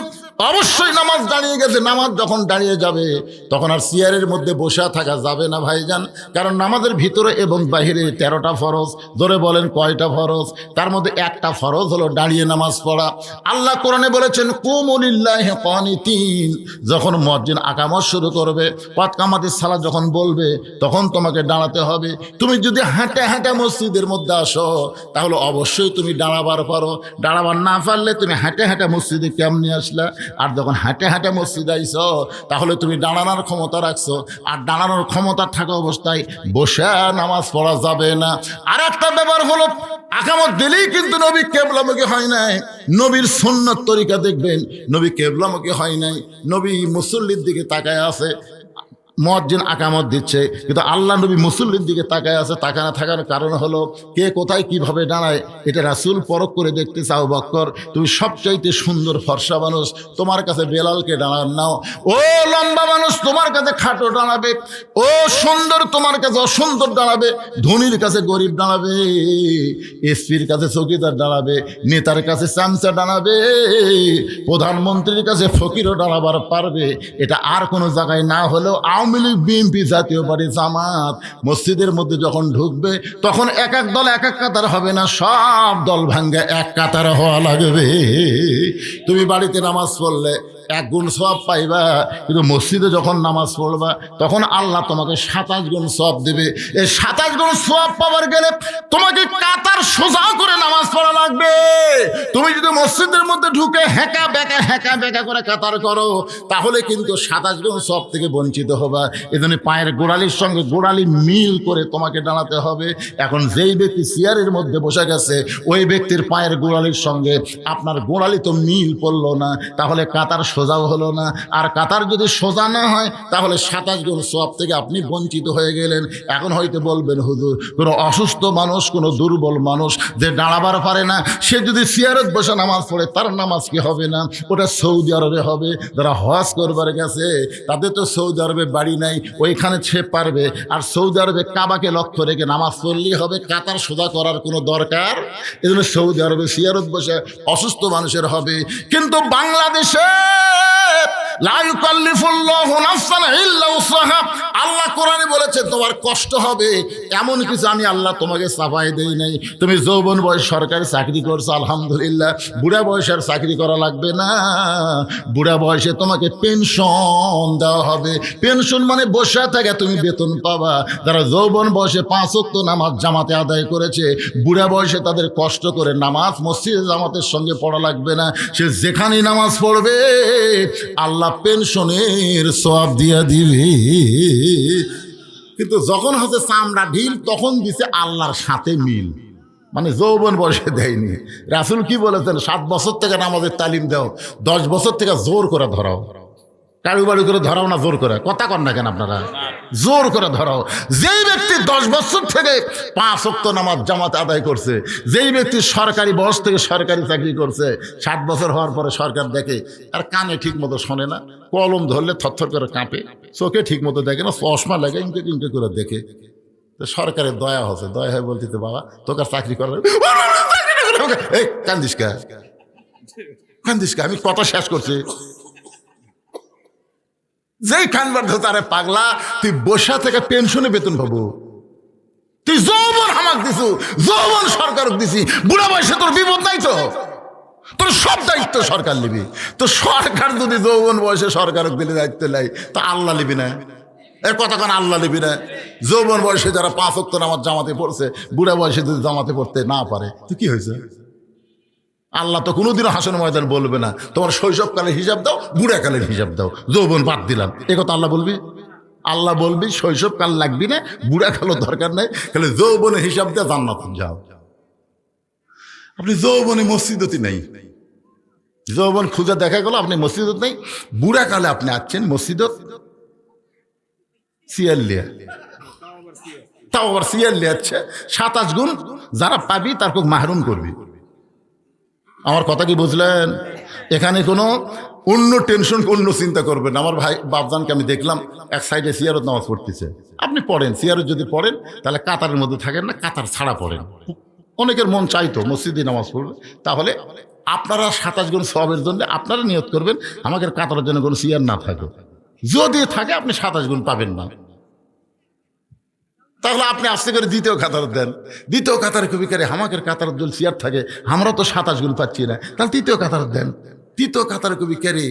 অবশ্যই নামাজ দাঁড়িয়ে গেছে। নামাজ যখন দাঁড়িয়ে যাবে তখন আর চেয়ারের মধ্যে বসে থাকা যাবে না ভাইজান, কারণ নামাজের ভিতরে এবং বাহিরে 13টা ফরজ। ধরে বলেন কয়টা ফরজ? তার মধ্যে একটা ফরজ হলো দাঁড়িয়ে নামাজ পড়া। আল্লাহ কোরআনে বলেছেন কুমু লিল্লাহি কানিতিন। যখন মুয়াজ্জিন আকামত শুরু করবে, ওয়াত কামাতিস সালাত যখন বলবে, তখন তোমাকে দাঁড়াতে হবে। তুমি যদি হাঁটে হাঁটে মসজিদের মধ্যে আসো তাহলে অবশ্যই তুমি দাঁড়াবার পারো, দাঁড়াবার না পারলে তুমি হাঁটে হাঁটে মসজিদে কেমনি আসলা? আর যখন হাঁটে হাঁটে মসজিদে আইছো তাহলে তুমি দাঁড়ানোর ক্ষমতা রাখছো, আর দাঁড়ানোর ক্ষমতা থাকা অবস্থায় বসে নামাজ পড়া যাবে না। আর একটা ব্যাপার হলো আকামত দিলেই কিন্তু নবী কিবলামুখী হয় নাই। নবীর সুন্নাত তরিকা দেখবেন, নবী কিবলামুখী হয় নাই, নবী মুসল্লির দিকে তাকায় আছে। মুয়াজ্জিন আকামত দিচ্ছে কিন্তু আল্লাহ নবী মুসল্লির দিকে তাকায় আছে। তাকানো থাকার কারণ হলো কে কোথায় কিভাবে দাঁড়ায় এটা রাসূল পরখ করে দেখতে চাও। বকর তুমি সবচাইতে সুন্দর ফর্সা মানুষ, তোমার কাছে বেলালকে দাঁড়ান নাও। ও লম্বা মানুষ তোমার কাছে খাটো দাঁড়াবে, ও সুন্দর তোমার কাছে অসুন্দর দাঁড়াবে, ধনীর কাছে গরিব দাঁড়াবে, এসপির কাছে চৌকিদার দাঁড়াবে, নেতার কাছে চামচা দাঁড়াবে, প্রধানমন্ত্রীর কাছে ফকিরও দাঁড়াবার পারবে। এটা আর কোনো জায়গায় না হলেও আওয়ামী লীগ, বিএনপি, জাতীয় পার্টি, জামাত মসজিদের মধ্যে যখন ঢুকবে তখন এক এক দল এক এক কাতার হবে না, সব দল ভাঙ্গে এক কাতার হওয়া লাগবে। তুমি বাড়িতে নামাজ পড়লে 1 গুণ সওয়াব পাইবা, কিন্তু মসজিদে যখন নামাজ পড়বা তখন আল্লাহ তোমাকে 27 গুণ সওয়াব দেবে। এই 27 গুণ সওয়াব পাওয়ার গেলে তোমাকে কাতার সোজা করে নামাজ পড়া লাগবে। তুমি যদি মসজিদের মধ্যে ঢুকে হ্যাঁকা বেঁকা করে কাতার করো তাহলে কিন্তু 27 গুণ সওয়াব থেকে বঞ্চিত হবা। এজন্য পায়ের গোড়ালির সঙ্গে গোড়ালি মিল করে তোমাকে দাঁড়াতে হবে। এখন যেই ব্যক্তি চেয়ারের মধ্যে বসে গেছে ওই ব্যক্তির পায়ের গোড়ালির সঙ্গে আপনার গোড়ালি তো মিল পড়লো না, তাহলে কাতার সোজাও হলো না। আর কাতার যদি সোজা না হয় তাহলে 27 গুণ সওয়াব থেকে আপনি বঞ্চিত হয়ে গেলেন। এখন হয়তো বলবেন হুজুর, কোনো অসুস্থ মানুষ, কোনো দুর্বল মানুষ যে দাঁড়াবার পারে না, সে যদি চেয়ারত বসে নামাজ পড়ে তার নামাজ কি হবে না? ওটা সৌদি আরবে হবে। যারা হজ করবার গেছে তাদের তো সৌদি আরবে বাড়ি নাই, ওইখানে সে পারবে। আর সৌদি আরবে কাবাকে লক্ষ্য রেখে নামাজ পড়লেই হবে, কাতার সোজা করার কোনো দরকার। এজন্য সৌদি আরবে চেয়ারত বসে অসুস্থ মানুষের হবে। কিন্তু বাংলাদেশে লা ইউকাল্লিফুল্লাহু নাফসান ইল্লা উসআহা। আল্লাহ কোরআনে বলেছে তোমার কষ্ট হবে, এমন কিছু আমি আল্লাহ তোমাকে চাপাই দেই নাই। তুমি যৌবন বয়স সরকারি চাকরি করছো আলহামদুলিল্লাহ, বুড়া বয়সের চাকরি করা লাগবে না। বুড়া বয়সে তোমাকে পেনশন দেওয়া হবে। পেনশন মানে বসে থাকে তুমি বেতন পাবা। যারা যৌবন বয়সে 5 ওয়াক্ত নামাজ জামাতে আদায় করেছে, বুড়া বয়সে তাদের কষ্ট করে নামাজ মসজিদে জামাতের সঙ্গে পড়া লাগবে না। সে যেখানেই নামাজ পড়বে আল্লাহ পেনশনের সওয়াব দিয়া দিবে। কিন্তু যখন হচ্ছে চামড়া ঢিল তখন দিছে আল্লাহর সাথে মিল, মানে যৌবন বয়সে দেয়নি। রাসূল কি বলেছেন, 7 বছর থেকে নামাজের তালিম দাও, 10 বছর থেকে জোর করে ধরাও। কারু বাড়ি করে ধরাও না, জোর করে। কথা কন না কেন আপনারা? জোর করে ধরাও। যেই ব্যক্তি 10 বছর থেকে 5 ওয়াক্ত নামাজ জামাতে আদায় করছে, যেই ব্যক্তি সরকারি বয়স থেকে সরকারি চাকরি করছে, 60 বছর হওয়ার পরে সরকার দেখে আর কানে ঠিক মতো শোনে না, কলম ধরলে থরথর করে কাঁপে, চোখে ঠিক মতো দেখে না, চশমা লাগে ইনকে ইনকে করে দেখে, তো সরকারের দয়া হচ্ছে, দয়া হয় বলতে, বাবা তোকে আর চাকরি করার, এই কান্দিস কা, কান্দিস কা, আমি কথা শেষ করছি। যেই কানবার ধরে, পাগলা তুই বসা থেকে পেনশনে বেতন পাবো, তুই যৌবন হামাক দিছু, যৌবন সরকার দিছি, বুড়া বয়সে তোর বিপদ নাই তো, তোর সব দায়িত্ব সরকার নিবি। তো সরকার যদি যৌবন বয়সে সরকার দিলে দায়িত্ব নেয়, তো আল্লাহ নিবি না? এর কথা কেন আল্লাহ নিবি না? যৌবন বয়সে যারা 5 ওয়াক্ত নামাজ জামাতে পড়ছে, বুড়া বয়সে যদি জামাতে পড়তে না পারে, তো কি হয়েছে? আল্লাহ তো কোনোদিনও হাসন ময়দান বলবে না তোমার শৈশবকালের হিসাব দাও, বুড়াকালের হিসাব দাও, যৌবন বাদ দিলাম, এ কথা আল্লাহ বলবি? আল্লাহ বলবি শৈশবকাল লাগবি না, বুড়াকালও দরকার নাই, তাহলে যৌবনের হিসাব দিয়ে জান্নাতে যাও। আপনি যৌবনে মসজিদতি নেই, যৌবন খুঁজে দেখা গেল আপনি মসজিদত নেই, বুড়াকালে আপনি আসছেন মসজিদত, সিয়াল লিয়া, তাও আবার সিয়াল লিয়াচ্ছে 27 গুণ, যারা পাবি তার খুব মাহরুম করবি। আমার কথা কি বুঝলেন? এখানে কোনো অন্য টেনশন, অন্য চিন্তা করবেন না। আমার ভাই বাপজানকে আমি দেখলাম এক সাইডে সিয়ারত নামাজ পড়তেছে। আপনি পড়েন, সিয়ারত যদি পড়েন তাহলে কাতারের মধ্যে থাকেন না, কাতার ছাড়া পড়েন। অনেকের মন চাইতো মসজিদে নামাজ পড়বে, তাহলে আপনারা 27 গুণ সওয়াবের জন্য আপনারা নিয়ত করবেন আমাদের কাতারের জন্য কোনো সিয়ার না থাকে, যদি থাকে আপনি 27 গুণ পাবেন না। তাহলে আপনি আস্তে করে দ্বিতীয় কাতার দেন, দ্বিতীয় কাতারে কবি করে আমাদের কাতার যদি সিয়ার থাকে, আমরা তো 27 গুণ পাচ্ছি না, তাহলে তৃতীয় কাতার দেন। তৃতীয় কাতারে কবি করে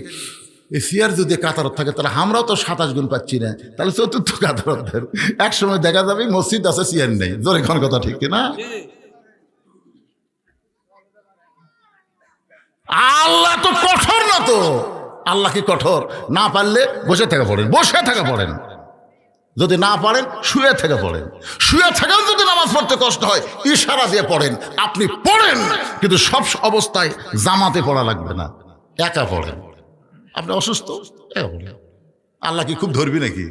এই সিয়ার যদি কাতার থাকে তাহলে আমরাও তো 27 গুণ পাচ্ছি না, তাহলে চতুর্থ কাতার দেন। এক সময় দেখা যাবে মসজিদ আছে সিয়ার নেই, জোরে কোন কথা ঠিক কিনা? আল্লাহ তো কঠোর না, তো আল্লাহ কি কঠোর? না পারলে বসে থেকে পড়েন, বসে থেকে পড়েন, যদি না পারেন শুয়ে থেকে পড়েন, শুয়ে থেকেও যদি নামাজ পড়তে কষ্ট হয় ইশারা দিয়ে পড়েন, আপনি পড়েন, কিন্তু সব অবস্থায় জামাতে পড়া লাগবে না, একা পড়েন। আপনি অসুস্থ, একা পড়েন। আল্লাহ কি খুব ধরবি নাকি?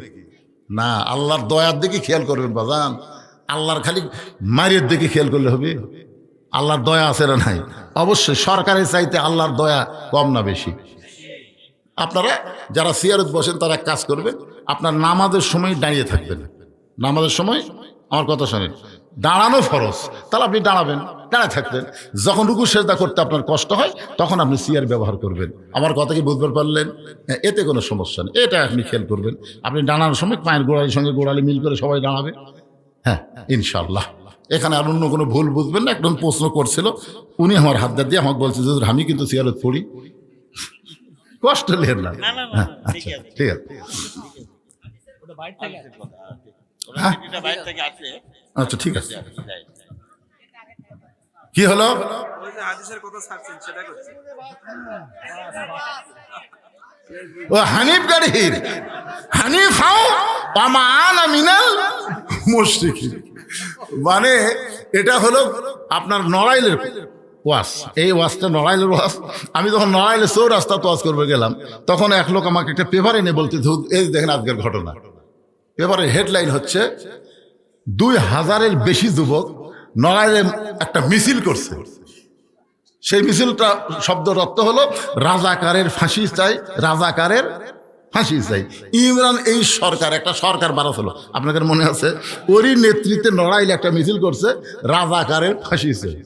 না, আল্লাহর দয়ার দিকে খেয়াল করবেন বাজান, আল্লাহর খালি মায়ের দিকে খেয়াল করলে হবে? আল্লাহর দয়া আছে না নাই? অবশ্যই সরকারের চাইতে আল্লাহর দয়া কম না বেশি? আপনারা যারা সিয়ারত বসেন তারা এক কাজ করবেন, আপনার নামাজের সময় দাঁড়িয়ে থাকবেন। নামাজের সময় আমার কথা শোনেন, দাঁড়ানো ফরজ, তাহলে আপনি দাঁড়াবেন, দাঁড়ায় থাকবেন। যখন রুকু সেজদা করতে আপনার কষ্ট হয় তখন আপনি সিয়ার ব্যবহার করবেন। আমার কথা কি বুঝতে পারলেন? এতে কোনো সমস্যা নেই, এটা আপনি খেয়াল করবেন। আপনি দাঁড়ানোর সময় পায়ের গোড়ালির সঙ্গে গোড়ালি মিল করে সবাই দাঁড়াবে, হ্যাঁ ইনশাল্লাহ। এখানে আর অন্য কোনো ভুল বুঝবেন না। একদম প্রশ্ন করছিল, উনি আমার হাত দিয়ে আমাকে বলছে যে আমি কিন্তু সিয়ারত পড়ি, কষ্ট নেন না। আচ্ছা ঠিক আছে, আচ্ছা ঠিক আছে। কি হলো? ও হানিফ গাড়ির হানিফ হাও পামান মিনাল মুশরিকিন, মানে এটা হলো আপনার নড়াইলের ওয়াজ। এই ওয়াজটা নড়াইলের ওয়াজ। আমি যখন নড়াইলে চৌরাস্তা ওয়াজ করবে গেলাম, তখন এক লোক আমাকে একটা পেপার এনে বলতে, এই দেখেন আজকের ঘটনা। পেপারের হেডলাইন হচ্ছে 2000-এর বেশি যুবক নড়াইলে একটা মিছিল করছে। সেই মিছিলটা শব্দের অর্থ হলো রাজাকারের ফাঁসি চাই, রাজাকারের ফাঁসি চাই। ইমরান এই সরকার, একটা সরকার বানাত হলো, আপনাদের মনে আছে? ওরই নেতৃত্বে নড়াইলে একটা মিছিল করছে রাজাকারের ফাঁসি চাই।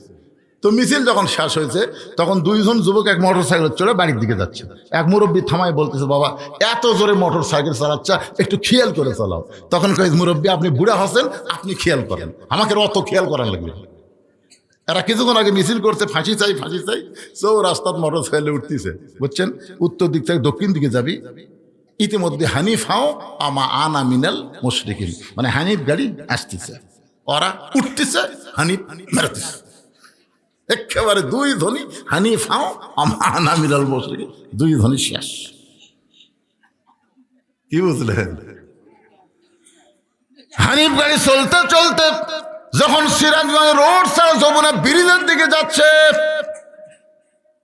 তো মিছিল যখন শেষ হয়েছে তখন 2 জন যুবক এক মোটর সাইকেল চলে বাড়ির দিকে যাচ্ছে। এক মুরব্বী থামায় বলতেছে, বাবা এত জোরে মোটর সাইকেল চালাচ্ছে, একটু খেয়াল করে চালাও। তখন কই মুরব্বী, আপনি বুড়া হচ্ছেন, আপনি খেয়াল করেন, আমাকে অত খেয়াল করার লাগবে। এরা কিছুক্ষণ আগে মিছিল করছে ফাঁসি চাই ফাঁসি চাই, সো রাস্তার মোটর সাইকেলে উঠতেছে, বুঝছেন? উত্তর দিক থেকে দক্ষিণ দিকে যাবি, ইতিমধ্যে হানিফ হাও আমা আনা মিনাল মুশরিকিন, মানে হানিফ গাড়ি আসতেছে, ওরা উঠতেছে, হানিফ মেরতেছে। একেবারে 2 ধ্বনি, হানিফ হাও আমা আনা মিনাল মুশরিকিন, 2 ধ্বনি শেষ। কি বুঝলেন? হানিফ গাড়ি চলতে চলতে যখন সিরাজগঞ্জ রোড ছাড়া যমুনা ব্রিজের দিকে যাচ্ছে,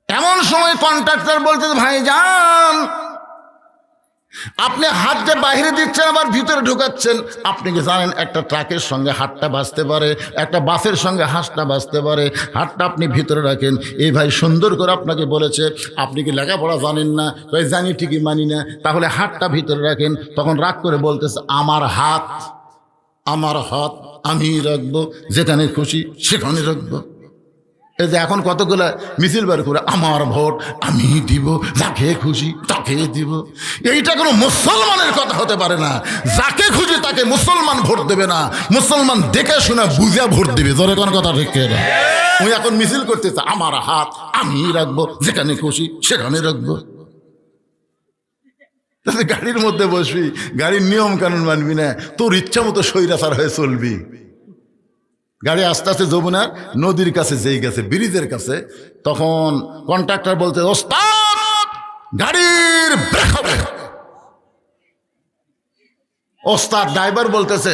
এমন সময় কন্ট্রাক্টর বলতে, ভাইজান আপনি হাতটা বাইরে দিচ্ছেন আবার ভিতরে ঢুকাচ্ছেন। আপনি কি জানেন একটা ট্রাকের সঙ্গে হাতটা বাঁচতে পারে, একটা বাসের সঙ্গে হাতটা বাঁচতে পারে। হাতটা আপনি ভিতরে রাখেন। এই ভাই সুন্দর করে আপনাকে বলেছে, আপনি কি লেখাপড়া জানেন না? তাই জানি, ঠিকই মানি না। তাহলে হাতটা ভিতরে রাখেন। তখন রাগ করে বলতেছে, আমার হাত আমি রাখবো, যেখানে খুশি সেখানে রাখবো। এই যে এখন কতগুলো মিছিল বের করে, আমার ভোট আমি দিব, যাকে খুশি তাকে দিব। এইটা কোনো মুসলমানের কথা হতে পারে না। যাকে খুশি তাকে মুসলমান ভোট দেবে না, মুসলমান দেখে শুনে বুঝে ভোট দিবে। জোরে কোন কথা ঠিক না? ওই এখন মিছিল করতেছে, আমার হাত আমি রাখবো, যেখানে খুশি সেখানে রাখবো। গাড়ির মধ্যে বসবি, গাড়ির নিয়ম কানুন মানবি না, তোর ইচ্ছা মতো স্বৈরাচার হয়ে চলবি। গাড়ি আস্তে আস্তে যমুনার নদীর কাছে যেই গেছে, ব্রিজের কাছে, তখন কন্ট্রাক্টর বলতে, ওস্তাদ গাড়ির ব্রেক হবে। ওস্তাদ ড্রাইভার বলতেছে,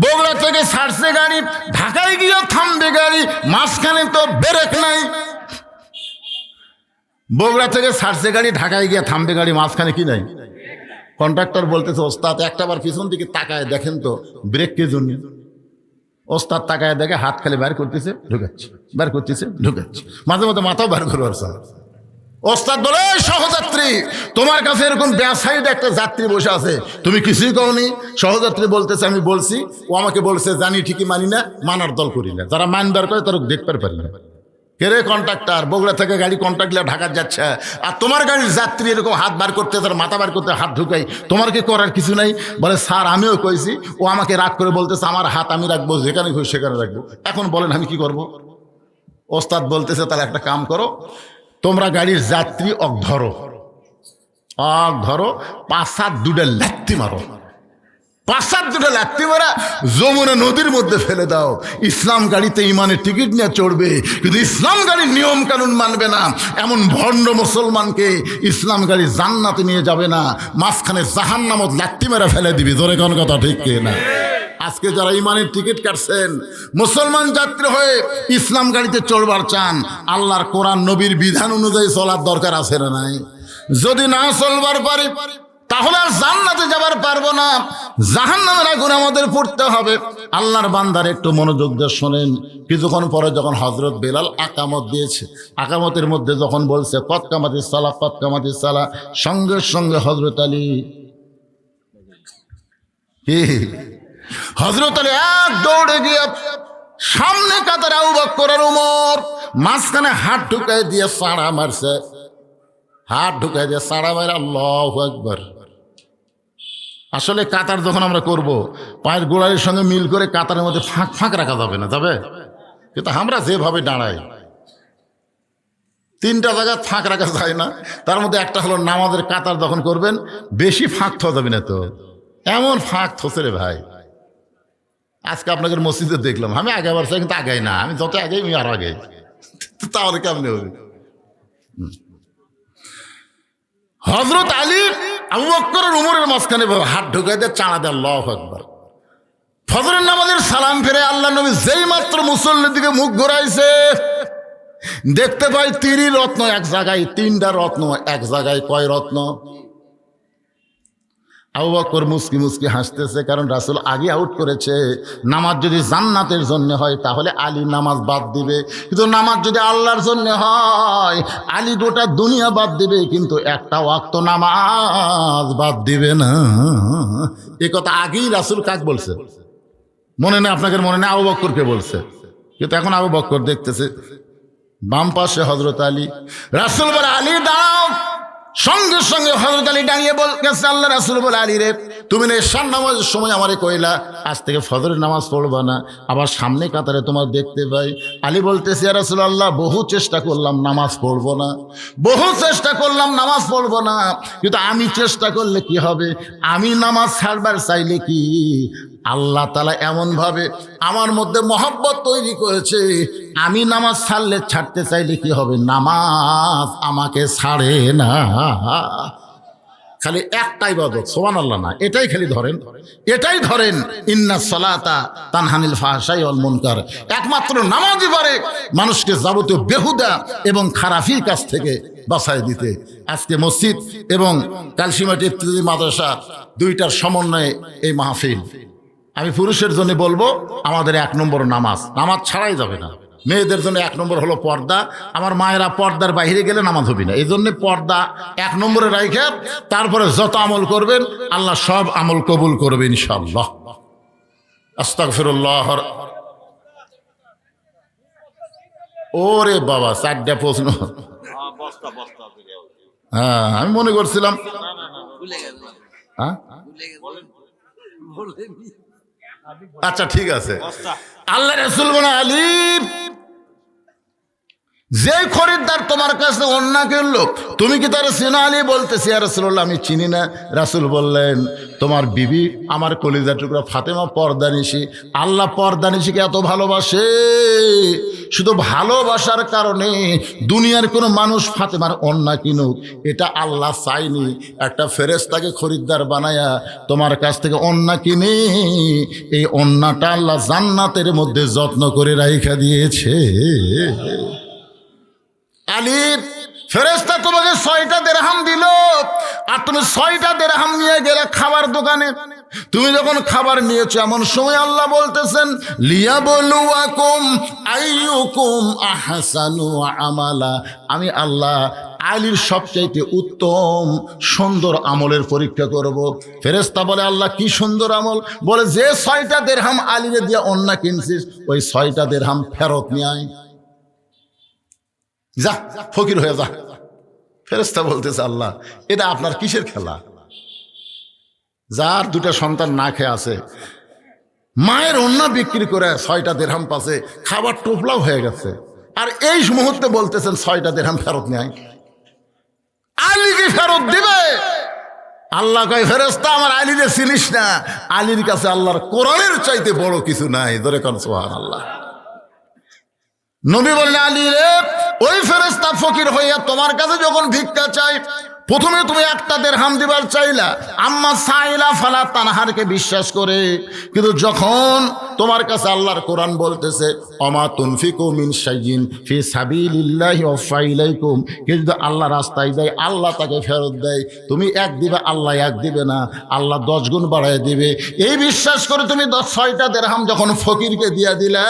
বগুড়া থেকে ছাড়ছে গাড়ি, ঢাকায় গিয়ে থামবে গাড়ি, মাঝখানে তো ব্রেক নাই। বগুড়া থেকে ছাড়ছে গাড়ি, ঢাকায় গিয়ে থামবে গাড়ি, মাঝখানে কি নাই? কন্ট্রাক্টর বলতেছে, ওস্তাদ একটাবার পিছন দিকে তাকায় দেখেন তো ব্রেক কে জন্য। ওস্তাদ তাকায় দেখে হাত খালি বের করতেছে ঢুকাচ্ছে, বের করতেছে ঢুকাচ্ছে, মাঝে মাঝে মাথাও বের করবার। ওস্তাদ বলে, সহযাত্রী তোমার কাছে এরকম ব্যাসাইড একটা যাত্রী বসে আছে, তুমি কিছুই কওনি। সহযাত্রী বলতেছে, আমি বলছি। ও আমাকে বলছে, জানি ঠিকই মানি না, মানার দল করি না। যারা মানবার করে তারা দেখতে পারি না। কেরে কন্ট্রাক্টর, বগুড়া থেকে গাড়ি কন্ট্রাক্ট নিয়ে ঢাকা যাচ্ছে, আর তোমার গাড়ির যাত্রী এরকম হাত বার করতে, তার মাথা বার করতে, হাত ঢুকাই, তোমার কি করার কিছু নাই? বলে, স্যার আমিও কইছি। ও আমাকে রাগ করে বলতেছে, আমার হাত আমি রাখবো, যেখানে খুশি সেখানে রাখবো। এখন বলেন আমি কি করব? ওস্তাদ বলতেছে, তাহলে একটা কাম করো, তোমরা গাড়ির যাত্রী ধরো, 5-7 দুটা লাত্তি মারো, 5-7 দুটা লাত্তি মারা যমুনা নদীর মধ্যে ফেলে দাও। ইসলাম গাড়িতে ইমানের টিকিট নিয়ে চড়বে, কিন্তু ইসলাম গাড়ির নিয়ম কানুন মানবে না এমন ভণ্ড মুসলমানকে ইসলাম গাড়ি জান্নাতে নিয়ে যাবে না, মাঝখানে জাহান্নামত লাত্তি মেরা ফেলে দিবি। ধরে কোন কথা ঠিক না? আজকে যারা ইমানের টিকিট কাটছেন, মুসলমান যাত্রী হয়ে ইসলাম গাড়িতে চড়বার চান, আল্লাহর কোরআন নবীর বিধান অনুযায়ী চলার দরকার আছে না নাই? যদি না চলবার পারি তাহলে আর জান্নাতে যাবার পারবো না, জাহান্নামের আগুনে আমাদের পড়তে হবে। আল্লাহর বান্দার একটু মনোযোগ দিয়ে শোনেন। কিছুক্ষণ পরে যখন হযরত বেলাল আকামত দিয়েছে, আকামতের মধ্যে যখন বলছে কদ কামাতিস সালাহ, কদ কামাতিস সালাহ, সঙ্গে সঙ্গে হযরত আলী এক দৌড়ে গিয়ে সামনে কাতারে আবু বকর আর ওমর, মাঝখানে হাত ঢুকাই দিয়ে সাড়া মারছে। হাত ঢুকাই দিয়ে সাড়া মারে আল্লাহু আকবার। আসলে কাতার যখন আমরা করব, পায়ের গোড়ালির সঙ্গে মিল করে কাতারের মধ্যে ফাঁক ফাঁক রাখা যাবে না, যাবে? কিন্তু আমরা যেভাবে দাঁড়াই, 3টা জায়গা ফাঁক রাখা যায় না। তার মধ্যে একটা হলো নামাজের কাতার যখন করবেন, বেশি ফাঁক থা যাবে না। তো এমন ফাঁক থসে রে ভাই, আজকে আপনাদের মসজিদে দেখলাম, আমি আগে বাড়ছি কিন্তু আগাই না, আমি যত আগে আমি আরো আগে, তাহলে কেমন হবে? হযরত আলী আবু বকর আর ওমরের মাঝখানে হাত ঢুকাই দিয়ে চাড়া দেয় আল্লাহু আকবার। ফজরের নামাজের সালাম ফিরে আল্লাহ নবী যেই মাত্র মুসল্লির দিকে মুখ ঘুরাইছে, দেখতে পাই 3 রত্ন এক জায়গায়, 3টা রত্ন এক জায়গায়। কয় রত্ন? আবু বকর মুস্কি মুস্কি হাসতেছে, কারণ রাসূল আগে আউট করেছে, নামাজ যদি জান্নাতের জন্য হয় তাহলে আলী নামাজ বাদ দিবে, কিন্তু নামাজ যদি আল্লাহর জন্য হয় আলী গোটা দুনিয়া বাদ দিবে, কিন্তু একটা ওয়াক্ত নামাজ বাদ দিবে না। এ কথা আগেই রাসূল কাক বলছে? মনে নেই আপনাদের? মনে নেই? আবু বকরকে বলছে। কিন্তু এখন আবু বকর দেখতেছে বাম পাশে হযরত আলী, রাসূল বলে আলী দাঁড়াও। সঙ্গে সঙ্গে হযরত আলী দাঁড়িয়ে বলতেছে, আল্লাহ রাসূল বলে, আলী রে তুমি না এশার নামাজের সময় আমারে কইলা আজ থেকে ফজরের নামাজ পড়বা না, আবার সামনে কাতারে তোমার দেখতে পাই। আলী বলতেছে, ইয়া রাসূলুল্লাহ বহু চেষ্টা করলাম নামাজ পড়বো না, বহু চেষ্টা করলাম নামাজ পড়বো না, কিন্তু আমি চেষ্টা করলে কি হবে? আমি নামাজ ছাড়বার চাইলে কি আল্লাহ তাআলা এমনভাবে আমার মধ্যে মহব্বত তৈরি করেছে, আমি নামাজ ছাড়তে চাইলে কি হবে? নামাজ আমাকে ছাড়ে না। খালি একটাই ইবাদত, সুবহানাল্লাহ না, এটাই খালি ধরেন, এটাই ধরেন, ইন্নাস সালাতা তানহানিল ফাহশাই ওয়াল মুনকার। একমাত্র নামাজই পারে মানুষকে যাবতীয় বেহুদা এবং খারাপির কাছ থেকে বাঁচায় দিতে। আজকে মসজিদ এবং কালসিমাটি ইত্যাদি মাদ্রাসা দুইটার সমন্বয়ে এই মাহফিল। আমি পুরুষের জন্য বলবো, আমাদের 1 নম্বর নামাজ, নামাজ ছাড়াই যাবে না। মেয়েদের জন্য 1 নম্বর হলো পর্দা। আমার মায়েরা পর্দার বাইরে গেলে নামাজ হবে না, এই জন্য পর্দা 1 নম্বরে রাখে তারপরে যত আমল করবেন আল্লাহ সব আমল কবুল করবে ইনশাআল্লাহ। আস্তাগফিরুল্লাহ। ওরে বাবা, 4টা প্রশ্ন। বস্তা বস্তা হ্যাঁ, আমি মনে করছিলাম। হ্যাঁ, আচ্ছা ঠিক আছে। আল্লাহ রাসূল বলে, আলী, যে খরিদ্দার তোমার কাছে অন্যায় করলো তুমি কি তার চেনা? আলী বলতেছি, ইয়া রাসূলুল্লাহ, আমি চিনি না। রাসূল বললেন, তোমার বিবি আমার কলিজার টুকরা ফাতেমা পর্দানিশী। আল্লাহ পর্দানিশীকে এত ভালোবাসে, শুধু ভালোবাসার কারণে দুনিয়ার কোনো মানুষ ফাতেমার অন্যায় কিনুক এটা আল্লাহ চাইনি। একটা ফেরেশতাকে খরিদ্দার বানায়া তোমার কাছ থেকে অন্যায় কিনে এই অন্যটা আল্লাহ জান্নাতের মধ্যে যত্ন করে রাইখা দিয়েছে। আলী, ফেরেশতা তোমাকে 6টা দিরহাম দিল, আর তুমি 6টা দিরহাম নিয়ে গেলে খাবার দোকানে। তুমি যখন খাবার নিয়েছো এমন সময় আল্লাহ বলতেছেন, লিয়াবলুয়াকুম আইয়ুকুম আহসানু আমালা। আমি আল্লাহ আলীর সবচাইতে উত্তম সুন্দর আমলের পরীক্ষা করব। ফেরেশতা বলে, আল্লাহ কি সুন্দর আমল? বলে, যে 6টা দিরহাম আলীরে দিয়ে অন্যায় কিনছিস ওই 6টা দিরহাম ফেরত নিয়ে আয়, যা ফকির হয়ে যা। ফেরেশতা বলতেছে, আল্লাহ এটা আপনার কিসের খেলা? যার 2টা সন্তান না খেয়ে আছে, মায়ের অন্যায় বিক্রি করে 6টা দিরহাম পাশে, খাবার টোপলাও হয়ে গেছে, আর এই মুহূর্তে বলতেছেন 6টা দিরহাম ফেরত নেয়। আলী কি ফেরত দিবে? আল্লাহ কয়, ফেরেশতা আমার আলীরে চিনিস না? আলীর কাছে আল্লাহর কোরআনের চাইতে বড় কিছু নাই। ধরে কোন সুবহানাল্লাহ। নবী বললেন, আলী রে, ওই ফেরেশতা ফকির হইয়া তোমার কাছে যখন ভিক্ষা চাই, প্রথমে তুমি 1টা দিরহাম দিবার চাইলা, আম্মা সাইলা ফালা তানহারকে বিশ্বাস করে। কিন্তু যখন তোমার কাছে আল্লাহর কোরআন বলতেছে, অমা তুনফিকু মিন শাইইন ফি সাবিলিল্লাহি ওয়াফা ইলাইকুম, কেউ যদি আল্লাহ রাস্তায় যায় আল্লাহ তাকে ফেরত দেয়। তুমি 1 দিবে, আল্লাহ 1 দিবে না, আল্লাহ 10 গুণ বাড়ায় দিবে। এই বিশ্বাস করে তুমি 6টা দিরহাম যখন ফকিরকে দিয়া দিলা,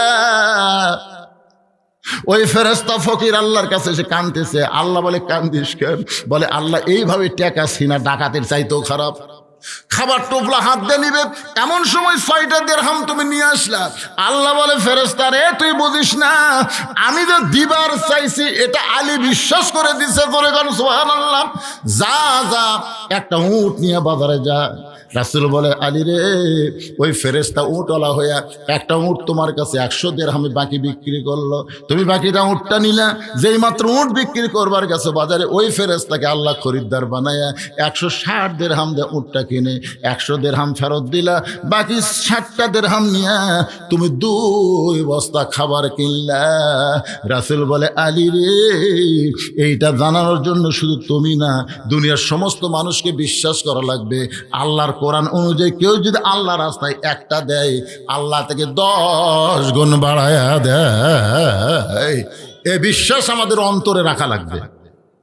ওই ফেরেশতা ফকির আল্লাহর কাছে এসে কাঁদতেছে। আল্লাহ বলে, কান্দিস কেন? বলে, আল্লাহ এইভাবে টাকা সিনা ডাকাতের চাইতেও খারাপ। খাবার টোপলা হাত দিয়ে নিবে, এমন সময় 6টা দিরহাম তুমি নিয়ে আসলা। আল্লাহ বলে, ফেরেশতা রে, তুই বুঝিস না আমি যে দিবার চাইছি এটা আলী বিশ্বাস করে দিছে। করে কোন সুবহানাল্লাহ। যা যা, একটা উট নিয়ে বাজারে যা। রাসূল বলে, আলী রে, ওই ফেরেশতা উটওয়ালা হইয়া একটা উট তোমার কাছে 100 দিরহামে বাকি বিক্রি করলো। তুমি বাকিটা উটটা নিলা, যেই মাত্র উট বিক্রি করবার গেছে বাজারে, ওই ফেরেশতাকে আল্লাহ খরিদ্দার বানায়া 160 দিরহাম দিয়ে উটটা কিনে 100 দিরহাম ফেরত দিলা। বাকি 60টা দিরহাম নিয়ে তুমি 2 বস্তা খাবার কিনলা। রাসূল বলে, আলী রে, এইটা জানানোর জন্য শুধু তুমি না, দুনিয়ার সমস্ত মানুষকে বিশ্বাস করা লাগবে। আল্লাহর কোরআন অনুযায়ী কেউ যদি আল্লাহ রাস্তায় 1টা দেয়, আল্লাহ থেকে 10 গুণ বাড়ায়া দেয়। এই বিশ্বাস আমাদের অন্তরে রাখা লাগবে।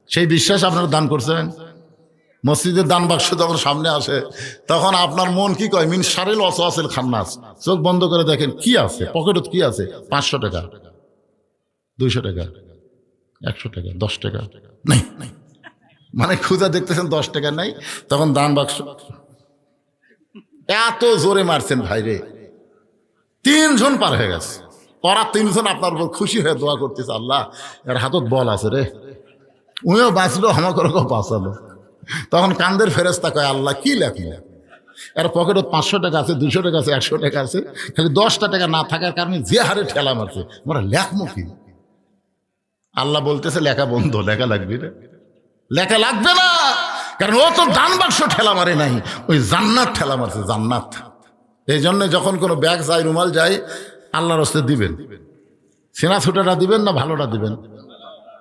সেই বিশ্বাস আপনারা দান করছেন। মসজিদের দান বাক্স যখন সামনে আসে তখন আপনার মন কি কয়? মিন শারিল ওয়াসওয়াসিল খান্নাস। চোখ বন্ধ করে দেখেন কি আছে, পকেটত কি আছে? 500 টাকা, 200 টাকা, 100 টাকা, 10 টাকা নাই। মানে খুঁজা দেখতেছেন 10 টাকা নাই, তখন দান বাক্স এত জোরে মারছেন ভাইরে, 3 জন পার হয়ে গেছে। ওরা 3 জন আপনার উপর খুশি হয়ে দোয়া করতেছে, আল্লাহ এর হাতত বল আছে রে, উনিও বাঁচলো, আমাকে বাঁচালো। তখন কান্দের ফেরেশতা কয়, আল্লাহ কি লেখলো? এর পকেটে 500 টাকা আছে, 200 টাকা আছে, 100 টাকা আছে, খালি 10টা টাকা না থাকার কারণে যে হারে ঠেলা মারছে, মোরা লেখমো কি? আল্লাহ বলতেছে, লেখা বন্ধ, লেখা লাগবে না, লেখা লাগবে না, কারণ ও তো দান বাক্স ঠেলা মারে নাই, ওই জান্নাত ঠেলা মারছে, জান্নাত। এই জন্য যখন কোনো ব্যাগ যায়, রুমাল যায়, আল্লাহর হস্তে দিবেন। সেনা ছুটাটা দিবেন না ভালোটা দিবেন?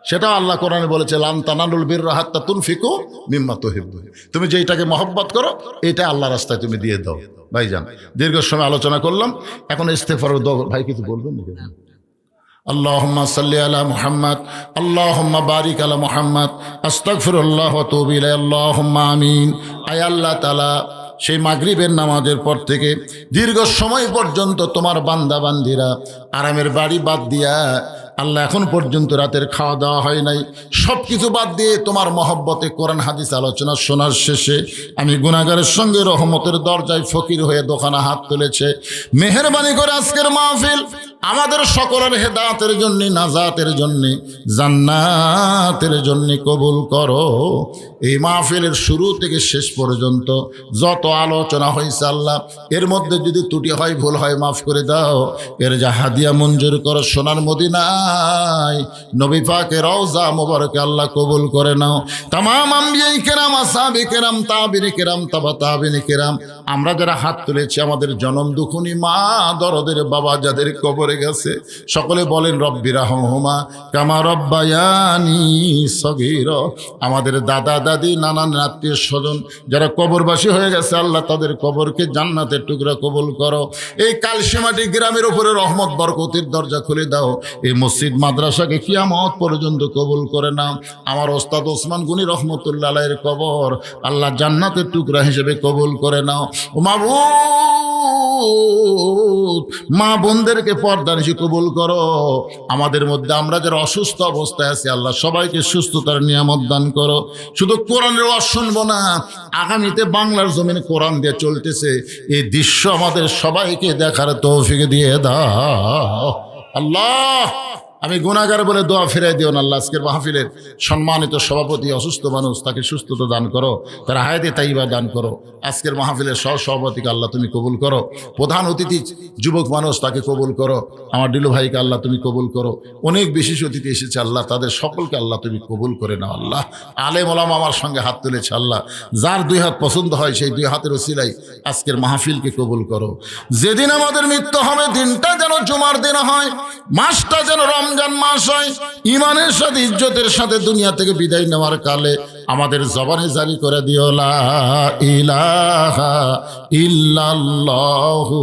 সেটাও আল্লাহ কোরআনে বলেছে লান তানালুল বিররা হাত্তা তুনফিকু মিম্মা তুহিব্বুন। তুমি যেইটাকে মহব্বত করো এটা আল্লাহ রাস্তায় তুমি দিয়ে দাও। ভাইজান দীর্ঘ সময় আলোচনা করলাম, এখন ইস্তেগফারের দোয়া। ভাই কিছু বলবেন নাকি? আল্লাহুম্মা সাল্লি আলা মুহাম্মদ, আল্লাহুম্মা বারিক আলা মুহাম্মদ, আস্তাগফিরুল্লাহ ওয়া আতুবু ইলাইহি, আল্লাহুম্মা আমিন। আয় আল্লাহ তাআলা, সেই মাগরিবের নামাজের পর থেকে দীর্ঘ সময় পর্যন্ত তোমার বান্দা বান্দিরা আরামের বাড়ি বাদ দিয়া আল্লাহ এখন পর্যন্ত রাতের খাওয়া দাওয়া হয় নাই, সব কিছু বাদ দিয়ে তোমার মহব্বতে কোরআন হাদিস আলোচনা শোনার শেষে আমি গুনাহগারের সঙ্গে রহমতের দরজায় ফকির হয়ে দোকানে হাত তুলেছে। মেহেরবানি করে আজকের মাহফিল আমাদের সকলের হেদায়েতের জন্য, নাজাতের জন্য, জান্নাতের জন্য কবুল করো। এই মাহফিলের শুরু থেকে শেষ পর্যন্ত যত আলোচনা হয়েছে আল্লাহ, এর মধ্যে যদি ত্রুটি হয়, ভুল হয়, মাফ করে দাও। এর যা হাদিয়া মঞ্জুর করো সোনার মদিনায় নবী পাকের রওজা মুবারকে আল্লাহ কবুল করে নাও। তামাম আম্বিয়ায়ে কেরাম, আসহাবে কেরাম, তাবিঈনে কেরাম, তাবা তাবিঈনে কেরাম, আমরা যারা হাত তুলেছি আমাদের জনম দুখুনি মা, দরদের বাবা যাদের কবরে গেছে, সকলে বলেন রব্বি রাহমহুমা কামা রব্বায়ানি সগীরা। আমাদের দাদা দাদি, নানান আত্মীয় স্বজন যারা কবরবাসী হয়ে গেছে আল্লাহ তাদের কবরকে জান্নাতের টুকরা কবুল করো। এই কালসীমাটি গ্রামের উপরে রহমত বরকতের দরজা খুলে দাও। এই মসজিদ মাদ্রাসাকে কিয়ামত পর্যন্ত কবুল করে নাও। আমার ওস্তাদ ওসমান গনি রহমতুল্লাহ আলাইহির কবর আল্লাহ জান্নাতের টুকরা হিসেবে কবুল করে নাও। ও মাবুদ, মা বোনদেরকে পর্দানিশি কবুল করো। আমাদের মধ্যে আমরা যারা অসুস্থ অবস্থায় আছি আল্লাহ সবাইকে সুস্থতার নিয়ামত দান করো। শুধু কোরআনের ওয়াজ শুনবো না, আগামীতে বাংলার জমিনে কোরআন দিয়ে চলতেছে এই দৃশ্য আমাদের সবাইকে দেখার তৌফিক দিয়ে দাও আল্লাহ। আমি গুনাহগার বলে দোয়া ফিরাই দিও না আল্লাহ। আজকের মাহফিলের সম্মানিত সভাপতি অসুস্থ মানুষ, তাকে সুস্থতা দান করো, তার হায়াতে তাইবা দান করো। আজকের মাহফিলের সভাপতিকে আল্লাহ তুমি কবুল করো। প্রধান অতিথি যুবক মানুষ, তাকে কবুল করো। আমার ডিলু ভাইকে আল্লাহ তুমি কবুল করো। অনেক বিশেষ অতিথি এসেছে আল্লাহ, তাদের সকলকে আল্লাহ তুমি কবুল করে নাও আল্লাহ। আলেম ওলামা আমার সঙ্গে হাত তুলেছে আল্লাহ, যার দুই হাত পছন্দ হয় সেই দুই হাতের ওসিলায় আজকের মাহফিলকে কবুল করো। যেদিন আমাদের মৃত্যু হবে দিনটা যেন জুমার দিন হয়, মাসটা যেন রমজান মাস হয়, ইমানের সাথে ইজ্জতের সাথে দুনিয়া থেকে বিদায় নেওয়ার কালে আমাদের জবানে জারি করে দিও লা ইলাহা ইল্লাল্লাহু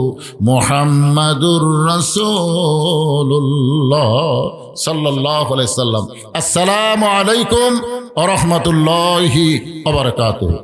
মুহাম্মাদুর রাসূলুল্লাহ সাল্লাল্লাহু আলাইহি সাল্লাম। আসসালামু আলাইকুম ওয়া রাহমাতুল্লাহি ওয়া বারাকাতুহু।